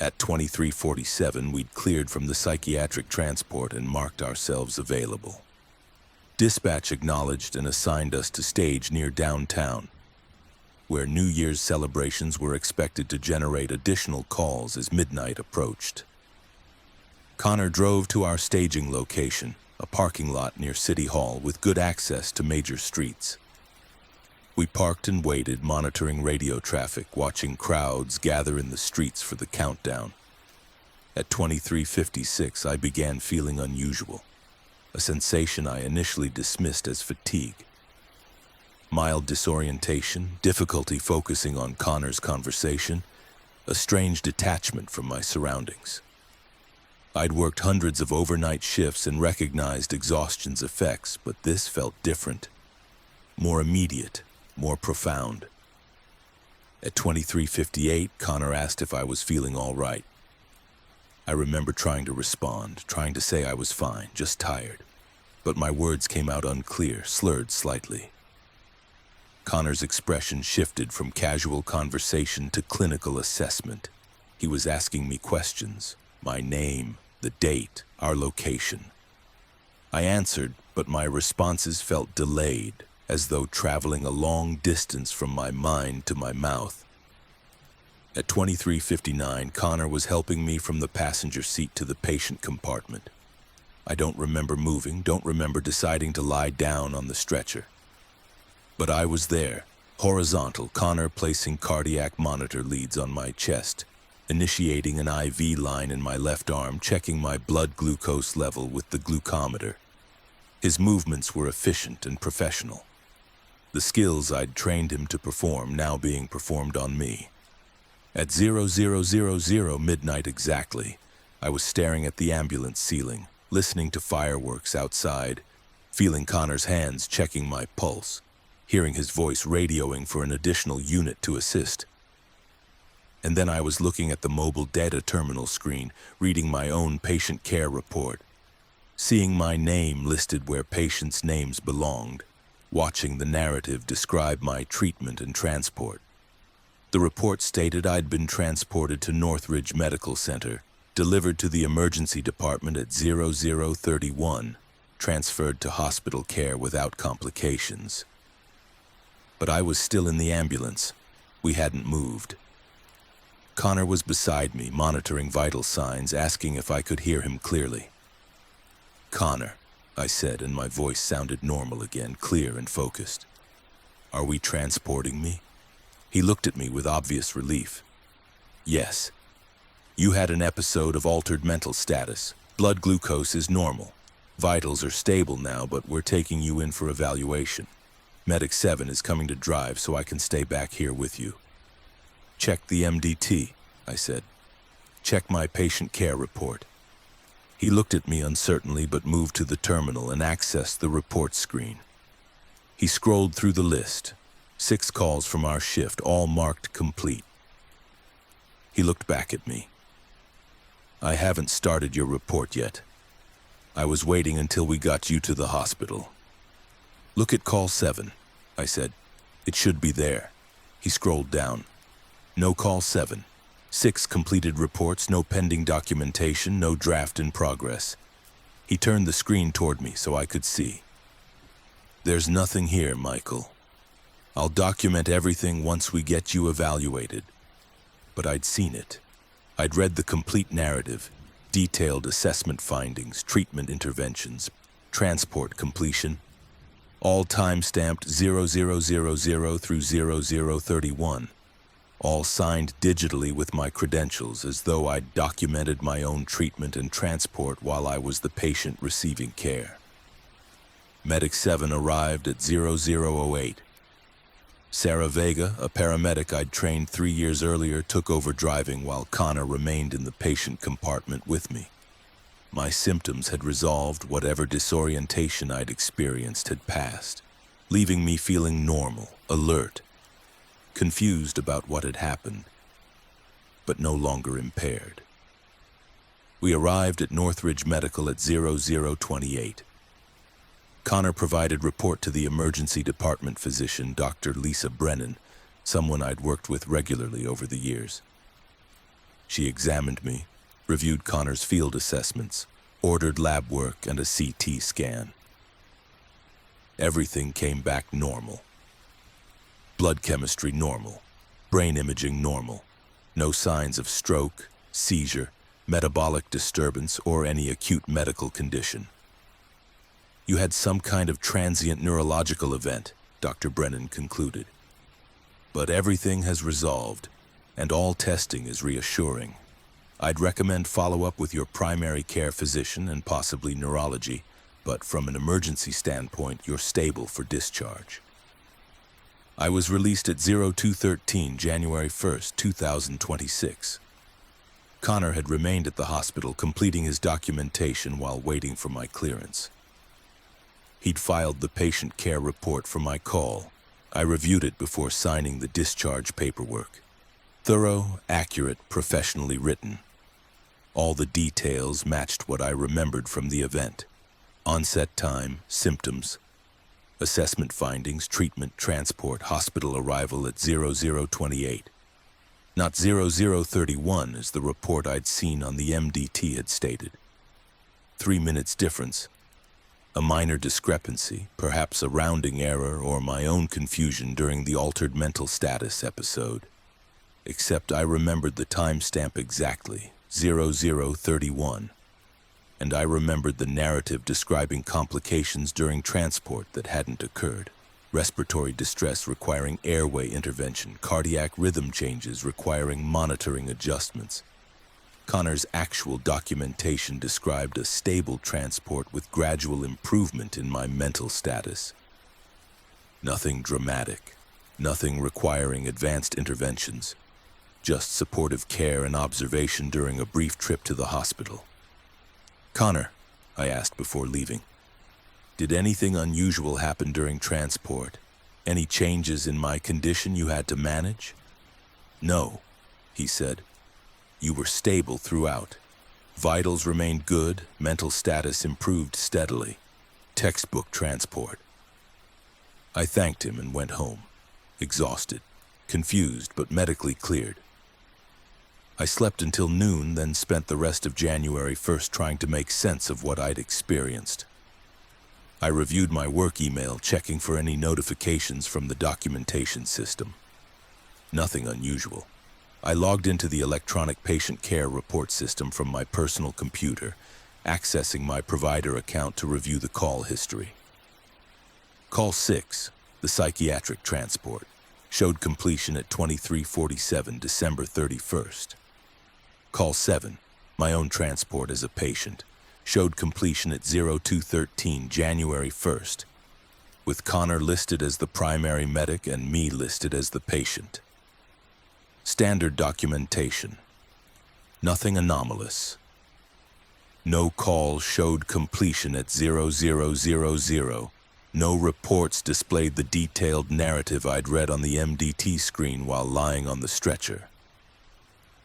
At 2347, we'd cleared from the psychiatric transport and marked ourselves available. Dispatch acknowledged and assigned us to stage near downtown, where New Year's celebrations were expected to generate additional calls as midnight approached. Connor drove to our staging location, a parking lot near City Hall with good access to major streets. We parked and waited, monitoring radio traffic, watching crowds gather in the streets for the countdown. At 23:56, I began feeling unusual, a sensation I initially dismissed as fatigue. Mild disorientation, difficulty focusing on Connor's conversation, a strange detachment from my surroundings. I'd worked hundreds of overnight shifts and recognized exhaustion's effects, but this felt different, more immediate, more profound. At 23:58, Connor asked if I was feeling all right. I remember trying to respond, trying to say I was fine, just tired. But my words came out unclear, slurred slightly. Connor's expression shifted from casual conversation to clinical assessment. He was asking me questions, my name, the date, our location. I answered, but my responses felt delayed, as though traveling a long distance from my mind to my mouth. At 23:59, Connor was helping me from the passenger seat to the patient compartment. I don't remember moving, don't remember deciding to lie down on the stretcher. But I was there, horizontal, Connor placing cardiac monitor leads on my chest, initiating an IV line in my left arm, checking my blood glucose level with the glucometer. His movements were efficient and professional. The skills I'd trained him to perform now being performed on me. At 0000 midnight exactly, I was staring at the ambulance ceiling, listening to fireworks outside, feeling Connor's hands checking my pulse, hearing his voice radioing for an additional unit to assist. And then I was looking at the mobile data terminal screen, reading my own patient care report, seeing my name listed where patients' names belonged, watching the narrative describe my treatment and transport. The report stated I'd been transported to Northridge Medical Center, delivered to the emergency department at 0031, transferred to hospital care without complications. But I was still in the ambulance. We hadn't moved. Connor was beside me, monitoring vital signs, asking if I could hear him clearly. "Connor," I said, and my voice sounded normal again, clear and focused. "Are we transporting me?" He looked at me with obvious relief. "Yes. You had an episode of altered mental status. Blood glucose is normal. Vitals are stable now, but we're taking you in for evaluation. Medic 7 is coming to drive, so I can stay back here with you." "Check the MDT," I said. "Check my patient care report." He looked at me uncertainly but moved to the terminal and accessed the report screen. He scrolled through the list. 6 calls from our shift, all marked complete. He looked back at me. "I haven't started your report yet. I was waiting until we got you to the hospital." "Look at call 7, I said. "It should be there." He scrolled down. "No call 7. 6 completed reports, no pending documentation, no draft in progress." He turned the screen toward me so I could see. "There's nothing here, Michael. I'll document everything once we get you evaluated." But I'd seen it. I'd read the complete narrative, detailed assessment findings, treatment interventions, transport completion, all time-stamped 0000 through 0031, all signed digitally with my credentials as though I'd documented my own treatment and transport while I was the patient receiving care. Medic 7 arrived at 0008. Sarah Vega, a paramedic I'd trained 3 years earlier, took over driving while Connor remained in the patient compartment with me. My symptoms had resolved, whatever disorientation I'd experienced had passed, leaving me feeling normal, alert, confused about what had happened, but no longer impaired. We arrived at Northridge Medical at 0028. Connor provided report to the emergency department physician, Dr. Lisa Brennan, someone I'd worked with regularly over the years. She examined me, reviewed Connor's field assessments, ordered lab work and a CT scan. Everything came back normal. Blood chemistry normal, brain imaging normal, no signs of stroke, seizure, metabolic disturbance, or any acute medical condition. "You had some kind of transient neurological event," Dr. Brennan concluded. "But everything has resolved, and all testing is reassuring. I'd recommend follow-up with your primary care physician and possibly neurology, but from an emergency standpoint, you're stable for discharge." I was released at 0213, January 1st, 2026. Connor had remained at the hospital completing his documentation while waiting for my clearance. He'd filed the patient care report for my call. I reviewed it before signing the discharge paperwork. Thorough, accurate, professionally written. All the details matched what I remembered from the event. Onset time, symptoms, assessment findings, treatment, transport, hospital arrival at 0028. Not 0031 as the report I'd seen on the MDT had stated. 3 minutes difference. A minor discrepancy, perhaps a rounding error or my own confusion during the altered mental status episode. Except I remembered the timestamp exactly, 0031. And I remembered the narrative describing complications during transport that hadn't occurred. Respiratory distress requiring airway intervention, cardiac rhythm changes requiring monitoring adjustments. Connor's actual documentation described a stable transport with gradual improvement in my mental status. Nothing dramatic, nothing requiring advanced interventions, just supportive care and observation during a brief trip to the hospital. "Connor," I asked before leaving, "did anything unusual happen during transport? Any changes in my condition you had to manage?" "No," he said. "You were stable throughout. Vitals remained good, mental status improved steadily. Textbook transport." I thanked him and went home, exhausted, confused but medically cleared. I slept until noon, then spent the rest of January 1st trying to make sense of what I'd experienced. I reviewed my work email, checking for any notifications from the documentation system. Nothing unusual. I logged into the electronic patient care report system from my personal computer, accessing my provider account to review the call history. Call 6, the psychiatric transport, showed completion at 23:47 December 31st. Call 7, my own transport as a patient, showed completion at 02:13 January 1st, with Connor listed as the primary medic and me listed as the patient. Standard documentation. Nothing anomalous. No call showed completion at 0000. No reports displayed the detailed narrative I'd read on the MDT screen while lying on the stretcher.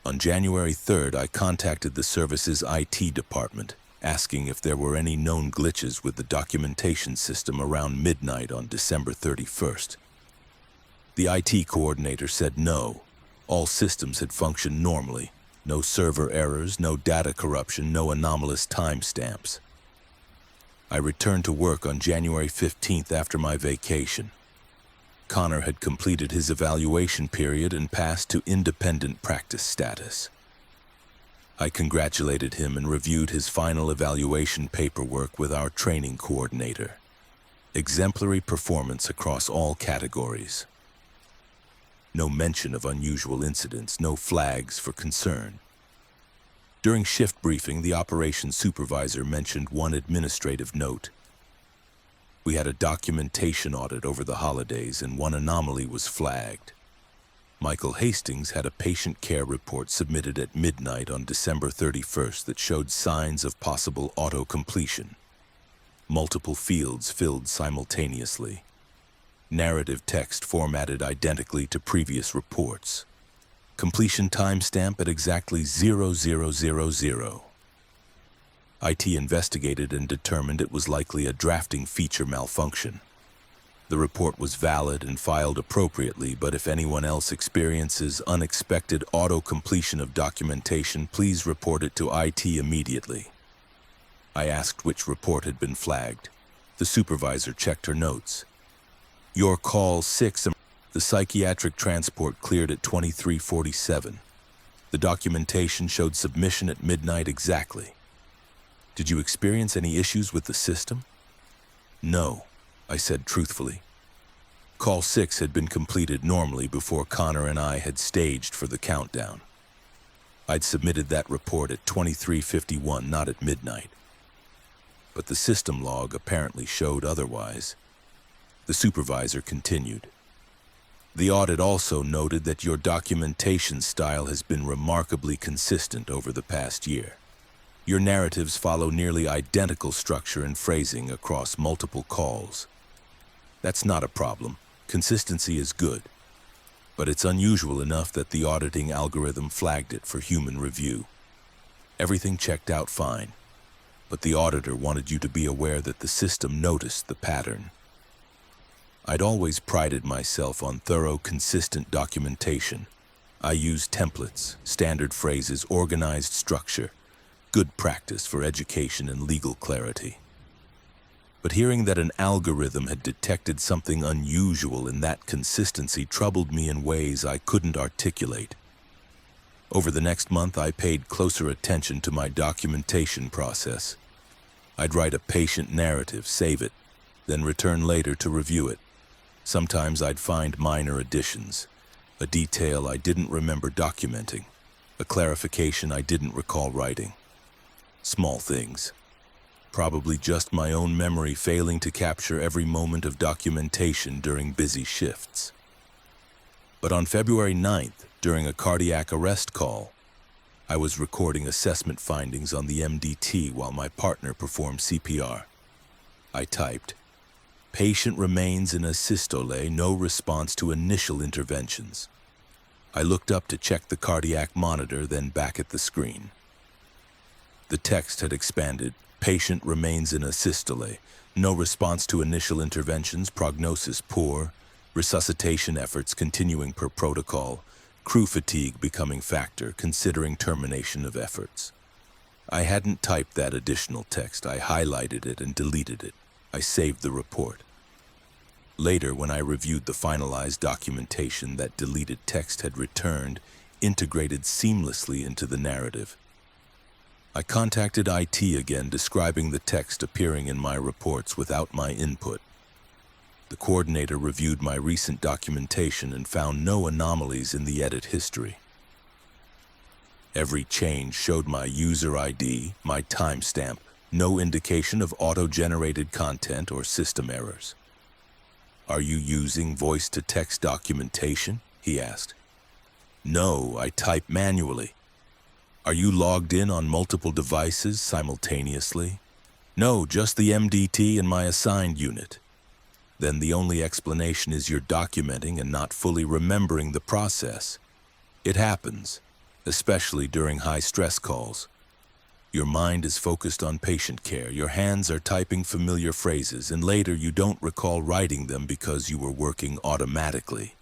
On January 3rd, I contacted the service's IT department, asking if there were any known glitches with the documentation system around midnight on December 31st. The IT coordinator said no. All systems had functioned normally. No server errors, no data corruption, no anomalous timestamps. I returned to work on January 15th after my vacation. Connor had completed his evaluation period and passed to independent practice status. I congratulated him and reviewed his final evaluation paperwork with our training coordinator. Exemplary performance across all categories. No mention of unusual incidents, no flags for concern. During shift briefing, the operations supervisor mentioned one administrative note. We had a documentation audit over the holidays and one anomaly was flagged. Michael Hastings had a patient care report submitted at midnight on December 31st that showed signs of possible auto-completion. Multiple fields filled simultaneously. Narrative text formatted identically to previous reports. Completion timestamp at exactly 0000. IT investigated and determined it was likely a drafting feature malfunction. The report was valid and filed appropriately, but if anyone else experiences unexpected auto-completion of documentation, please report it to IT immediately. I asked which report had been flagged. The supervisor checked her notes. Your call 6, the psychiatric transport cleared at 23:47. The documentation showed submission at midnight exactly. Did you experience any issues with the system? No, I said truthfully. Call 6 had been completed normally before Connor and I had staged for the countdown. I'd submitted that report at 23:51, not at midnight. But the system log apparently showed otherwise. The supervisor continued. The audit also noted that your documentation style has been remarkably consistent over the past year. Your narratives follow nearly identical structure and phrasing across multiple calls. That's not a problem. Consistency is good. But it's unusual enough that the auditing algorithm flagged it for human review. Everything checked out fine, but the auditor wanted you to be aware that the system noticed the pattern. I'd always prided myself on thorough, consistent documentation. I used templates, standard phrases, organized structure, good practice for education and legal clarity. but hearing that an algorithm had detected something unusual in that consistency troubled me in ways I couldn't articulate. Over the next month, I paid closer attention to my documentation process. I'd write a patient narrative, save it, then return later to review it. Sometimes I'd find minor additions, a detail I didn't remember documenting, a clarification I didn't recall writing. Small things. Probably just my own memory failing to capture every moment of documentation during busy shifts. But on February 9th, during a cardiac arrest call, I was recording assessment findings on the MDT while my partner performed CPR. I typed, "Patient remains in a systole, no response to initial interventions." I looked up to check the cardiac monitor, then back at the screen. The text had expanded, "Patient remains in a systole, no response to initial interventions, prognosis poor, resuscitation efforts continuing per protocol, crew fatigue becoming factor, considering termination of efforts." I hadn't typed that additional text. I highlighted it and deleted it. I saved the report. Later, when I reviewed the finalized documentation, that deleted text had returned, integrated seamlessly into the narrative. I contacted IT again, describing the text appearing in my reports without my input. The coordinator reviewed my recent documentation and found no anomalies in the edit history. Every change showed my user ID, my timestamp, no indication of auto-generated content or system errors. "Are you using voice-to-text documentation?" he asked. "No, I type manually." "Are you logged in on multiple devices simultaneously?" "No, just the MDT and my assigned unit." "Then the only explanation is you're documenting and not fully remembering the process. It happens, especially during high-stress calls. Your mind is focused on patient care, your hands are typing familiar phrases, and later you don't recall writing them because you were working automatically."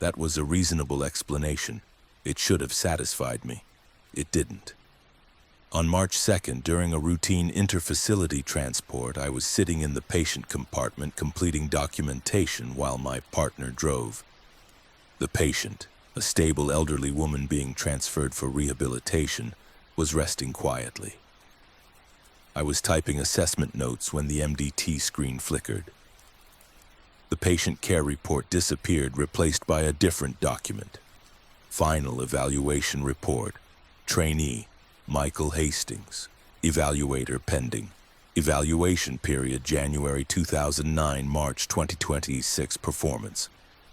That was a reasonable explanation. It should have satisfied me. It didn't. On March 2nd, during a routine interfacility transport, I was sitting in the patient compartment completing documentation while my partner drove. The patient, a stable elderly woman being transferred for rehabilitation, was resting quietly. I was typing assessment notes when the MDT screen flickered. The patient care report disappeared, replaced by a different document. Final evaluation report. Trainee, Michael Hastings. Evaluator pending. Evaluation period January 2009, March 2026 performance.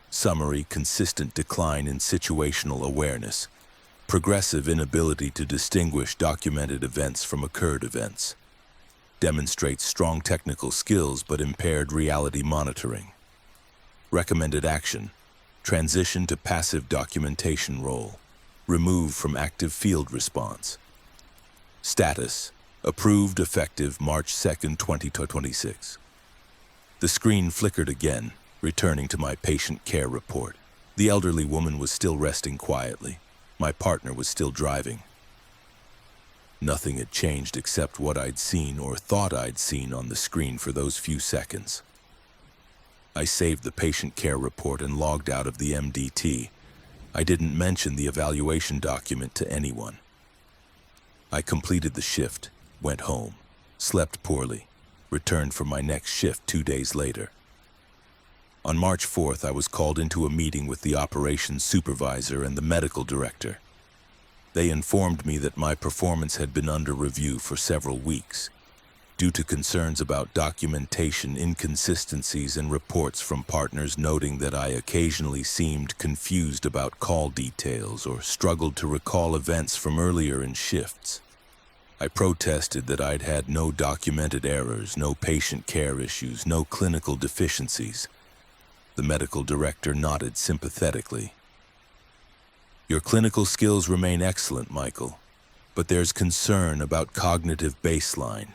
Summary: consistent decline in situational awareness. Progressive inability to distinguish documented events from occurred events. Demonstrates strong technical skills but impaired reality monitoring. Recommended action: transition to passive documentation role. Remove from active field response. Status: approved, effective March 2nd, 2026. The screen flickered again, returning to my patient care report. The elderly woman was still resting quietly. My partner was still driving. Nothing had changed except what I'd seen or thought I'd seen on the screen for those few seconds. I saved the patient care report and logged out of the MDT. I didn't mention the evaluation document to anyone. I completed the shift, went home, slept poorly, returned for my next shift 2 days later. On March 4th, I was called into a meeting with the operations supervisor and the medical director. They informed me that my performance had been under review for several weeks, due to concerns about documentation inconsistencies and reports from partners noting that I occasionally seemed confused about call details or struggled to recall events from earlier in shifts. I protested that I'd had no documented errors, no patient care issues, no clinical deficiencies. The medical director nodded sympathetically. "Your clinical skills remain excellent, Michael, but there's concern about cognitive baseline.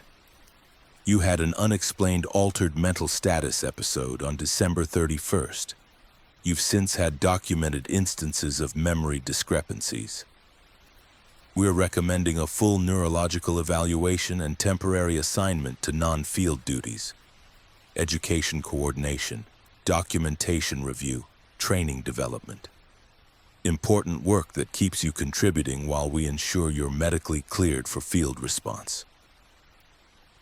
You had an unexplained altered mental status episode on December 31st. You've since had documented instances of memory discrepancies." We're recommending a full neurological evaluation and temporary assignment to non-field duties, education coordination, documentation review, training development. Important work that keeps you contributing while we ensure you're medically cleared for field response.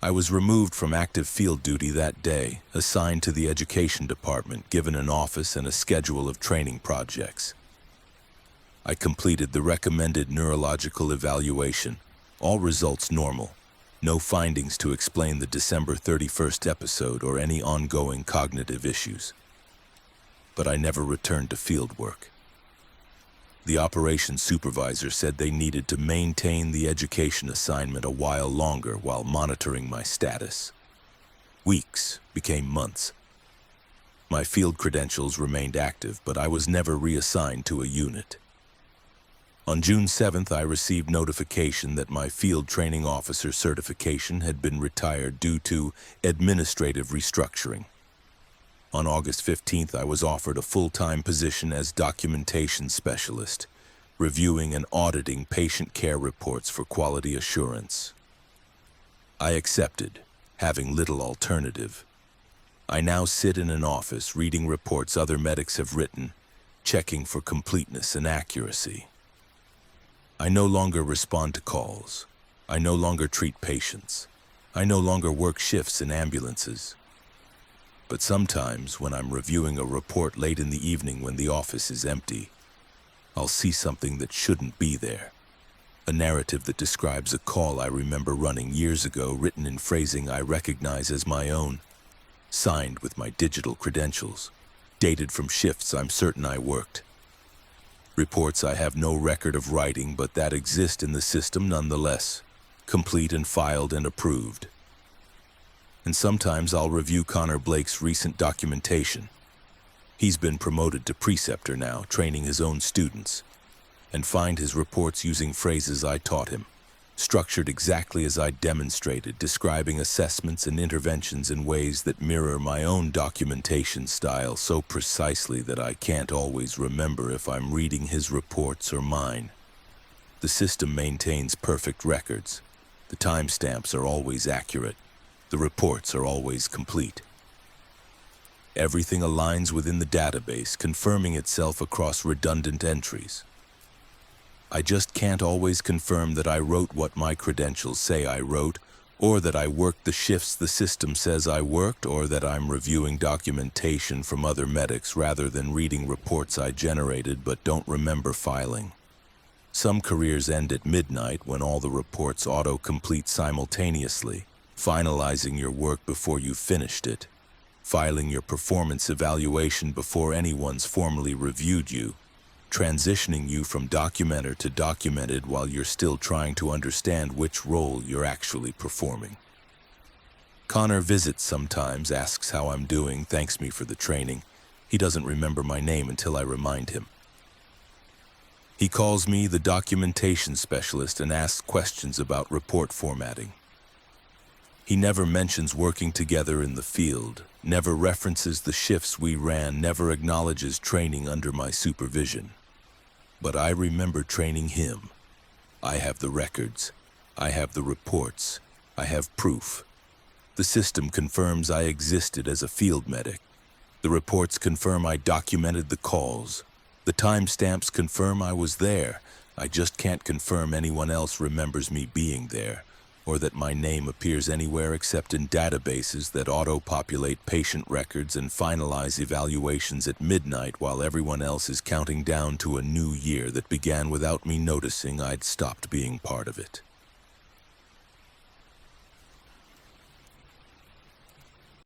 I was removed from active field duty that day, assigned to the education department, given an office and a schedule of training projects. I completed the recommended neurological evaluation, all results normal, no findings to explain the December 31st episode or any ongoing cognitive issues. But I never returned to field work. The operations supervisor said they needed to maintain the education assignment a while longer while monitoring my status. Weeks became months. My field credentials remained active, but I was never reassigned to a unit. On June 7th, I received notification that my field training officer certification had been retired due to administrative restructuring. On August 15th, I was offered a full-time position as documentation specialist, reviewing and auditing patient care reports for quality assurance. I accepted, having little alternative. I now sit in an office reading reports other medics have written, checking for completeness and accuracy. I no longer respond to calls. I no longer treat patients. I no longer work shifts in ambulances. But sometimes, when I'm reviewing a report late in the evening when the office is empty, I'll see something that shouldn't be there. A narrative that describes a call I remember running years ago, written in phrasing I recognize as my own, signed with my digital credentials, dated from shifts I'm certain I worked. Reports I have no record of writing, but that exist in the system nonetheless, complete and filed and approved. And sometimes I'll review Connor Blake's recent documentation. He's been promoted to preceptor now, training his own students, and find his reports using phrases I taught him, structured exactly as I demonstrated, describing assessments and interventions in ways that mirror my own documentation style so precisely that I can't always remember if I'm reading his reports or mine. The system maintains perfect records. The timestamps are always accurate. The reports are always complete. Everything aligns within the database, confirming itself across redundant entries. I just can't always confirm that I wrote what my credentials say I wrote, or that I worked the shifts the system says I worked, or that I'm reviewing documentation from other medics rather than reading reports I generated but don't remember filing. Some careers end at midnight when all the reports auto-complete simultaneously, finalizing your work before you've finished it, filing your performance evaluation before anyone's formally reviewed you, transitioning you from documenter to documented while you're still trying to understand which role you're actually performing. Connor visits sometimes, asks how I'm doing, thanks me for the training. He doesn't remember my name until I remind him. He calls me the documentation specialist and asks questions about report formatting. He never mentions working together in the field, never references the shifts we ran, never acknowledges training under my supervision. But I remember training him. I have the records. I have the reports. I have proof. The system confirms I existed as a field medic. The reports confirm I documented the calls. The timestamps confirm I was there. I just can't confirm anyone else remembers me being there, or that my name appears anywhere except in databases that auto-populate patient records and finalize evaluations at midnight while everyone else is counting down to a new year that began without me noticing I'd stopped being part of it.